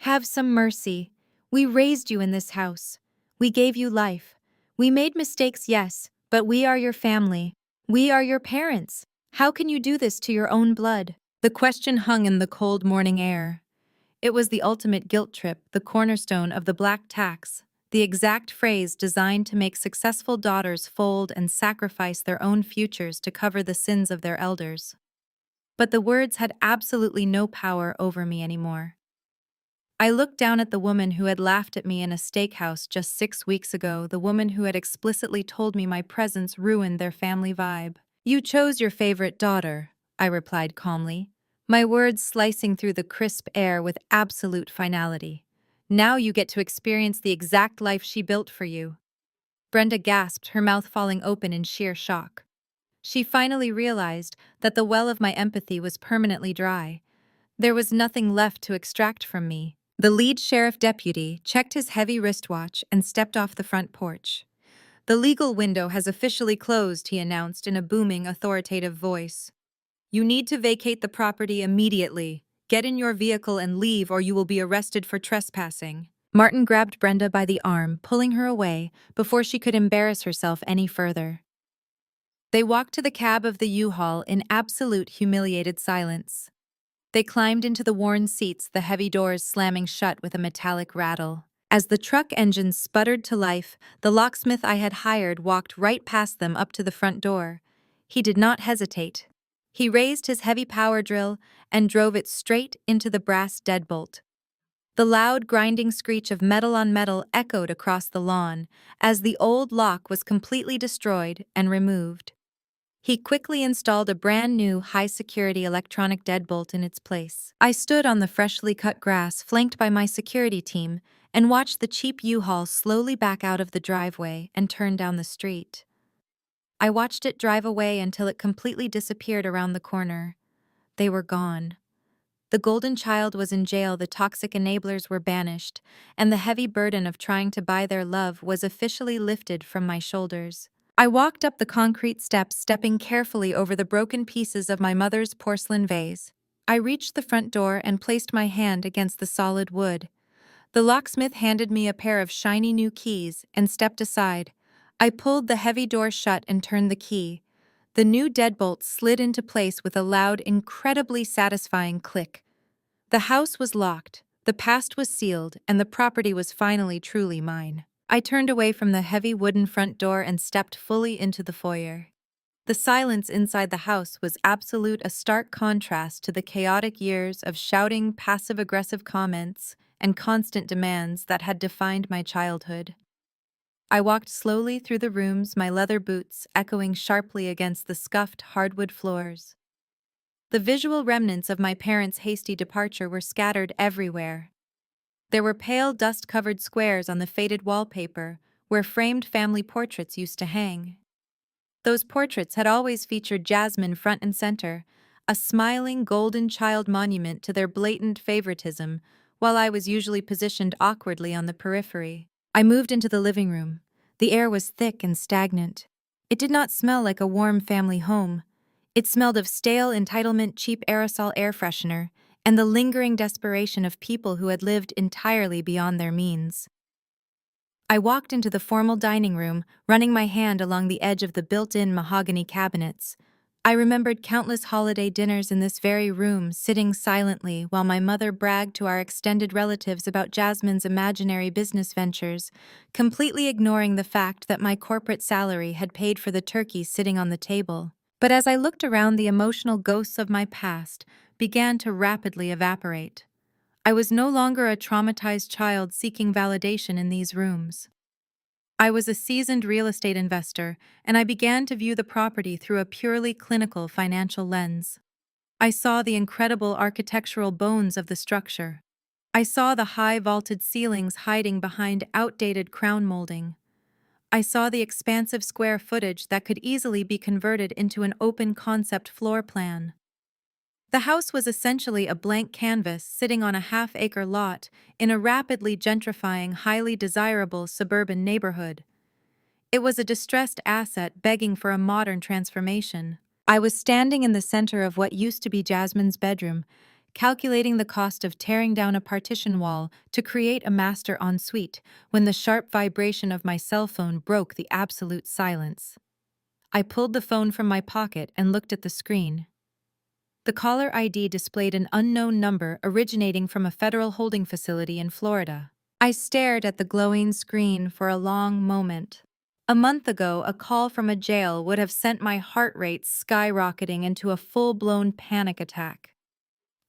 "Have some mercy. We raised you in this house. We gave you life. We made mistakes, yes, but we are your family. We are your parents. How can you do this to your own blood?" The question hung in the cold morning air. It was the ultimate guilt trip, the cornerstone of the black tax, the exact phrase designed to make successful daughters fold and sacrifice their own futures to cover the sins of their elders. But the words had absolutely no power over me anymore. I looked down at the woman who had laughed at me in a steakhouse just 6 weeks ago, the woman who had explicitly told me my presence ruined their family vibe. "You chose your favorite daughter," I replied calmly, my words slicing through the crisp air with absolute finality. "Now you get to experience the exact life she built for you." Brenda gasped, her mouth falling open in sheer shock. She finally realized that the well of my empathy was permanently dry. There was nothing left to extract from me. The lead sheriff deputy checked his heavy wristwatch and stepped off the front porch. "The legal window has officially closed," he announced in a booming, authoritative voice. "You need to vacate the property immediately. Get in your vehicle and leave, or you will be arrested for trespassing. Martin grabbed Brenda by the arm, pulling her away before she could embarrass herself any further. They walked to the cab of the U-Haul in absolute humiliated silence. They climbed into the worn seats, the heavy doors slamming shut with a metallic rattle. As the truck engine sputtered to life, the locksmith I had hired walked right past them up to the front door. He did not hesitate. He raised his heavy power drill and drove it straight into the brass deadbolt. The loud grinding screech of metal on metal echoed across the lawn as the old lock was completely destroyed and removed. He quickly installed a brand new high-security electronic deadbolt in its place. I stood on the freshly cut grass, flanked by my security team, and watched the cheap U-Haul slowly back out of the driveway and turn down the street. I watched it drive away until it completely disappeared around the corner. They were gone. The golden child was in jail, the toxic enablers were banished, and the heavy burden of trying to buy their love was officially lifted from my shoulders. I walked up the concrete steps, stepping carefully over the broken pieces of my mother's porcelain vase. I reached the front door and placed my hand against the solid wood. The locksmith handed me a pair of shiny new keys and stepped aside. I pulled the heavy door shut and turned the key. The new deadbolt slid into place with a loud, incredibly satisfying click. The house was locked, the past was sealed, and the property was finally truly mine. I turned away from the heavy wooden front door and stepped fully into the foyer. The silence inside the house was absolute, a stark contrast to the chaotic years of shouting, passive-aggressive comments and constant demands that had defined my childhood. I walked slowly through the rooms, my leather boots echoing sharply against the scuffed hardwood floors. The visual remnants of my parents' hasty departure were scattered everywhere. There were pale, dust-covered squares on the faded wallpaper where framed family portraits used to hang. Those portraits had always featured Jasmine front and center, a smiling golden child monument to their blatant favoritism, while I was usually positioned awkwardly on the periphery. I moved into the living room. The air was thick and stagnant. It did not smell like a warm family home. It smelled of stale entitlement, cheap aerosol air freshener, and the lingering desperation of people who had lived entirely beyond their means. I walked into the formal dining room, running my hand along the edge of the built-in mahogany cabinets. I remembered countless holiday dinners in this very room, sitting silently while my mother bragged to our extended relatives about Jasmine's imaginary business ventures, completely ignoring the fact that my corporate salary had paid for the turkey sitting on the table. But as I looked around, the emotional ghosts of my past began to rapidly evaporate. I was no longer a traumatized child seeking validation in these rooms. I was a seasoned real estate investor, and I began to view the property through a purely clinical financial lens. I saw the incredible architectural bones of the structure. I saw the high vaulted ceilings hiding behind outdated crown molding. I saw the expansive square footage that could easily be converted into an open concept floor plan. The house was essentially a blank canvas sitting on a half-acre lot in a rapidly gentrifying, highly desirable suburban neighborhood. It was a distressed asset begging for a modern transformation. I was standing in the center of what used to be Jasmine's bedroom, calculating the cost of tearing down a partition wall to create a master ensuite, when the sharp vibration of my cell phone broke the absolute silence. I pulled the phone from my pocket and looked at the screen. The caller ID displayed an unknown number originating from a federal holding facility in Florida. I stared at the glowing screen for a long moment. A month ago, a call from a jail would have sent my heart rate skyrocketing into a full-blown panic attack.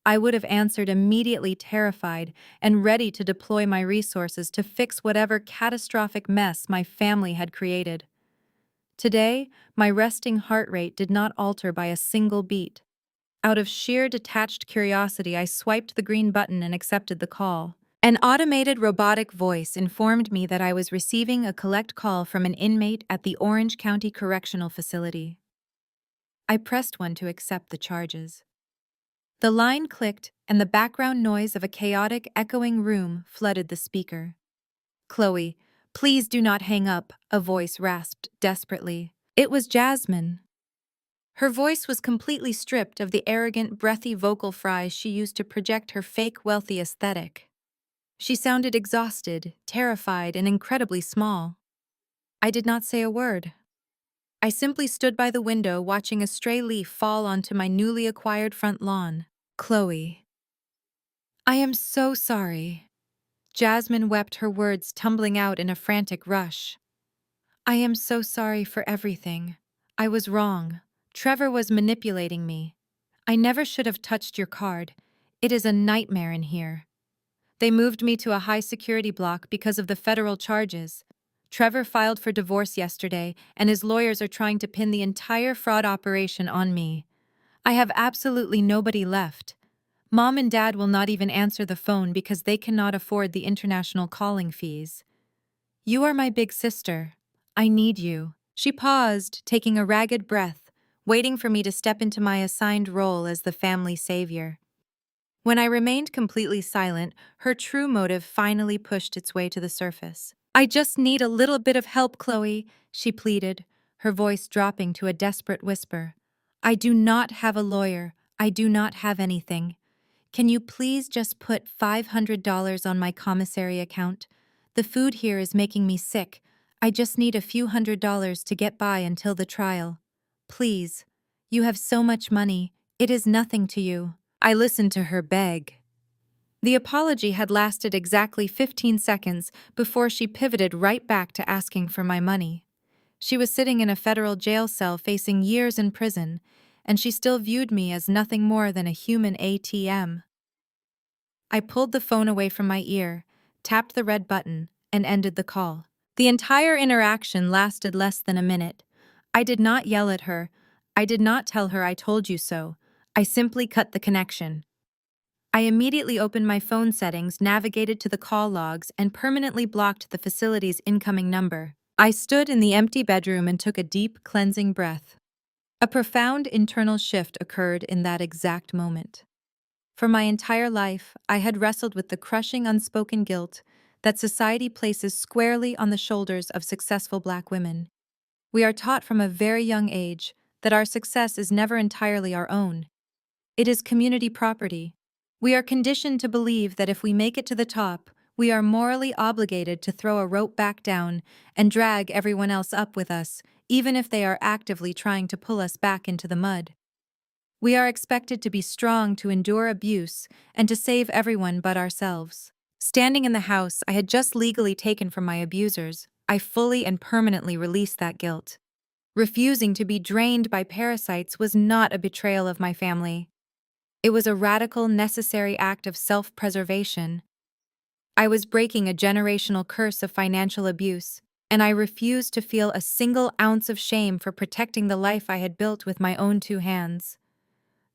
I would have answered immediately, terrified and ready to deploy my resources to fix whatever catastrophic mess my family had created. Today, my resting heart rate did not alter by a single beat. Out of sheer detached curiosity, I swiped the green button and accepted the call. An automated robotic voice informed me that I was receiving a collect call from an inmate at the Orange County Correctional Facility. I pressed one to accept the charges. The line clicked, and the background noise of a chaotic, echoing room flooded the speaker. "Chloe, please do not hang up," a voice rasped desperately. It was Jasmine. Her voice was completely stripped of the arrogant, breathy vocal fries she used to project her fake wealthy aesthetic. She sounded exhausted, terrified, and incredibly small. I did not say a word. I simply stood by the window watching a stray leaf fall onto my newly acquired front lawn. Chloe. I am so sorry. Jasmine wept, her words tumbling out in a frantic rush. I am so sorry for everything. I was wrong. Trevor was manipulating me. I never should have touched your card. It is a nightmare in here. They moved me to a high-security block because of the federal charges. Trevor filed for divorce yesterday, and his lawyers are trying to pin the entire fraud operation on me. I have absolutely nobody left. Mom and Dad will not even answer the phone because they cannot afford the international calling fees. You are my big sister. I need you. She paused, taking a ragged breath, waiting for me to step into my assigned role as the family savior. When I remained completely silent, her true motive finally pushed its way to the surface. I just need a little bit of help, Chloe, she pleaded, her voice dropping to a desperate whisper. I do not have a lawyer. I do not have anything. Can you please just put $500 on my commissary account? The food here is making me sick. I just need a few $100s to get by until the trial. Please. You have so much money. It is nothing to you. I listened to her beg. The apology had lasted exactly 15 seconds before she pivoted right back to asking for my money. She was sitting in a federal jail cell facing years in prison, and she still viewed me as nothing more than a human ATM. I pulled the phone away from my ear, tapped the red button, and ended the call. The entire interaction lasted less than a minute. I did not yell at her. I did not tell her I told you so. I simply cut the connection. I immediately opened my phone settings, navigated to the call logs, and permanently blocked the facility's incoming number. I stood in the empty bedroom and took a deep, cleansing breath. A profound internal shift occurred in that exact moment. For my entire life, I had wrestled with the crushing unspoken guilt that society places squarely on the shoulders of successful Black women. We are taught from a very young age that our success is never entirely our own. It is community property. We are conditioned to believe that if we make it to the top, we are morally obligated to throw a rope back down and drag everyone else up with us, even if they are actively trying to pull us back into the mud. We are expected to be strong to endure abuse and to save everyone but ourselves. Standing in the house I had just legally taken from my abusers, I fully and permanently released that guilt. Refusing to be drained by parasites was not a betrayal of my family. It was a radical, necessary act of self-preservation. I was breaking a generational curse of financial abuse, and I refused to feel a single ounce of shame for protecting the life I had built with my own two hands.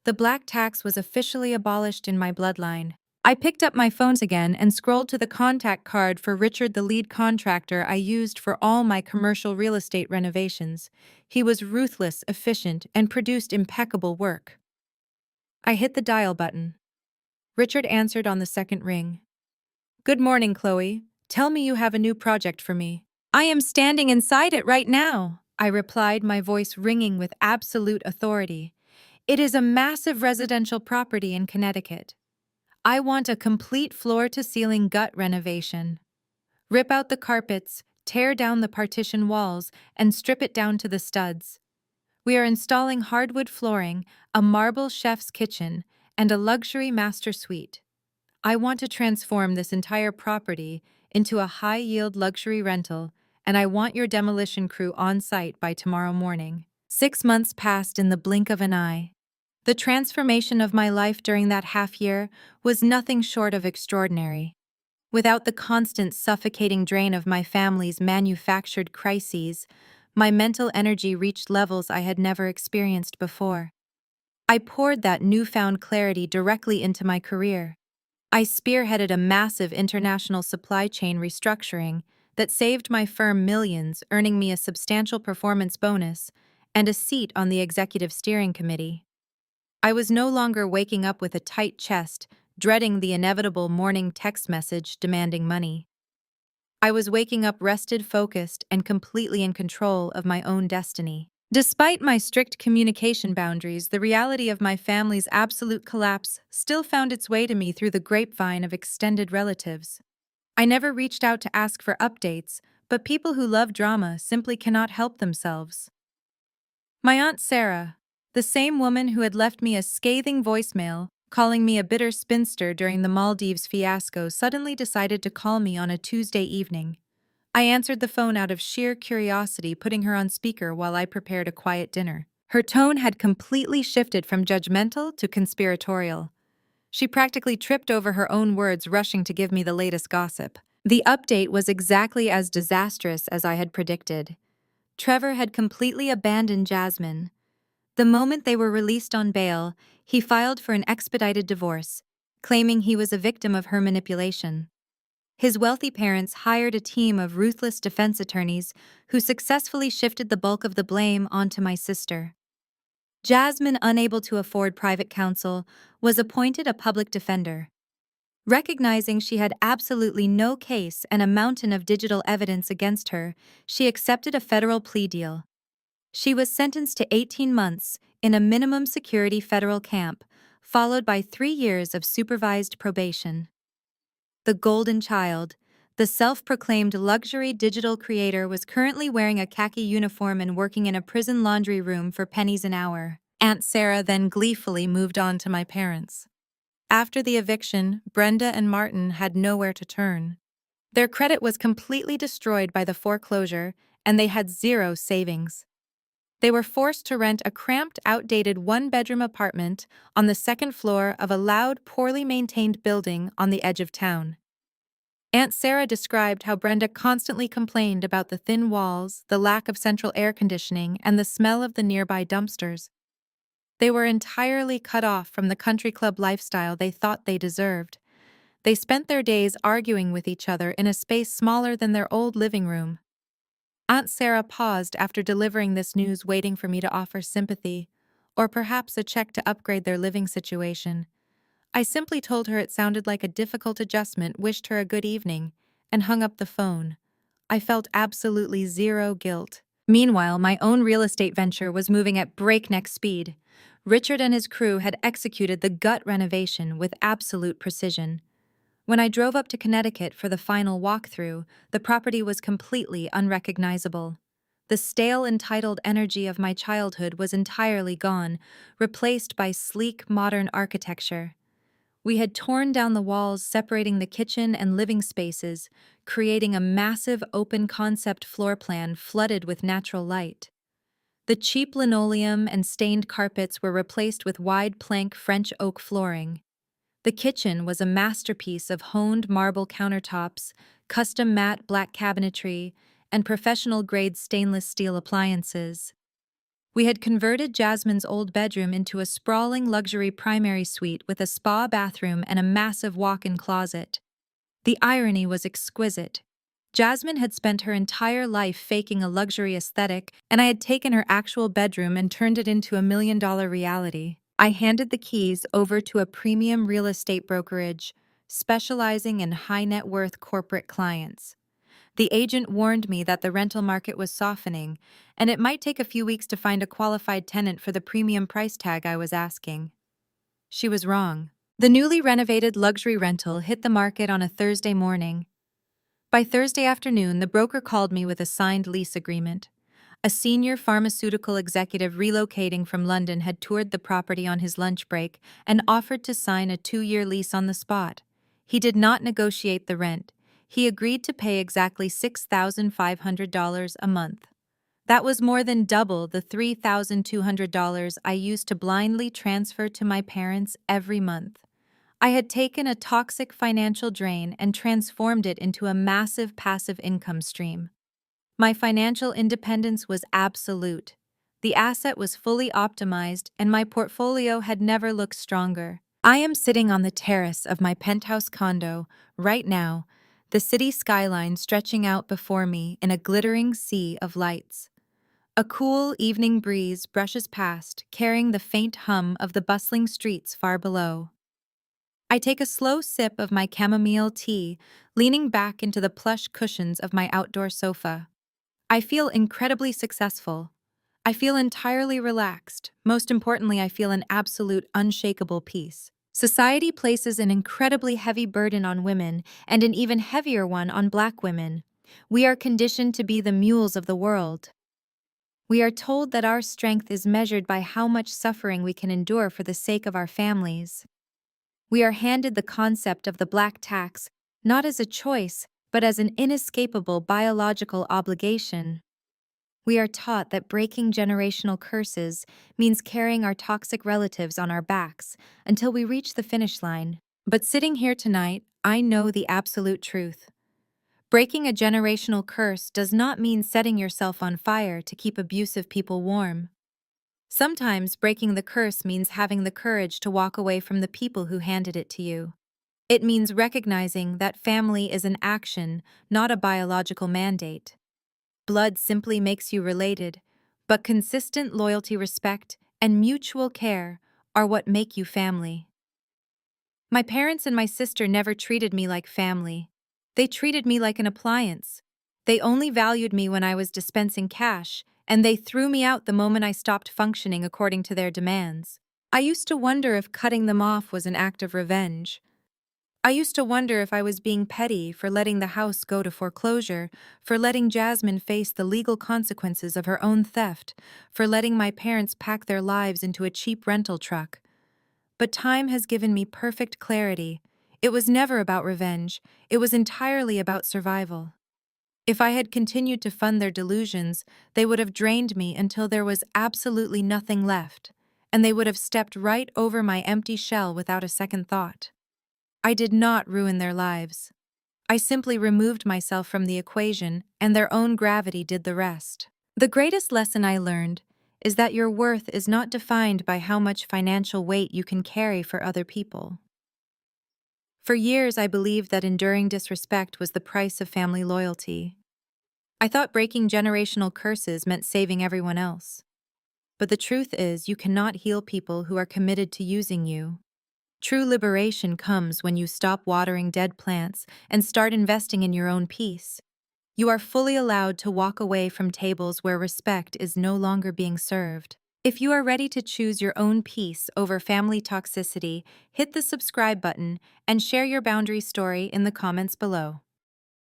The black tax was officially abolished in my bloodline. I picked up my phone again and scrolled to the contact card for Richard, the lead contractor I used for all my commercial real estate renovations. He was ruthless, efficient, and produced impeccable work. I hit the dial button. Richard answered on the second ring. Good morning, Chloe. Tell me you have a new project for me. I am standing inside it right now, I replied, my voice ringing with absolute authority. It is a massive residential property in Connecticut. I want a complete floor-to-ceiling gut renovation. Rip out the carpets, tear down the partition walls, and strip it down to the studs. We are installing hardwood flooring, a marble chef's kitchen, and a luxury master suite. I want to transform this entire property into a high-yield luxury rental, and I want your demolition crew on site by tomorrow morning. 6 months passed in the blink of an eye. The transformation of my life during that half year was nothing short of extraordinary. Without the constant suffocating drain of my family's manufactured crises, my mental energy reached levels I had never experienced before. I poured that newfound clarity directly into my career. I spearheaded a massive international supply chain restructuring that saved my firm millions, earning me a substantial performance bonus and a seat on the executive steering committee. I was no longer waking up with a tight chest, dreading the inevitable morning text message demanding money. I was waking up rested, focused, and completely in control of my own destiny. Despite my strict communication boundaries, the reality of my family's absolute collapse still found its way to me through the grapevine of extended relatives. I never reached out to ask for updates, but people who love drama simply cannot help themselves. My Aunt Sarah, the same woman who had left me a scathing voicemail, calling me a bitter spinster during the Maldives fiasco, suddenly decided to call me on a Tuesday evening. I answered the phone out of sheer curiosity, putting her on speaker while I prepared a quiet dinner. Her tone had completely shifted from judgmental to conspiratorial. She practically tripped over her own words, rushing to give me the latest gossip. The update was exactly as disastrous as I had predicted. Trevor had completely abandoned Jasmine. The moment they were released on bail, he filed for an expedited divorce, claiming he was a victim of her manipulation. His wealthy parents hired a team of ruthless defense attorneys who successfully shifted the bulk of the blame onto my sister. Jasmine, unable to afford private counsel, was appointed a public defender. Recognizing she had absolutely no case and a mountain of digital evidence against her, she accepted a federal plea deal. She was sentenced to 18 months in a minimum security federal camp, followed by 3 years of supervised probation. The Golden Child, the self-proclaimed luxury digital creator, was currently wearing a khaki uniform and working in a prison laundry room for pennies an hour. Aunt Sarah then gleefully moved on to my parents. After the eviction, Brenda and Martin had nowhere to turn. Their credit was completely destroyed by the foreclosure, and they had zero savings. They were forced to rent a cramped, outdated one-bedroom apartment on the second floor of a loud, poorly maintained building on the edge of town. Aunt Sarah described how Brenda constantly complained about the thin walls, the lack of central air conditioning, and the smell of the nearby dumpsters. They were entirely cut off from the country club lifestyle they thought they deserved. They spent their days arguing with each other in a space smaller than their old living room. Aunt Sarah paused after delivering this news, waiting for me to offer sympathy, or perhaps a check to upgrade their living situation. I simply told her it sounded like a difficult adjustment, wished her a good evening, and hung up the phone. I felt absolutely zero guilt. Meanwhile, my own real estate venture was moving at breakneck speed. Richard and his crew had executed the gut renovation with absolute precision. When I drove up to Connecticut for the final walkthrough, the property was completely unrecognizable. The stale, entitled energy of my childhood was entirely gone, replaced by sleek, modern architecture. We had torn down the walls separating the kitchen and living spaces, creating a massive open-concept floor plan flooded with natural light. The cheap linoleum and stained carpets were replaced with wide plank French oak flooring. The kitchen was a masterpiece of honed marble countertops, custom matte black cabinetry, and professional-grade stainless steel appliances. We had converted Jasmine's old bedroom into a sprawling luxury primary suite with a spa bathroom and a massive walk-in closet. The irony was exquisite. Jasmine had spent her entire life faking a luxury aesthetic, and I had taken her actual bedroom and turned it into a million-dollar reality. I handed the keys over to a premium real estate brokerage, specializing in high-net-worth corporate clients. The agent warned me that the rental market was softening, and it might take a few weeks to find a qualified tenant for the premium price tag I was asking. She was wrong. The newly renovated luxury rental hit the market on a Thursday morning. By Thursday afternoon, the broker called me with a signed lease agreement. A senior pharmaceutical executive relocating from London had toured the property on his lunch break and offered to sign a 2-year lease on the spot. He did not negotiate the rent. He agreed to pay exactly $6,500 a month. That was more than double the $3,200 I used to blindly transfer to my parents every month. I had taken a toxic financial drain and transformed it into a massive passive income stream. My financial independence was absolute. The asset was fully optimized, and my portfolio had never looked stronger. I am sitting on the terrace of my penthouse condo right now, the city skyline stretching out before me in a glittering sea of lights. A cool evening breeze brushes past, carrying the faint hum of the bustling streets far below. I take a slow sip of my chamomile tea, leaning back into the plush cushions of my outdoor sofa. I feel incredibly successful. I feel entirely relaxed. Most importantly, I feel an absolute unshakable peace. Society places an incredibly heavy burden on women and an even heavier one on Black women. We are conditioned to be the mules of the world. We are told that our strength is measured by how much suffering we can endure for the sake of our families. We are handed the concept of the black tax, not as a choice, but as an inescapable biological obligation. We are taught that breaking generational curses means carrying our toxic relatives on our backs until we reach the finish line. But sitting here tonight, I know the absolute truth. Breaking a generational curse does not mean setting yourself on fire to keep abusive people warm. Sometimes breaking the curse means having the courage to walk away from the people who handed it to you. It means recognizing that family is an action, not a biological mandate. Blood simply makes you related, but consistent loyalty, respect, and mutual care are what make you family. My parents and my sister never treated me like family. They treated me like an appliance. They only valued me when I was dispensing cash, and they threw me out the moment I stopped functioning according to their demands. I used to wonder if cutting them off was an act of revenge. I used to wonder if I was being petty for letting the house go to foreclosure, for letting Jasmine face the legal consequences of her own theft, for letting my parents pack their lives into a cheap rental truck. But time has given me perfect clarity. It was never about revenge, it was entirely about survival. If I had continued to fund their delusions, they would have drained me until there was absolutely nothing left, and they would have stepped right over my empty shell without a second thought. I did not ruin their lives. I simply removed myself from the equation, and their own gravity did the rest. The greatest lesson I learned is that your worth is not defined by how much financial weight you can carry for other people. For years, I believed that enduring disrespect was the price of family loyalty. I thought breaking generational curses meant saving everyone else. But the truth is, you cannot heal people who are committed to using you. True liberation comes when you stop watering dead plants and start investing in your own peace. You are fully allowed to walk away from tables where respect is no longer being served. If you are ready to choose your own peace over family toxicity, hit the subscribe button and share your boundary story in the comments below.